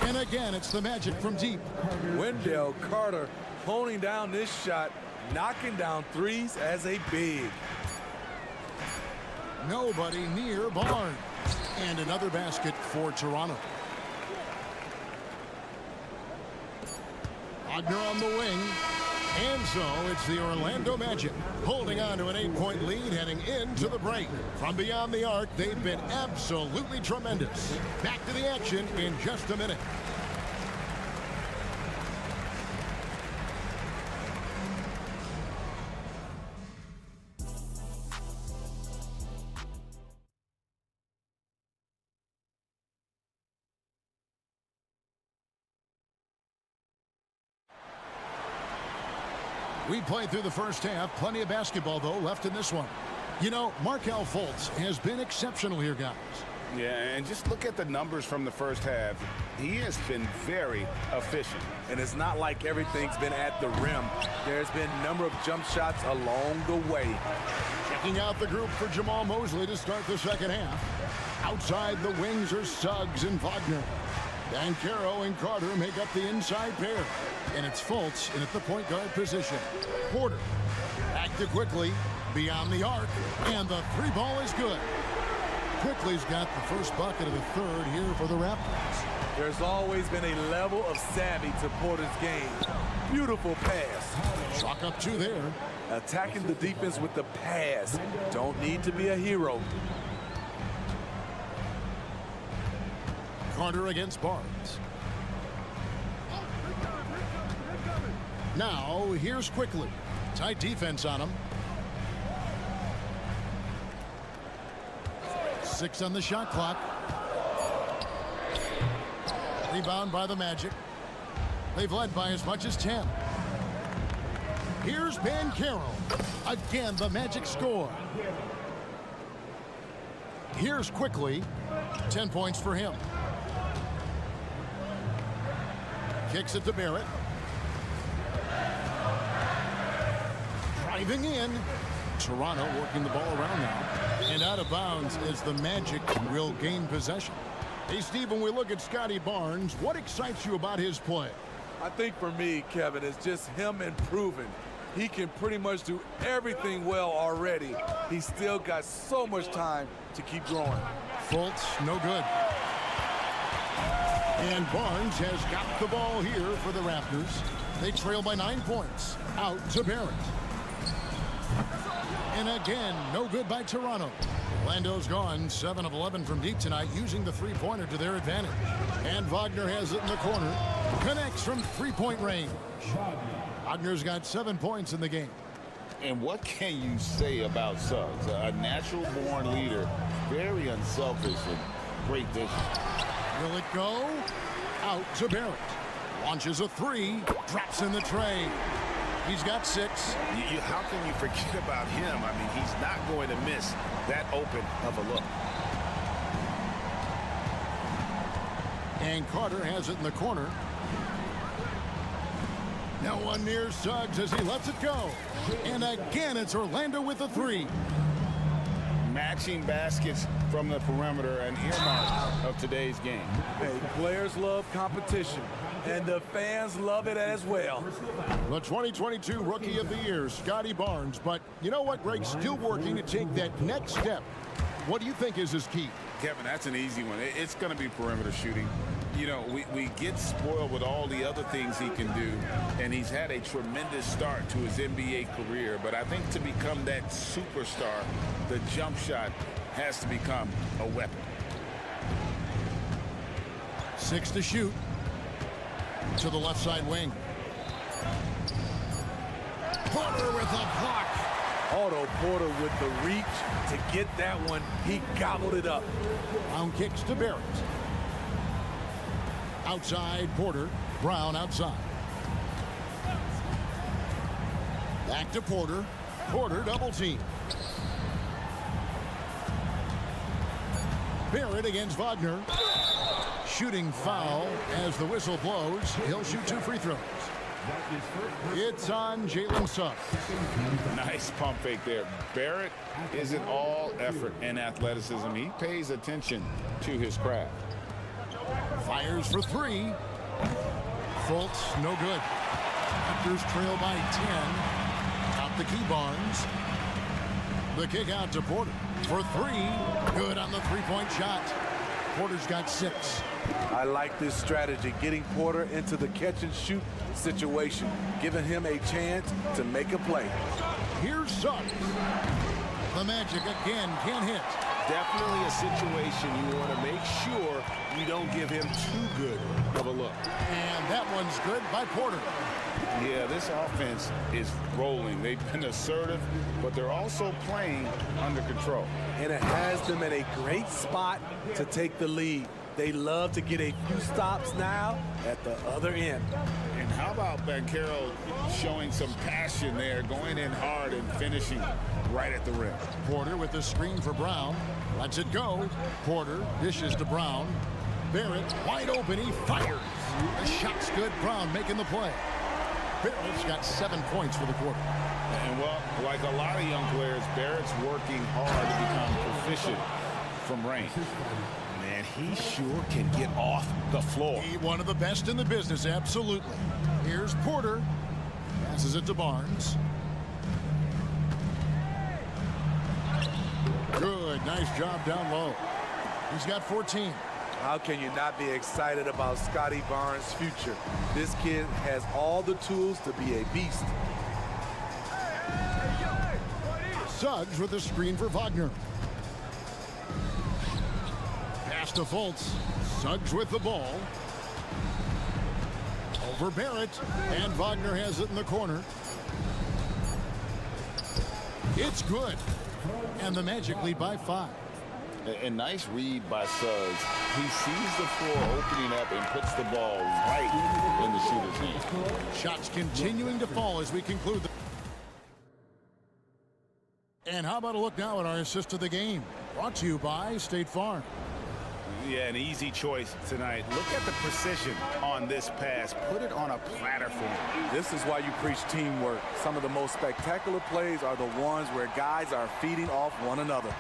and again it's the Magic from deep. Wendell Carter honing down this shot, knocking down threes as a big. Nobody near Barnes. And another basket for Toronto. Wagner on the wing. And so it's the Orlando Magic holding on to an 8-point lead heading into the break. From beyond the arc, they've been absolutely tremendous. Back to the action in just a minute. We played through the first half. Plenty of basketball, though, left in this one. You know, Markelle Fultz has been exceptional here, guys. Yeah, and just look at the numbers from the first half. He has been very efficient. And it's not like everything's been at the rim. There's been a number of jump shots along the way. Checking out the group for Jamal Mosley to start the second half. Outside the wings are Suggs and Wagner. Banchero and Carter make up the inside pair. And it's Fultz in at the point guard position. Porter back to Quickly beyond the arc. And the 3 ball is good. Quickly's got the first bucket of the third here for the Raptors. There's always been a level of savvy to Porter's game. Beautiful pass. Chalk up 2 there. Attacking the defense with the pass. Don't need to be a hero. Carter against Barnes. Now, here's Quickly. Tight defense on him. 6 on the shot clock. Rebound by the Magic. They've led by as much as 10. Here's Banchero. Again, the Magic score. Here's Quickly. 10 points for him. Kicks it to Barrett. Driving in. Toronto working the ball around now. And out of bounds as the Magic will gain possession. Hey, Steve, when we look at Scotty Barnes, what excites you about his play? I think for me, Kevin, it's just him improving. He can pretty much do everything well already. He's still got so much time to keep growing. Fultz, no good. And Barnes has got the ball here for the Raptors. They trail by 9 points. Out to Barrett. And again, no good by Toronto. Orlando's gone 7 of 11 from deep tonight, using the three-pointer to their advantage. And Wagner has it in the corner. Connects from three-point range. Wagner's got 7 points in the game. And what can you say about Suggs? A natural-born leader, very unselfish and great vision. Will it go? Out to Barrett. Launches a three. Drops in the tray. He's got 6. How can you forget about him? I mean, he's not going to miss that open of a look. And Carter has it in the corner. No one near Suggs as he lets it go. And again, it's Orlando with a 3. Matching baskets from the perimeter, an earmark of today's game. Hey, players love competition, and the fans love it as well. The 2022 Rookie of the Year, Scotty Barnes. But you know what, Greg? Still working to take that next step. What do you think is his key? Kevin, that's an easy one. It's going to be perimeter shooting. You know, we get spoiled with all the other things he can do, and he's had a tremendous start to his NBA career. But I think to become that superstar, the jump shot has to become a weapon. 6 to shoot. To the left side wing. Porter with a block. Otto Porter with the reach to get that one. He gobbled it up. Brown kicks to Barrett. Outside Porter. Brown outside. Back to Porter. Porter double team. Barrett against Wagner. Shooting foul as the whistle blows. He'll shoot 2 free throws. It's on Jalen Suggs. Nice pump fake there. Barrett isn't all effort and athleticism. He pays attention to his craft. Fires for 3. Fultz, no good. Raptors trail by 10. Out the key, Barnes. The kick out to Porter for 3. Good on the three-point shot. Porter's got 6. I like this strategy, getting Porter into the catch-and-shoot situation, giving him a chance to make a play. Here's Suggs. The Magic again can't hit. Definitely a situation you want to make sure you don't give him too good of a look. And that one's good by Porter. Yeah, this offense is rolling. They've been assertive, but they're also playing under control. And it has them in a great spot to take the lead. They love to get a few stops now at the other end. And how about Banchero showing some passion there, going in hard and finishing right at the rim. Porter with the screen for Brown. Lets it go. Porter dishes to Brown. Barrett wide open. He fires. The shot's good. Brown making the play. Barrett's got 7 points for the quarter. And well, like a lot of young players, Barrett's working hard to become proficient from range. Man, he sure can get off the floor. He one of the best in the business, absolutely. Here's Porter. Passes it to Barnes. Good, nice job down low. He's got 14. How can you not be excited about Scotty Barnes' future? This kid has all the tools to be a beast. Suggs with a screen for Wagner. Pass to Fultz. Suggs with the ball. Over Barrett. And Wagner has it in the corner. It's good. And the Magic lead by 5. A nice read by Suggs. He sees the floor opening up and puts the ball right in the shooter's hand. Shots continuing to fall as we conclude. And how about a look now at our assist of the game? Brought to you by State Farm. Yeah, an easy choice tonight. Look at the precision on this pass. Put it on a platter for him. This is why you preach teamwork. Some of the most spectacular plays are the ones where guys are feeding off one another.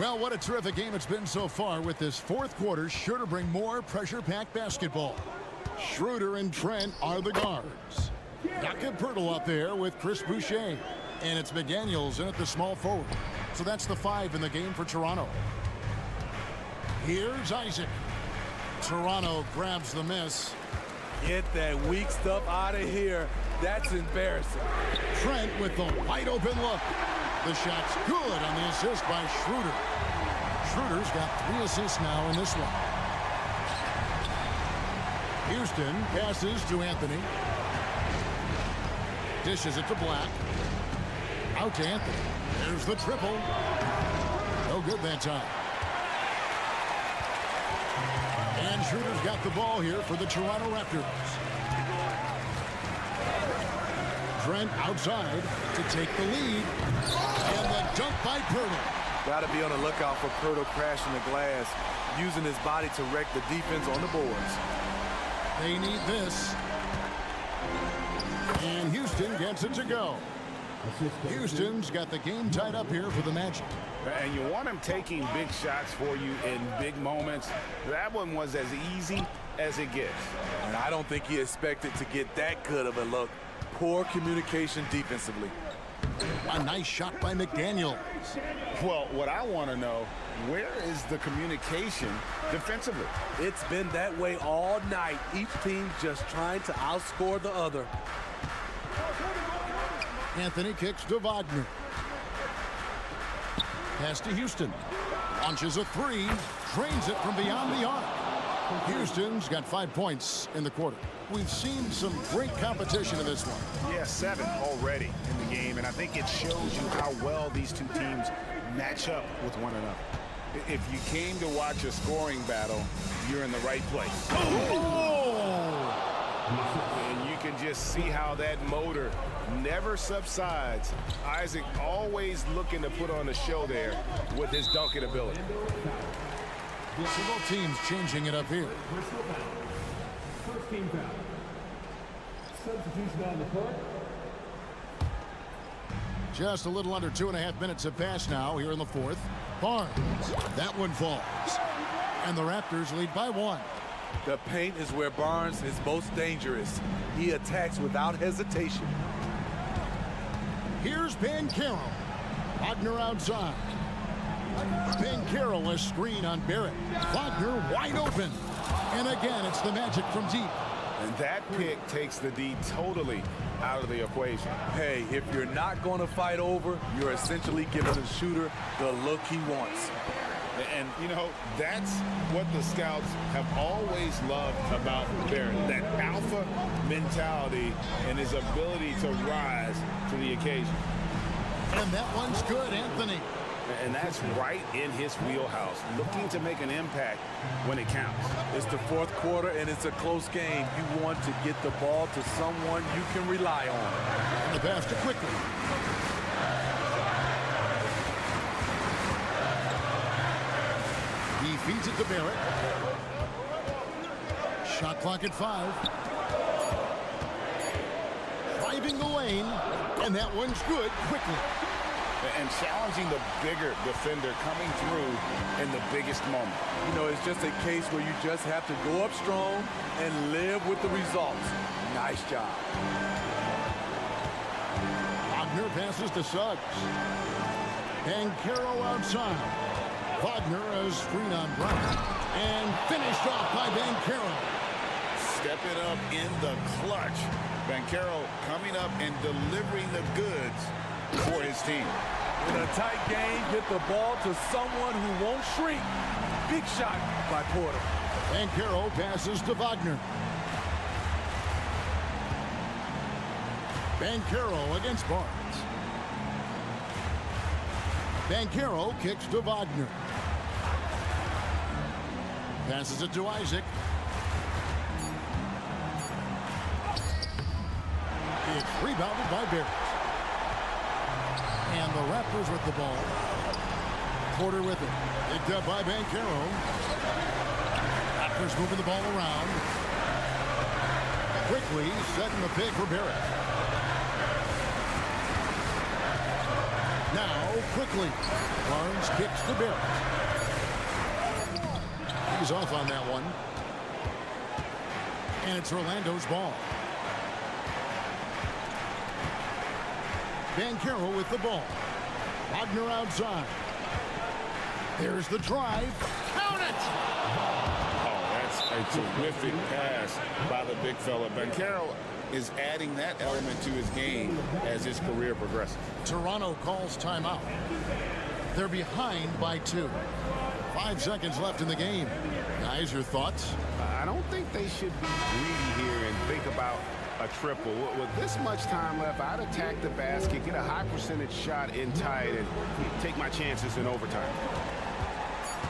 Well, what a terrific game it's been so far, with this fourth quarter sure to bring more pressure-packed basketball. Schroeder and Trent are the guards. Jakob Poeltl up there with Chris Boucher. And it's McDaniels in at the small forward. So that's the 5 in the game for Toronto. Here's Isaac. Toronto grabs the miss. Get that weak stuff out of here. That's embarrassing. Trent with the wide open look. The shot's good on the assist by Schroeder. Schroeder's got 3 assists now in this one. Houston passes to Anthony. Dishes it to Black. Out to Anthony. There's the triple. No good that time. And Schroeder's got the ball here for the Toronto Raptors. Trent outside to take the lead. And the dunk by Poeltl. Got to be on the lookout for Poeltl crashing the glass, using his body to wreck the defense on the boards. They need this. And Houston gets it to go. Houston's got the game tied up here for the Magic. And you want him taking big shots for you in big moments. That one was as easy as it gets. And I don't think he expected to get that good of a look. Poor communication defensively. A nice shot by McDaniels. Well, what I want to know, where is the communication defensively? It's been that way all night. Each team just trying to outscore the other. Anthony kicks to Wagner. Pass to Houston. Launches a 3. Drains it from beyond the arc. Houston's got 5 points in the quarter. We've seen some great competition in this one. Yeah, 7 already in the game, and I think it shows you how well these two teams match up with one another. If you came to watch a scoring battle, you're in the right place. Oh! And you can just see how that motor never subsides. Isaac always looking to put on a show there with his dunking ability. So both teams changing it up here. First team foul. Substitution on the court. Just a little under 2.5 minutes have passed now here in the fourth. Barnes. That one falls. And the Raptors lead by 1. The paint is where Barnes is most dangerous. He attacks without hesitation. Here's Banchero. Wagner outside. Banchero a screen on Barrett. Wagner wide open. And again, it's the Magic from deep. And that pick takes the D totally out of the equation. Hey, if you're not going to fight over, you're essentially giving the shooter the look he wants. And, you know, that's what the scouts have always loved about Barrett, that alpha mentality and his ability to rise to the occasion. And that one's good, Anthony. And that's right in his wheelhouse, looking to make an impact when it counts. It's the fourth quarter, and it's a close game. You want to get the ball to someone you can rely on. And the pass to Quickly. He feeds it to Barrett. Shot clock at 5. Driving the lane, and that one's good. Quickly. And challenging the bigger defender coming through in the biggest moment. You know, it's just a case where you just have to go up strong and live with the results. Nice job. Wagner passes to Suggs. Banchero outside. Wagner a screen on Brown. And finished off by Banchero. Stepping up in the clutch. Banchero coming up and delivering the goods for his team. In a tight game, get the ball to someone who won't shrink. Big shot by Porter. Banchero passes to Wagner. Banchero against Barnes. Banchero kicks to Wagner. Passes it to Isaac. It's rebounded by Barrett. And the Raptors with the ball. Porter with it. Picked up by Banchero. Raptors moving the ball around. Quickly setting the pick for Barrett. Now, quickly. Barnes kicks to Barrett. He's off on that one. And it's Orlando's ball. Banchero with the ball. Wagner outside. There's the drive. Count it! Oh, that's a terrific pass by the big fella. Banchero is adding that element to his game as his career progresses. Toronto calls timeout. They're behind by 2. 5 seconds left in the game. Guys, your thoughts? I don't think they should be greedy here and think about a triple. With this much time left, I'd attack the basket, get a high percentage shot in tight, and take my chances in overtime.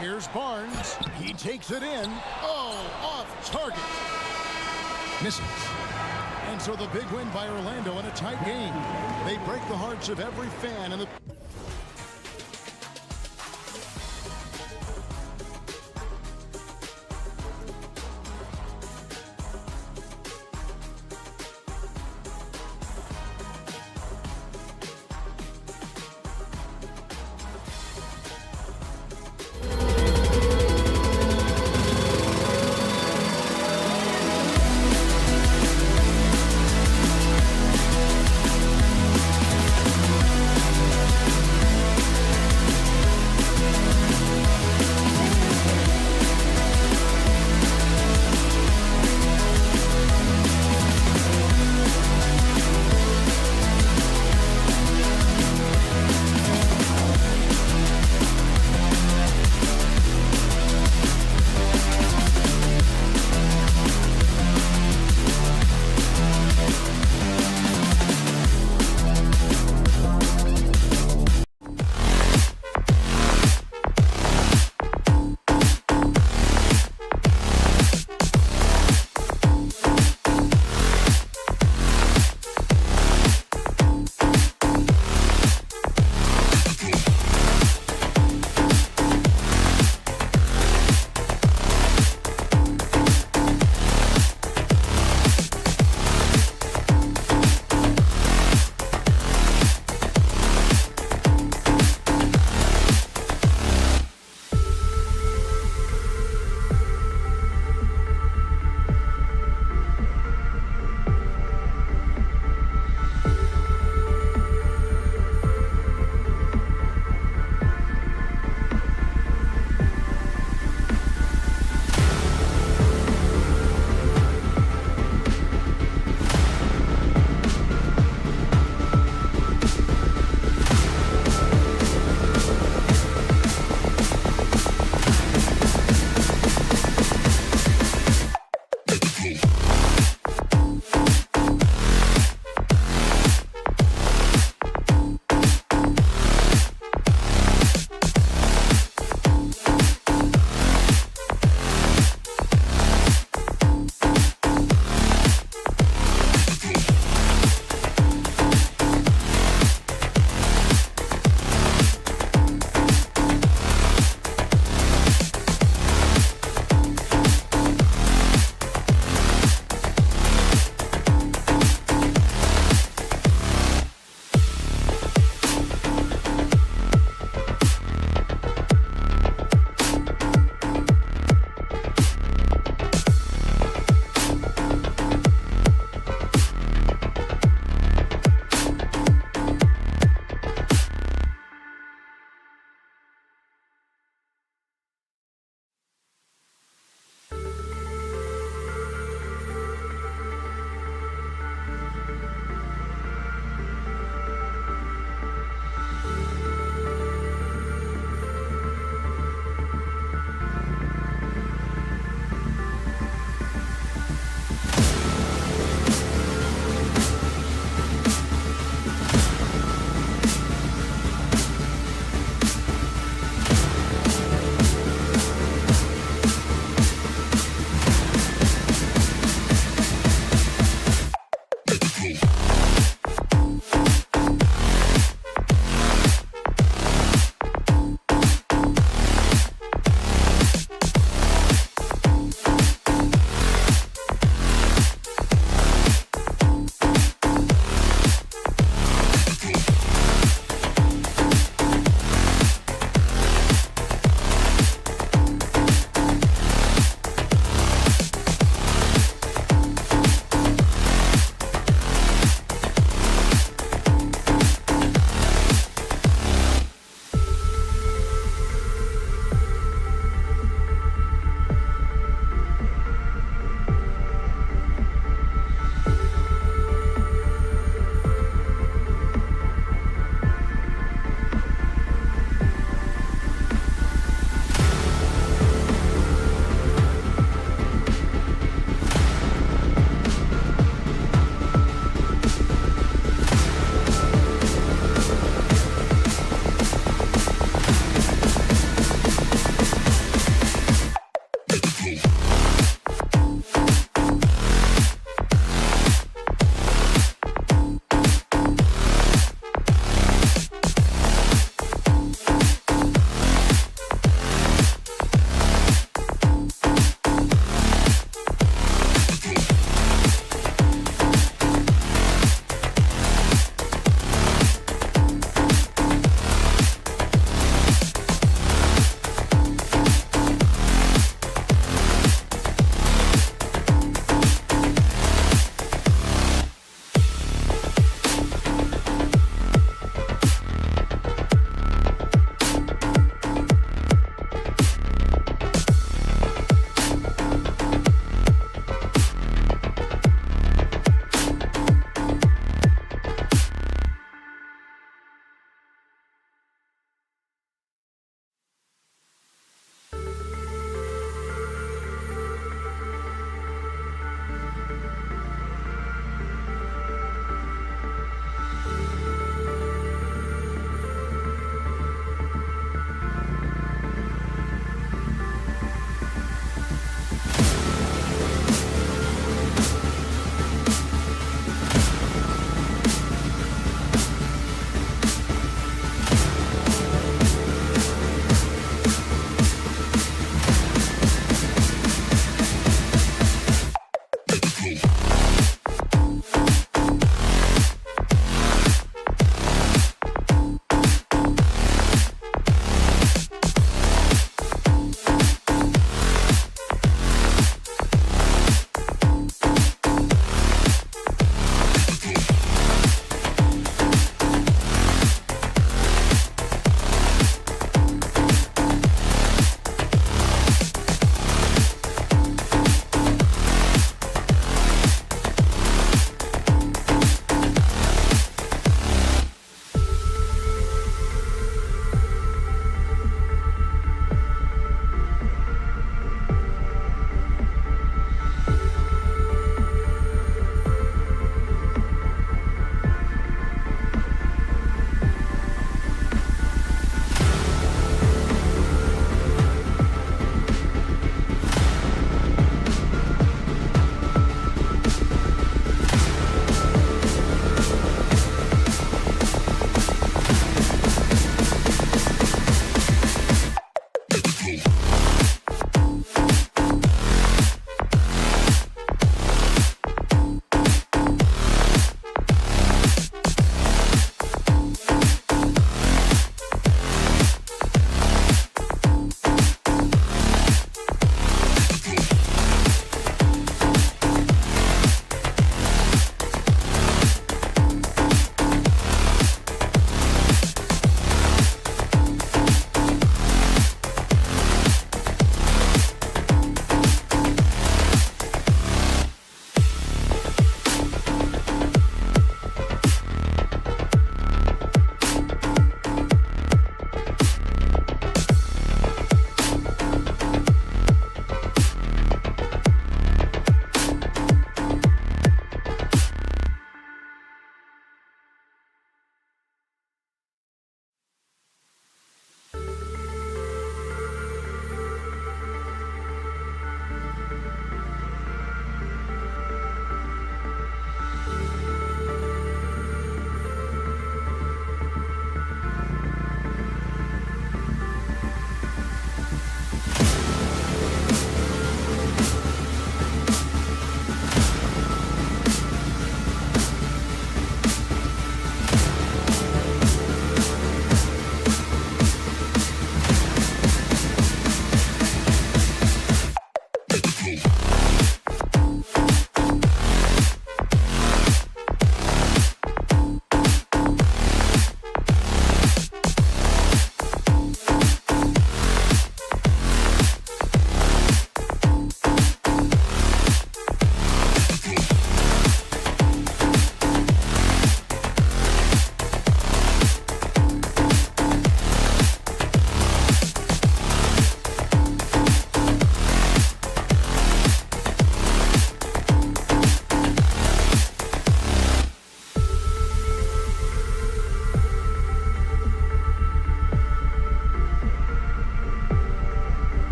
Here's Barnes. He takes it in. Oh, off target. Misses. And so the big win by Orlando in a tight game. They break the hearts of every fan in the...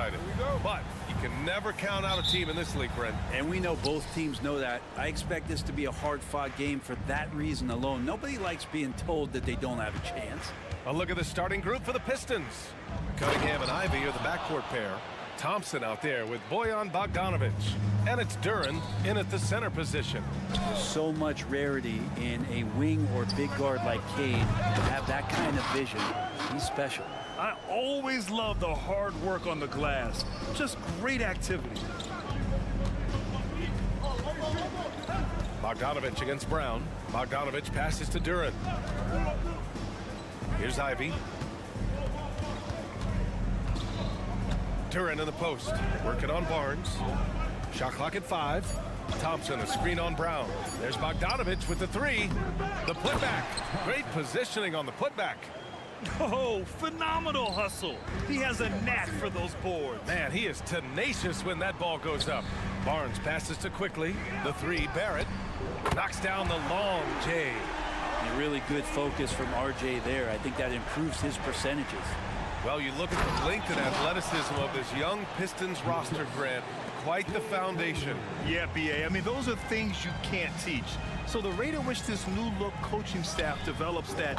excited. But you can never count out a team in this league, Brent. And we know both teams know that. I expect this to be a hard-fought game for that reason alone. Nobody likes being told that they don't have a chance. A look at the starting group for the Pistons. Cunningham and Ivy are the backcourt pair. Thompson out there with Bojan Bogdanovic. And it's Duren in at the center position. There's so much rarity in a wing or big guard like Cade to have that kind of vision. He's special. I always love the hard work on the glass. Just great activity. Bogdanovic against Brown. Bogdanovic passes to Duren. Here's Ivy. Duren in the post, working on Barnes. Shot clock at 5. Thompson, a screen on Brown. There's Bogdanovic with the 3. The putback. Great positioning on the putback. Oh, phenomenal hustle. He has a knack for those boards. Man, he is tenacious when that ball goes up. Barnes passes to Quickly. The 3, Barrett. Knocks down the long J. A really good focus from RJ there. I think that improves his percentages. Well, you look at the length and athleticism of this young Pistons roster, Grant. Quite the foundation. Yeah, B.A. I mean, those are things you can't teach. So the rate at which this new look coaching staff develops that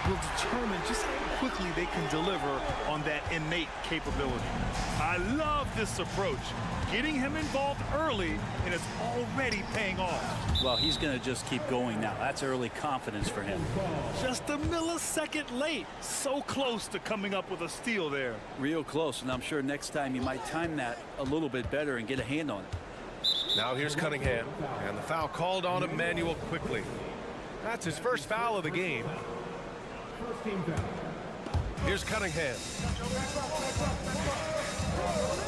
will determine just how quickly they can deliver on that innate capability. I love this approach. Getting him involved early, and it's already paying off. Well, he's going to just keep going now. That's early confidence for him. Just a millisecond late. So close to coming up with a steal there. Real close, and I'm sure next time you might time that a little bit better and get a hand on it. Now here's Cunningham, and the foul called on Emmanuel Quickly. That's his first foul of the game. Here's Cunningham.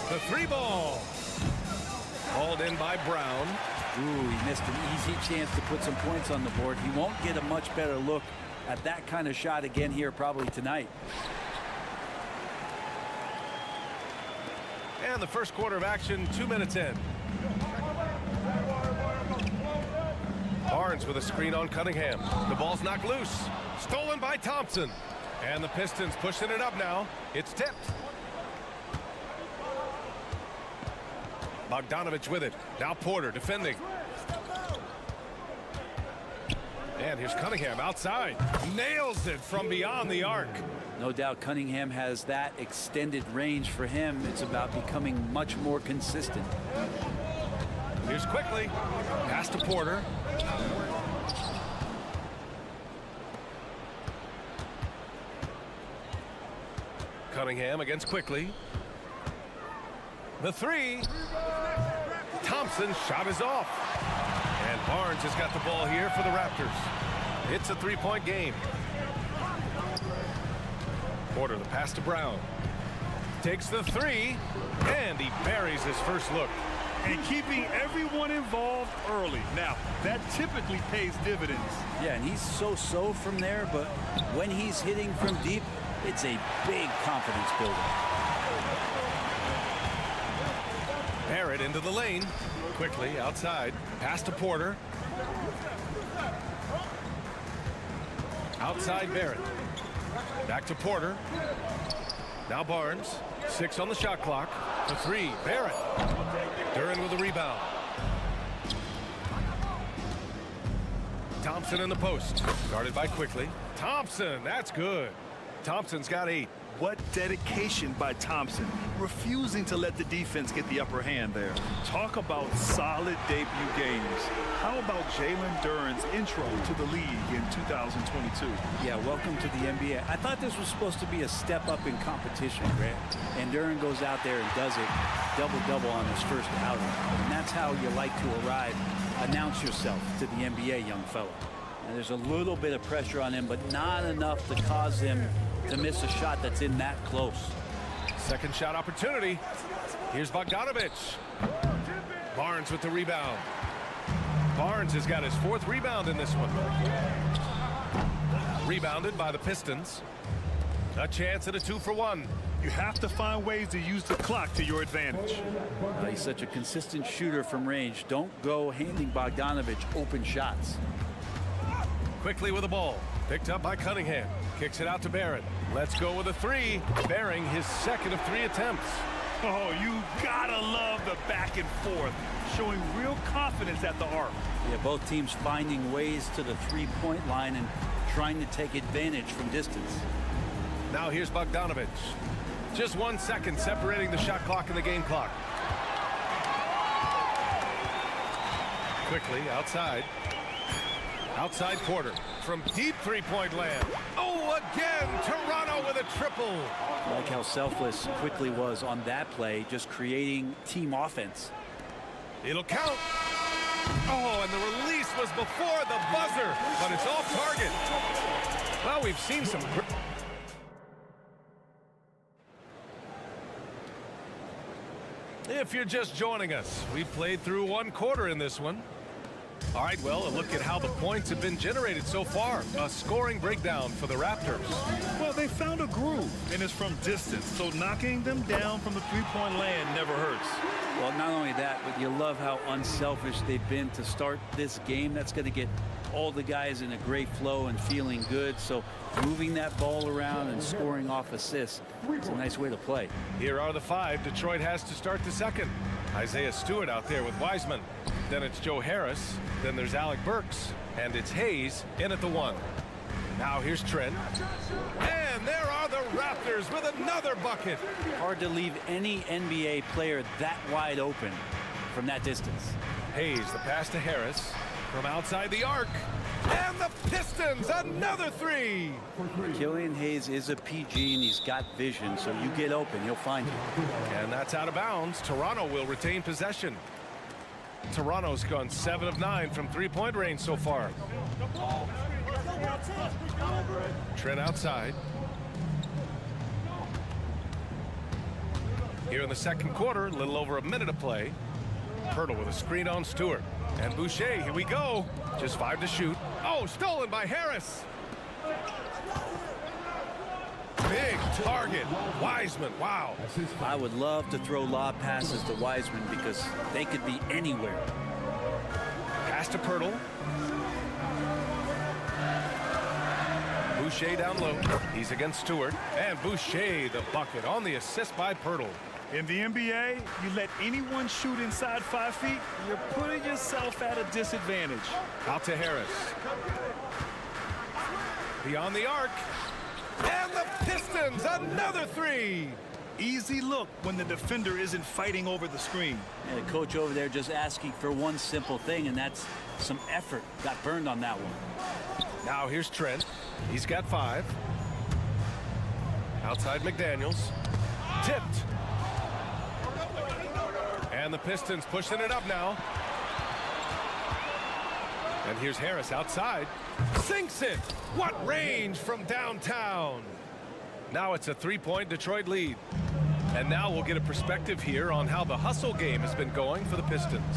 The 3 ball. Hauled in by Brown. Ooh, he missed an easy chance to put some points on the board. He won't get a much better look at that kind of shot again here probably tonight. And the first quarter of action, 2 minutes in. Barnes with a screen on Cunningham. The ball's knocked loose. Stolen by Thompson. And the Pistons pushing it up now. It's tipped. Bogdanovic with it. Now Porter defending. And here's Cunningham outside. Nails it from beyond the arc. No doubt Cunningham has that extended range for him. It's about becoming much more consistent. Here's Quickly. Pass to Porter. Cunningham against Quickly. The 3. Thompson's shot is off. And Barnes has got the ball here for the Raptors. It's a 3-point game. Porter, the pass to Brown. Takes the 3, and he buries his first look. And keeping everyone involved early. Now, that typically pays dividends. Yeah, and he's so-so from there, but when he's hitting from deep, it's a big confidence builder. Barrett into the lane. Quickly outside. Pass to Porter. Outside Barrett. Back to Porter. Now Barnes. 6 on the shot clock. The 3. Barrett. Duren with a rebound. Thompson in the post. Guarded by Quickly. Thompson. That's good. Thompson's got 8. What dedication by Thompson, refusing to let the defense get the upper hand there. Talk about solid debut games. How about Jalen Duren's intro to the league in 2022? Yeah, welcome to the NBA. I thought this was supposed to be a step up in competition, Grant. And Duren goes out there and does it double-double on his first outing. And that's how you like to arrive. Announce yourself to the NBA, young fella. And there's a little bit of pressure on him, but not enough to cause him to miss a shot that's in that close. Second shot opportunity. Here's Bogdanovic. Barnes with the rebound. Barnes has got his 4th rebound in this one. Rebounded by the Pistons. A chance at a 2-for-1. You have to find ways to use the clock to your advantage. He's such a consistent shooter from range. Don't go handing Bogdanovic open shots. Quickly with the ball. Picked up by Cunningham. Kicks it out to Barrett. Let's go with a 3. Bearing his 2nd of 3 attempts. Oh, you gotta love the back and forth, showing real confidence at the arc. Yeah, both teams finding ways to the three-point line and trying to take advantage from distance. Now here's Bogdanovic. Just 1 second separating the shot clock and the game clock. Quickly outside. Outside Porter from deep three-point land. Oh, again, Toronto with a triple. I like how selfless Quickly was on that play, just creating team offense. It'll count. Oh, and the release was before the buzzer, but it's off target. Well, we've seen some... If you're just joining us, we've played through 1 quarter in this one. All right, well, a look at how the points have been generated so far. A scoring breakdown for the Raptors. Well, they found a groove, and it's from distance, so knocking them down from the three-point land never hurts. Well, not only that, but you love how unselfish they've been to start this game. That's going to get all the guys in a great flow and feeling good. So moving that ball around and scoring off assists, it's a nice way to play. Here are the 5 Detroit has to start the second. Isaiah Stewart out there with Wiseman. Then it's Joe Harris. Then there's Alec Burks. And it's Hayes in at the 1. Now here's Trent. And there are the Raptors with another bucket. Hard to leave any NBA player that wide open from that distance. Hayes, the pass to Harris from outside the arc. And the Pistons, another 3. Killian Hayes is a PG, and he's got vision, so you get open, he'll find you. And that's out of bounds. Toronto will retain possession. Toronto's gone 7 of 9 from three-point range so far. Trent outside. Here in the second quarter, a little over a minute to play. Pirtle with a screen on Stewart. And Boucher, here we go. Just 5 to shoot. Oh, stolen by Harris. Big target. Wiseman, wow. I would love to throw lob passes to Wiseman because they could be anywhere. Pass to Pirtle. Boucher down low. He's against Stewart. And Boucher, the bucket on the assist by Pirtle. In the NBA, you let anyone shoot inside 5 feet, you're putting yourself at a disadvantage. Out to Harris. Beyond the arc. And the Pistons, another 3. Easy look when the defender isn't fighting over the screen. And the coach over there just asking for one simple thing, and that's some effort. Got burned on that one. Now here's Trent. He's got 5. Outside McDaniels. Tipped. And the Pistons pushing it up now. And here's Harris outside. Sinks it. What range from downtown. Now it's a 3-point Detroit lead. And now we'll get a perspective here on how the hustle game has been going for the Pistons.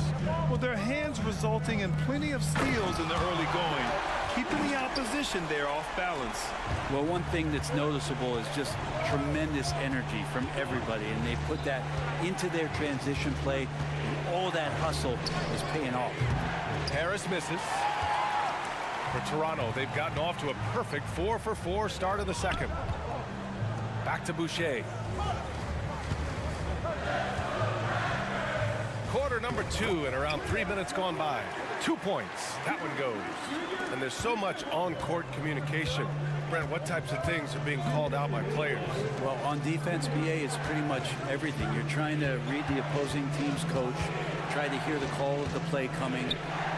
Well, their hands resulting in plenty of steals in the early going, keeping the opposition there off balance. Well, one thing that's noticeable is just tremendous energy from everybody, and they put that into their transition play, and all that hustle is paying off. Harris misses. For Toronto, they've gotten off to a perfect 4-for-4 start of the second. Back to Boucher. Quarter number 2 and around 3 minutes gone by. 2 points. That one goes. And there's so much on-court communication. Brent, what types of things are being called out by players? Well, on defense, BA, it's pretty much everything. You're trying to read the opposing team's coach, try to hear the call of the play coming,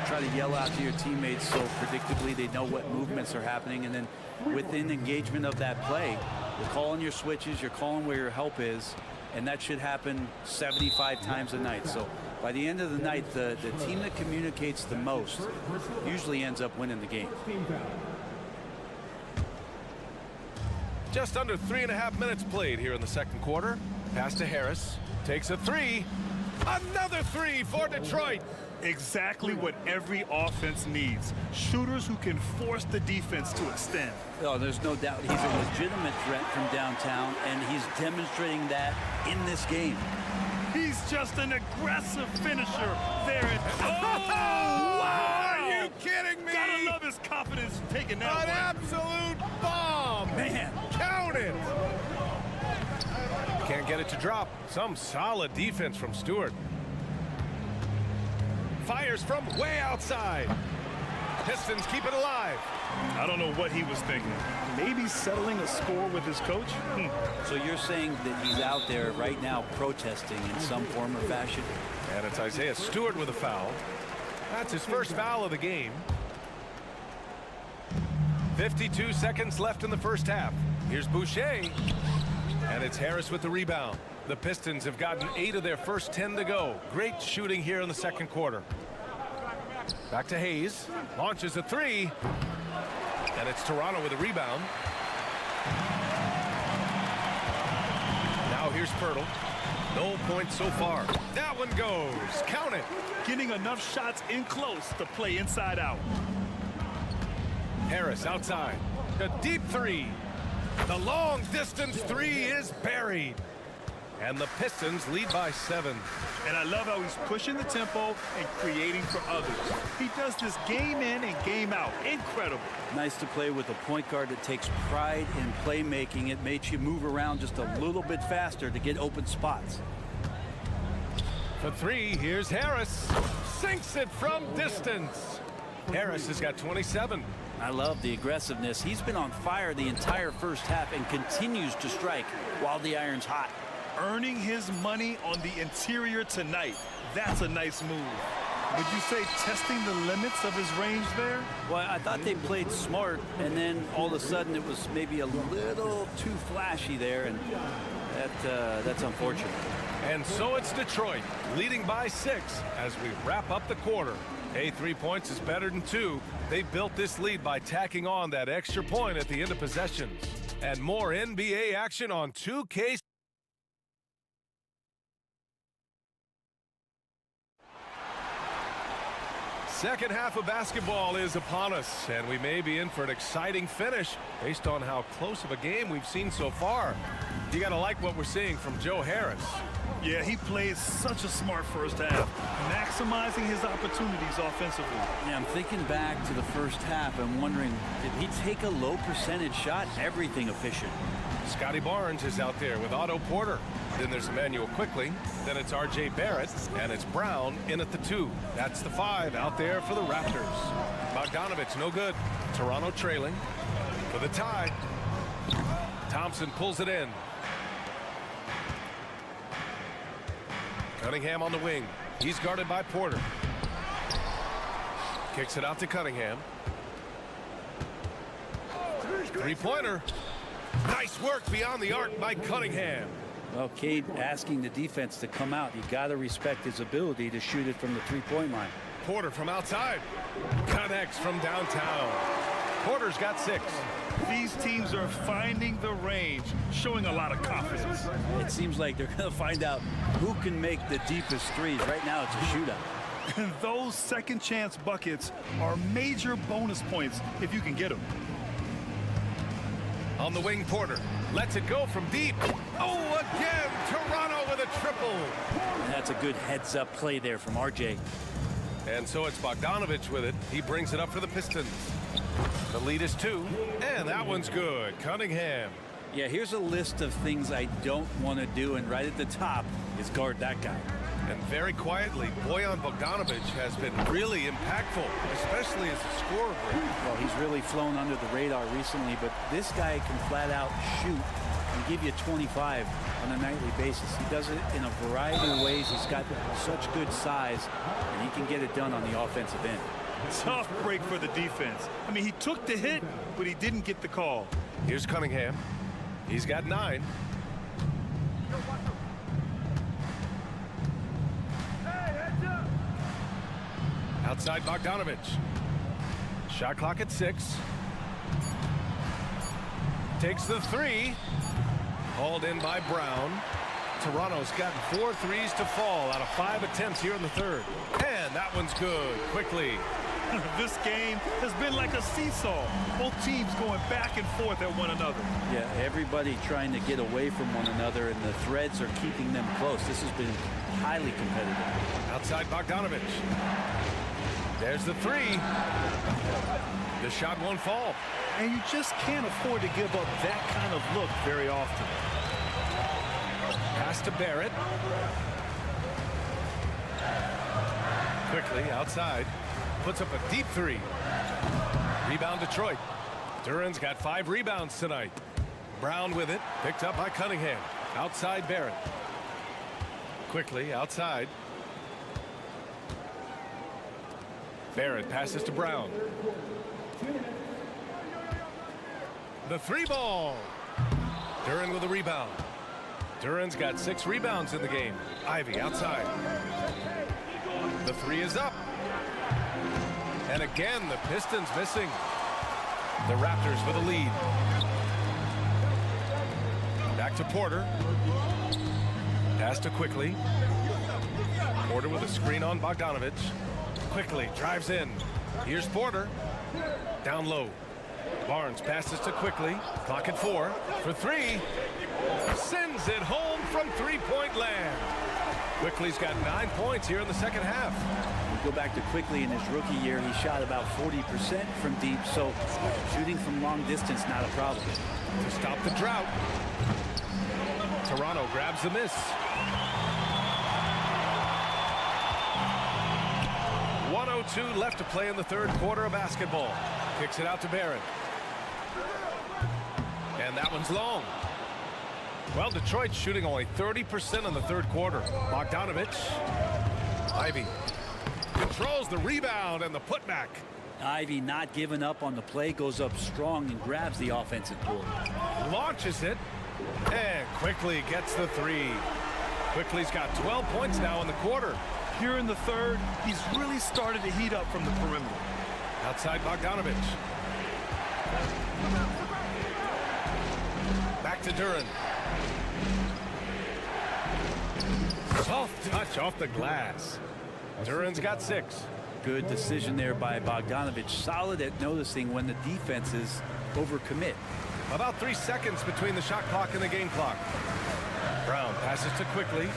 try to yell out to your teammates so predictably they know what movements are happening, and then within engagement of that play, you're calling your switches, you're calling where your help is, and that should happen 75 times a night. So by the end of the night, the team that communicates the most usually ends up winning the game. Just under 3.5 minutes played here in the second quarter. Pass to Harris. Takes a 3. Another 3 for Detroit. Exactly what every offense needs. Shooters who can force the defense to extend. Oh, there's no doubt he's a legitimate threat from downtown, and he's demonstrating that in this game. He's just an aggressive finisher there at... Oh! Wow! Are you kidding me? Gotta love his confidence taking that one. An absolute bomb! Man! Count it! Can't get it to drop. Some solid defense from Stewart. Fires from way outside. Pistons keep it alive. I don't know what he was thinking. Maybe settling a score with his coach? So you're saying that he's out there right now protesting in some form or fashion? And it's Isaiah Stewart with a foul. That's his first foul of the game. 52 seconds left in the first half. Here's Boucher. And it's Harris with the rebound. The Pistons have gotten 8 of their first 10 to go. Great shooting here in the second quarter. Back to Hayes. Launches a 3. And it's Toronto with a rebound. Now here's Pirtle. No points so far. That one goes. Count it. Getting enough shots in close to play inside out. Harris outside. A deep 3. The long distance 3 is buried. And the Pistons lead by 7. And I love how he's pushing the tempo and creating for others. He does this game in and game out. Incredible. Nice to play with a point guard that takes pride in playmaking. It makes you move around just a little bit faster to get open spots. For 3, here's Harris. Sinks it from distance. Harris has got 27. I love the aggressiveness. He's been on fire the entire first half and continues to strike while the iron's hot. Earning his money on the interior tonight. That's a nice move. Would you say testing the limits of his range there? Well, I thought they played smart, and then all of a sudden it was maybe a little too flashy there, and that's unfortunate. And so it's Detroit leading by 6 as we wrap up the quarter. Hey, 3 points is better than 2. They built this lead by tacking on that extra point at the end of possessions. And more NBA action on 2K. Second half of basketball is upon us, and we may be in for an exciting finish based on how close of a game we've seen so far. You got to like what we're seeing from Joe Harris. Yeah, he plays such a smart first half, maximizing his opportunities offensively. Yeah, I'm thinking back to the first half. I'm wondering, did he take a low percentage shot? Everything efficient. Scotty Barnes is out there with Otto Porter. Then there's Emmanuel Quickly. Then it's R.J. Barrett. And it's Brown in at the 2. That's the 5 out there for the Raptors. Bogdanovich no good. Toronto trailing for the tie. Thompson pulls it in. Cunningham on the wing. He's guarded by Porter. Kicks it out to Cunningham. Three-pointer. Nice work beyond the arc by Cunningham. Well, Cade asking the defense to come out. You got to respect his ability to shoot it from the three-point line. Porter from outside. Connects from downtown. Porter's got 6. These teams are finding the range, showing a lot of confidence. It seems like they're going to find out who can make the deepest threes. Right now, it's a shootout. And those second chance buckets are major bonus points if you can get them. On the wing, Porter lets it go from deep. Oh, again, Toronto with a triple. And that's a good heads-up play there from RJ. And so it's Bogdanovich with it. He brings it up for the Pistons. The lead is 2, and that one's good. Cunningham. Yeah, here's a list of things I don't want to do, and right at the top is guard that guy. And very quietly, Bojan Bogdanovich has been really impactful, especially as a scorer. Well, he's really flown under the radar recently, but this guy can flat out shoot and give you 25 on a nightly basis. He does it in a variety of ways. He's got such good size, and he can get it done on the offensive end. Tough break for the defense. I mean, he took the hit, but he didn't get the call. Here's Cunningham. He's got 9. Outside Bogdanovich. Shot clock at 6. Takes the 3. Hauled in by Brown. Toronto's gotten 4 threes to fall out of 5 attempts here in the third. And that one's good. Quickly. This game has been like a seesaw. Both teams going back and forth at one another. Yeah, everybody trying to get away from one another, and the threads are keeping them close. This has been highly competitive. Outside Bogdanovich. There's the 3. The shot won't fall. And you just can't afford to give up that kind of look very often. Pass to Barrett. Quickly outside. Puts up a deep three. Rebound Detroit. Duran's got 5 rebounds tonight. Brown with it. Picked up by Cunningham. Outside Barrett. Quickly outside. Barrett passes to Brown. The 3 ball. Duran with a rebound. Duran's got 6 rebounds in the game. Ivy outside. The 3 is up. And again, the Pistons missing. The Raptors with a lead. Back to Porter. Pass to Quickly. Porter with a screen on Bogdanovich. Quickly drives in. Here's Porter. Down low. Barnes passes to Quickly. Clock at 4. For 3. Sends it home from 3-point land. Quickly's got 9 points here in the second half. We go back to Quickly in his rookie year. He shot about 40% from deep, so shooting from long distance, not a problem. To stop the drought. Toronto grabs the miss. 1:02 left to play in the third quarter of basketball. Kicks it out to Barrett. And that one's long. Well, Detroit's shooting only 30% in the third quarter. Bogdanovich. Ivy controls the rebound and the putback. Ivy not giving up on the play, goes up strong and grabs the offensive board. Launches it and Quickly gets the 3. Quickly's got 12 points now in the quarter. Here in the third, he's really started to heat up from the perimeter. Outside Bogdanovich. Back to Duran. Soft touch off the glass. Duran's got 6. Good decision there by Bogdanovich. Solid at noticing when the defenses overcommit. About 3 seconds between the shot clock and the game clock. Brown passes to Quickly.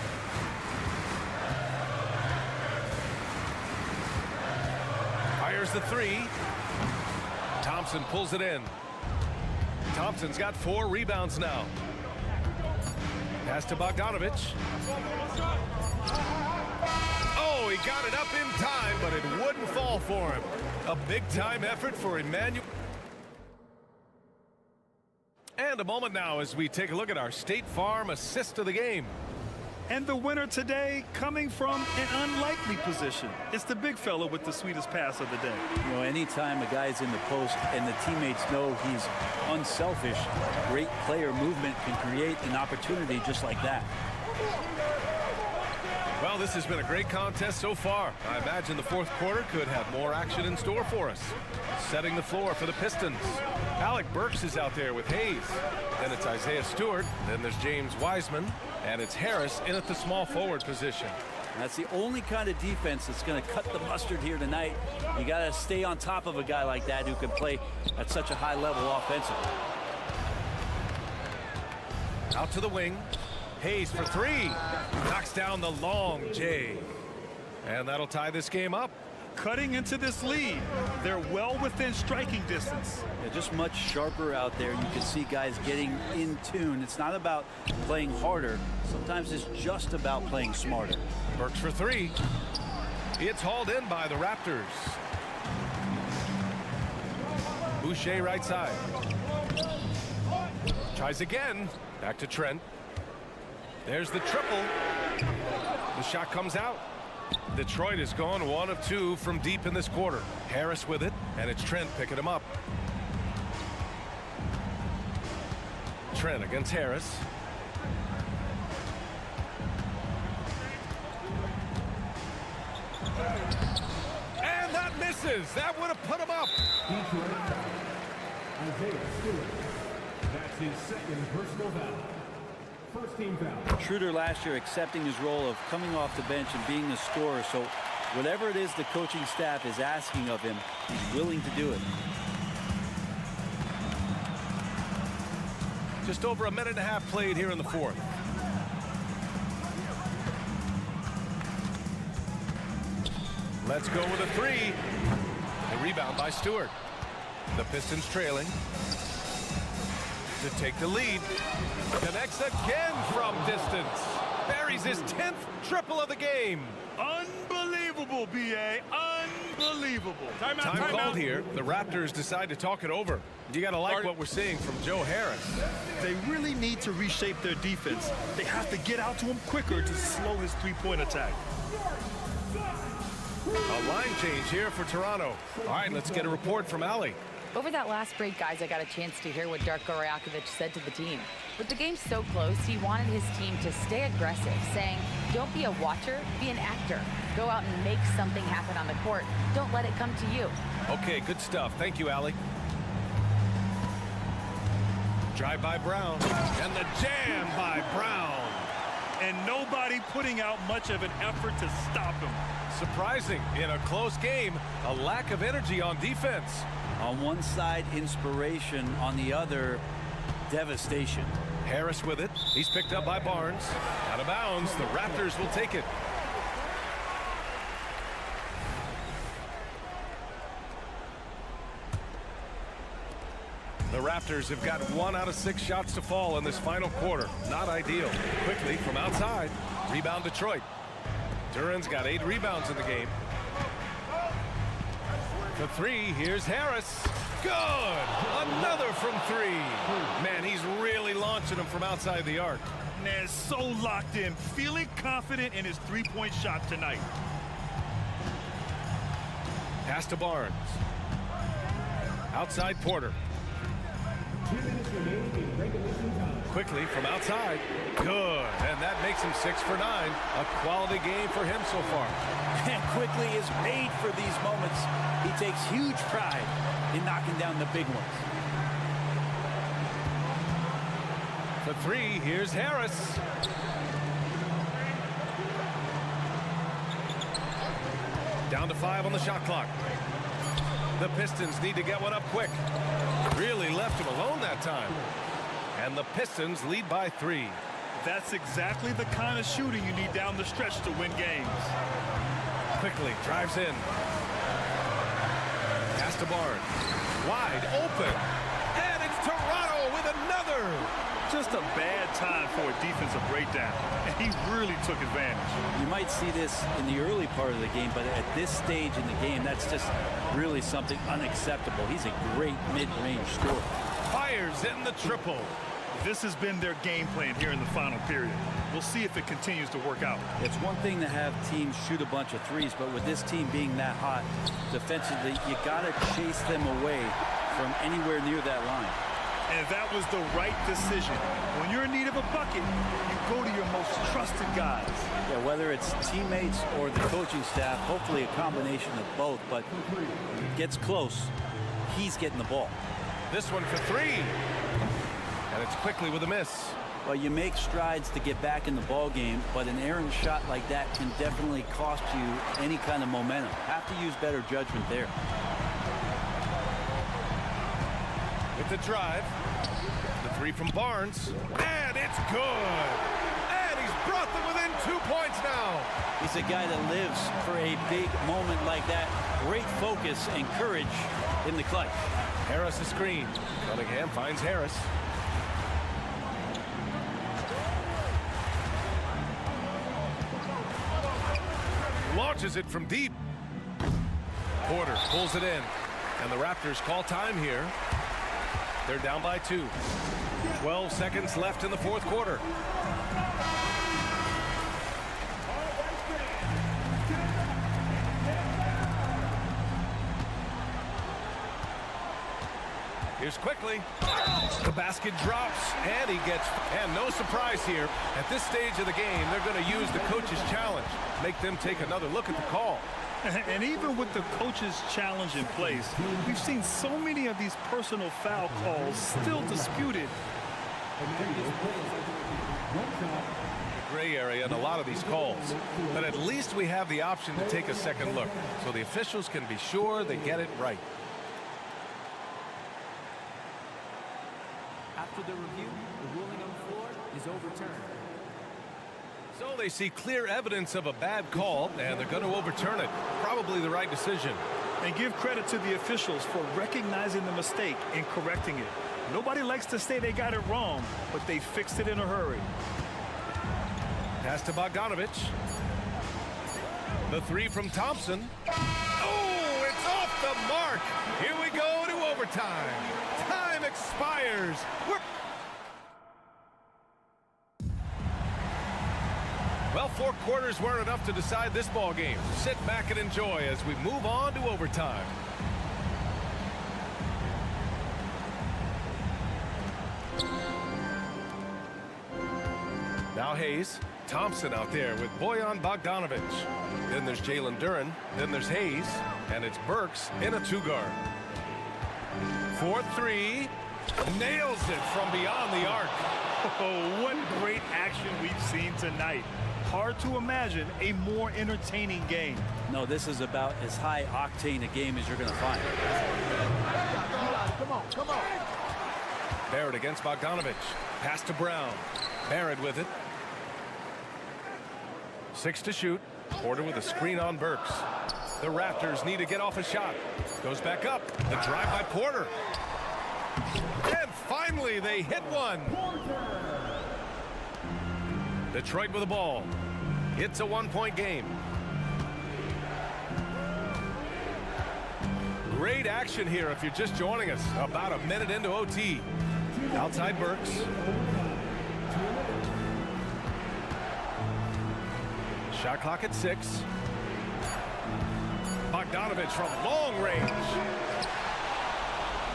Fires the 3. Thompson pulls it in. Thompson's got 4 rebounds now. Pass to Bogdanovich. Oh, he got it up in time, but it wouldn't fall for him. A big-time effort for Emmanuel. And a moment now as we take a look at our State Farm assist of the game. And the winner today coming from an unlikely position. It's the big fella with the sweetest pass of the day. You know, anytime a guy's in the post and the teammates know he's unselfish, great player movement can create an opportunity just like that. Well, this has been a great contest so far. I imagine the fourth quarter could have more action in store for us. Setting the floor for the Pistons. Alec Burks is out there with Hayes. Then it's Isaiah Stewart. Then there's James Wiseman. And it's Harris in at the small forward position. That's the only kind of defense that's going to cut the mustard here tonight. You got to stay on top of a guy like that who can play at such a high level offensively. Out to the wing. Hayes for 3. Knocks down the long J. And that'll tie this game up. Cutting into this lead. They're well within striking distance. Yeah, just much sharper out there. You can see guys getting in tune. It's not about playing harder. Sometimes it's just about playing smarter. Burks for 3. It's hauled in by the Raptors. Boucher right side. Tries again. Back to Trent. There's the triple. The shot comes out. Detroit has gone 1 of 2 from deep in this quarter. Harris with it, and it's Trent picking him up. Trent against Harris. And that misses. That would have put him up. Isaiah Stewart. That's his second personal foul. First team foul. Schroeder last year accepting his role of coming off the bench and being the scorer. So whatever it is the coaching staff is asking of him, he's willing to do it. Just over a minute and a half played here in the fourth. Let's go with a 3. The rebound by Stewart. The Pistons trailing. To take the lead. Connects again from distance. buries his 10th triple of the game. Unbelievable, B.A. Unbelievable. Time called here. The Raptors decide to talk it over. You got to like what we're seeing from Joe Harris. They really need to reshape their defense. They have to get out to him quicker to slow his three-point attack. A line change here for Toronto. All right, let's get a report from Allie. Over that last break, guys, I got a chance to hear what Darko Rajakovic said to the team. With the game so close, he wanted his team to stay aggressive, saying, don't be a watcher, be an actor. Go out and make something happen on the court. Don't let it come to you. Okay, good stuff. Thank you, Allie. Drive by Brown. And the jam by Brown. And nobody putting out much of an effort to stop him. Surprising, in a close game, a lack of energy on defense. On one side, inspiration. On the other, devastation. Harris with it. He's picked up by Barnes. Out of bounds. The Raptors will take it. The Raptors have got 1 out of 6 shots to fall in this final quarter. Not ideal. Quickly from outside. Rebound Detroit. Duran's got 8 rebounds in the game. For 3, here's Harris. Good! Another from 3. Man, he's really launching them from outside the arc. Man, so locked in, feeling confident in his three-point shot tonight. Pass to Barnes. Outside Porter. Quickly from outside. Good. And that makes him 6 for 9. A quality game for him so far. And Quickly is made for these moments. He takes huge pride in knocking down the big ones. For 3, here's Harris. Down to 5 on the shot clock. The Pistons need to get one up quick. Really left him alone that time. And the Pistons lead by 3. That's exactly the kind of shooting you need down the stretch to win games. Quickly drives in. Pass to Barnes. Wide open. And it's Toronto with another. Just a bad time for a defensive breakdown. And he really took advantage. You might see this in the early part of the game, but at this stage in the game, that's just really something unacceptable. He's a great mid-range scorer. Fires in the triple. This has been their game plan here in the final period. We'll see if it continues to work out. It's one thing to have teams shoot a bunch of threes, but with this team being that hot defensively, you got to chase them away from anywhere near that line. And that was the right decision. When you're in need of a bucket, you go to your most trusted guys. Yeah, whether it's teammates or the coaching staff, hopefully a combination of both, but it gets close. He's getting the ball. This one for 3. And it's Quickly with a miss. Well, you make strides to get back in the ball game, but an errant shot like that can definitely cost you any kind of momentum. Have to use better judgment there. With the drive. The 3 from Barnes. And it's good. And he's brought them within 2 points now. He's a guy that lives for a big moment like that. Great focus and courage in the clutch. Harris a screen. Cunningham finds Harris. Launches it from deep. Porter pulls it in. And the Raptors call time here. They're down by 2. 12 seconds left in the 4th quarter. Here's Quickly. The basket drops, and he gets, and no surprise here. At this stage of the game, they're going to use the coach's challenge. Make them take another look at the call. And even with the coach's challenge in place, we've seen so many of these personal foul calls still disputed. Gray area in a lot of these calls. But at least we have the option to take a second look, so the officials can be sure they get it right. After the review, the ruling on the floor is overturned. So they see clear evidence of a bad call, and they're going to overturn it. Probably the right decision. And give credit to the officials for recognizing the mistake and correcting it. Nobody likes to say they got it wrong, but they fixed it in a hurry. Pass to Bogdanovich. The three from Thompson. Oh, it's off the mark. Here we go to overtime. Time expires. Well, 4 quarters weren't enough to decide this ball game. Sit back and enjoy as we move on to overtime. Now Hayes. Thompson out there with Bojan Bogdanovich. Then there's Jalen Duren. Then there's Hayes. And it's Burks in a 2-guard. 4-3. Nails it from beyond the arc. Oh, what great action we've seen tonight. Hard to imagine a more entertaining game. No, this is about as high octane a game as you're going to find. Come on. Barrett against Bogdanovich. Pass to Brown. Barrett with it. 6 to shoot. Porter with a screen on Burks. The Raptors need to get off a shot. Goes back up. The drive by Porter. And finally they hit one. Detroit with the ball. It's a 1-point game. Great action here if you're just joining us. About a minute into OT. Outside Burks. Shot clock at 6. Bogdanovich from long range.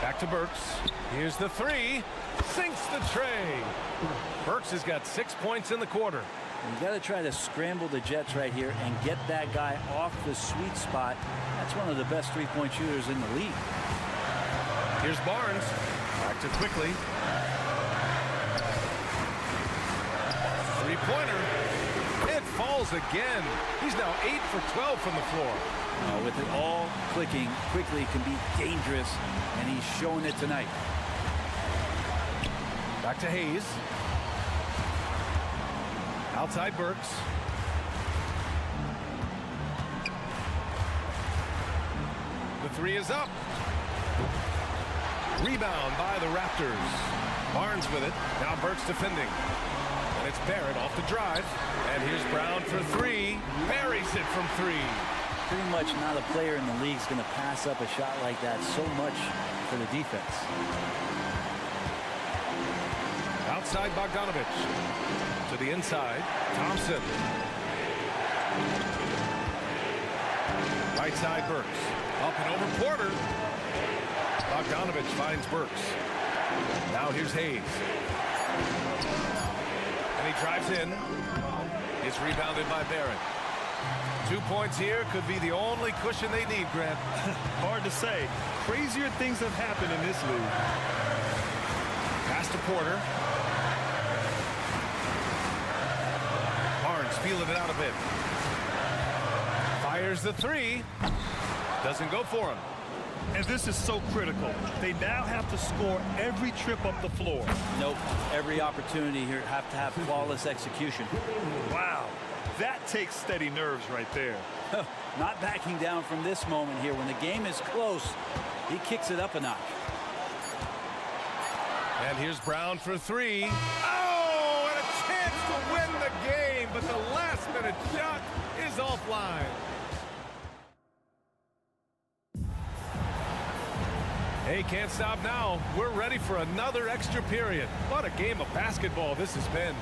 Back to Burks. Here's the 3. Sinks the tray. Burks has got 6 points in the quarter. You got to try to scramble the Jets right here and get that guy off the sweet spot. That's one of the best 3-point shooters in the league. Here's Barnes. Back to quickly. 3-pointer. It falls again. He's now 8 for 12 from the floor. With it all clicking quickly can be dangerous, and he's showing it tonight. Back to Hayes. Outside Burks. The 3 is up. Rebound by the Raptors. Barnes with it. Now Burks defending. And it's Barrett off the drive. And here's Brown for 3. Buries it from 3. Pretty much not a player in the league is going to pass up a shot like that so much for the defense. Outside Bogdanovich. To the inside. Thompson. Right side Burks. Up and over Porter. Bogdanovich finds Burks. Now here's Hayes. And he drives in. It's rebounded by Barrett. 2 points here could be the only cushion they need, Grant. Hard to say. Crazier things have happened in this league. Pass to Porter. Barnes feeling it out a bit. Fires the 3. Doesn't go for him. And this is so critical. They now have to score every trip up the floor. Nope. Every opportunity here have to have flawless execution. Wow. That takes steady nerves right there. Not backing down from this moment here. When the game is close, he kicks it up a notch. And here's Brown for 3. Oh, and a chance to win the game, but the last-minute shot is offline. Hey, can't stop now. We're ready for another extra period. What a game of basketball this has been.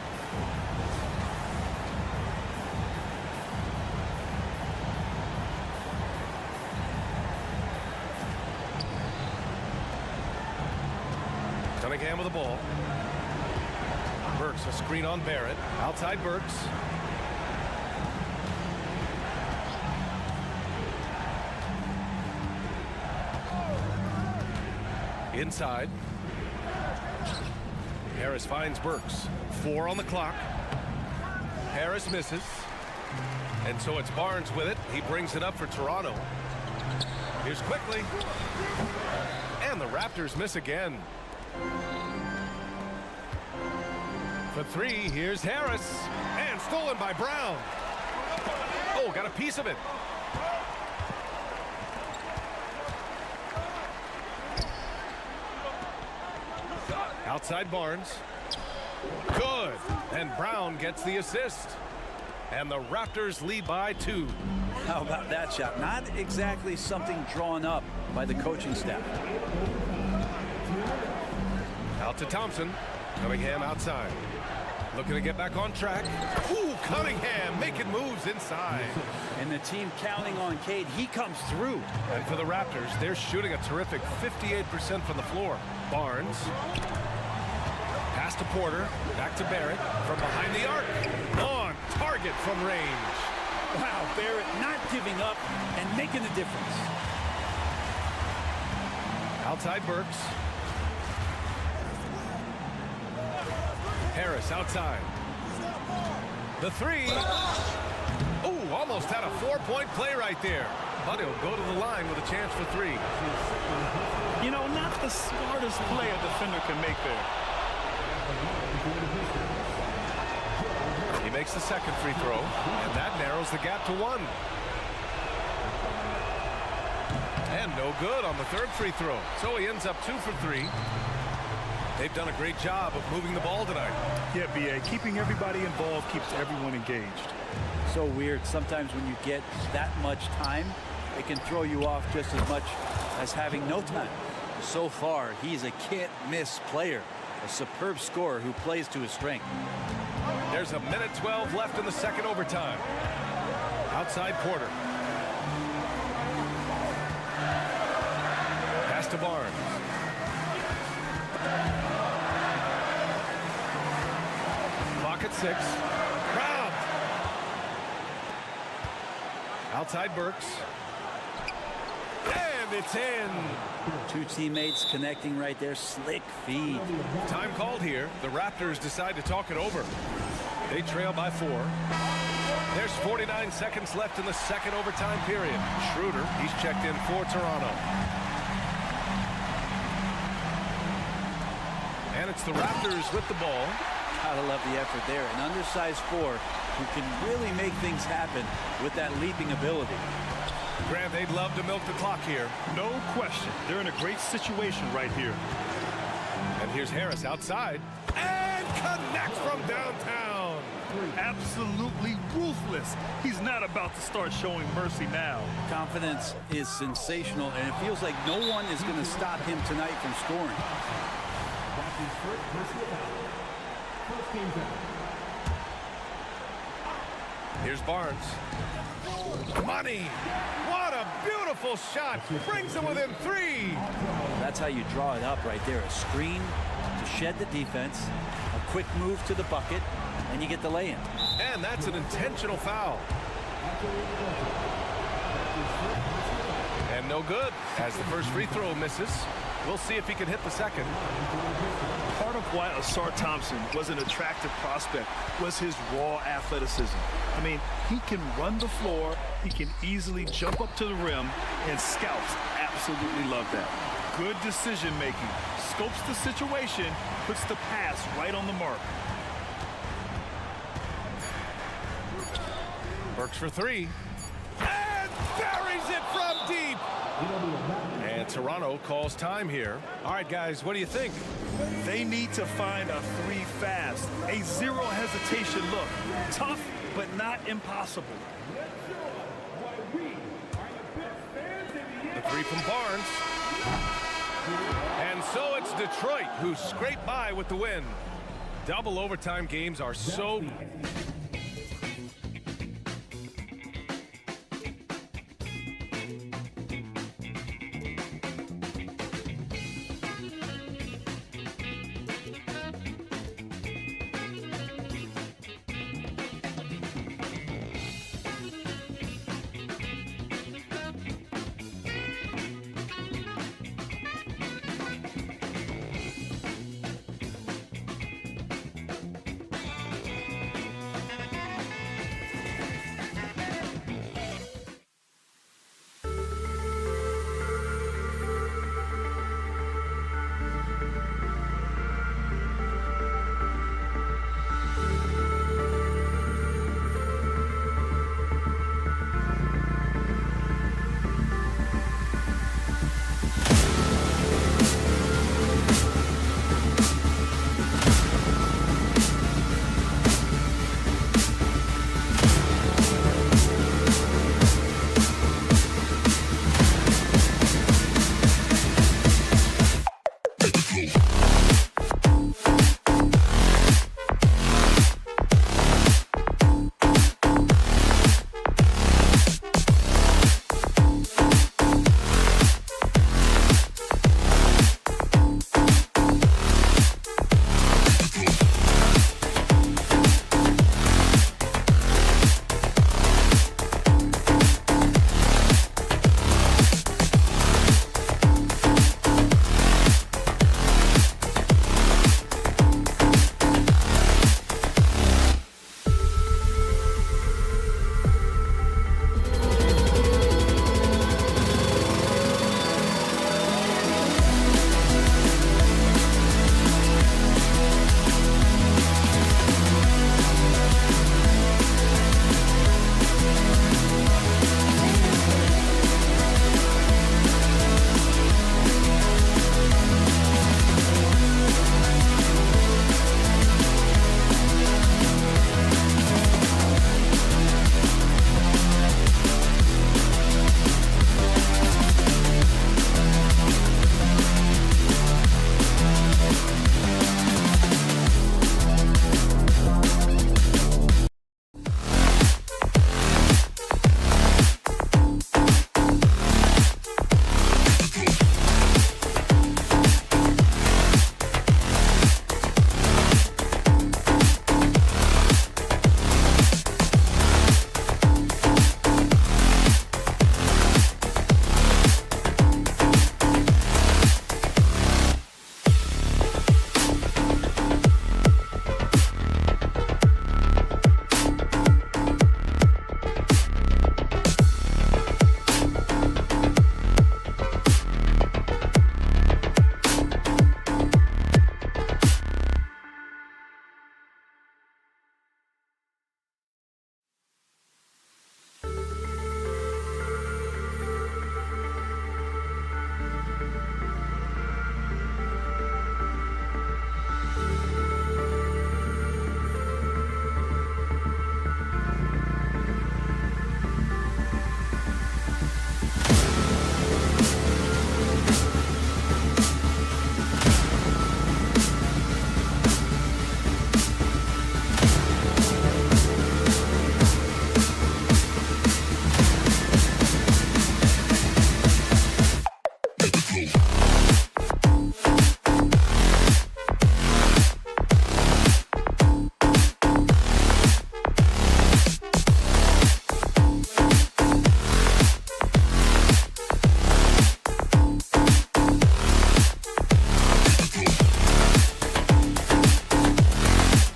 Cunningham with the ball. Burks, a screen on Barrett. Outside Burks. Inside. Harris finds Burks. 4 on the clock. Harris misses. And so it's Barnes with it. He brings it up for Toronto. Here's quickly. And the Raptors miss again. For 3, here's Harris. And stolen by Brown. Oh, got a piece of it. Outside Barnes. Good. And Brown gets the assist. And the Raptors lead by 2. How about that shot? Not exactly something drawn up by the coaching staff. Out to Thompson. Cunningham outside. Looking to get back on track. Ooh, Cunningham making moves inside. And the team counting on Cade. He comes through. And for the Raptors, they're shooting a terrific 58% from the floor. Barnes. Pass to Porter. Back to Barrett. From behind the arc. On target from range. Wow, Barrett not giving up and making a difference. Outside Burks. Harris outside. The 3. Ooh, almost had a 4-point play right there. But he'll go to the line with a chance for 3. You know, not the smartest play a defender can make there. He makes the second free throw, and that narrows the gap to 1. And no good on the third free throw. So he ends up 2 for 3. They've done a great job of moving the ball tonight. Yeah, B.A. Keeping everybody involved keeps everyone engaged. So weird. Sometimes when you get that much time, it can throw you off just as much as having no time. So far, he's a can't-miss player. A superb scorer who plays to his strength. There's a minute 12 left in the second overtime. Outside Porter. Pass to Barnes. Clock at 6. Robbed. Outside Burks. And it's in. 2 teammates connecting right there. Slick feed. Time called here. The Raptors decide to talk it over. They trail by 4. There's 49 seconds left in the second overtime period. Schroeder, he's checked in for Toronto. And it's the Raptors with the ball. Gotta love the effort there. An undersized 4 who can really make things happen with that leaping ability. Grant, they'd love to milk the clock here. No question. They're in a great situation right here. And here's Harris outside. And connects from downtown. Absolutely ruthless. He's not about to start showing mercy now. Confidence is sensational, and it feels like no one is going to stop him tonight from scoring. Here's Barnes. Money! What a beautiful shot! Brings him within 3. That's how you draw it up right there. A screen to shed the defense, a quick move to the bucket, and you get the lay-in. And that's an intentional foul. And no good, as the first free throw misses. We'll see if he can hit the second. Part of why Asar Thompson was an attractive prospect was his raw athleticism. I mean, he can run the floor, he can easily jump up to the rim, and scouts absolutely love that. Good decision making, scopes the situation, puts the pass right on the mark. Burks for 3. And buries it from deep. And Toronto calls time here. All right, guys, what do you think? They need to find a 3 fast. A zero hesitation look. Tough, but not impossible. The 3 from Barnes. And so it's Detroit who scraped by with the win. Double overtime games are so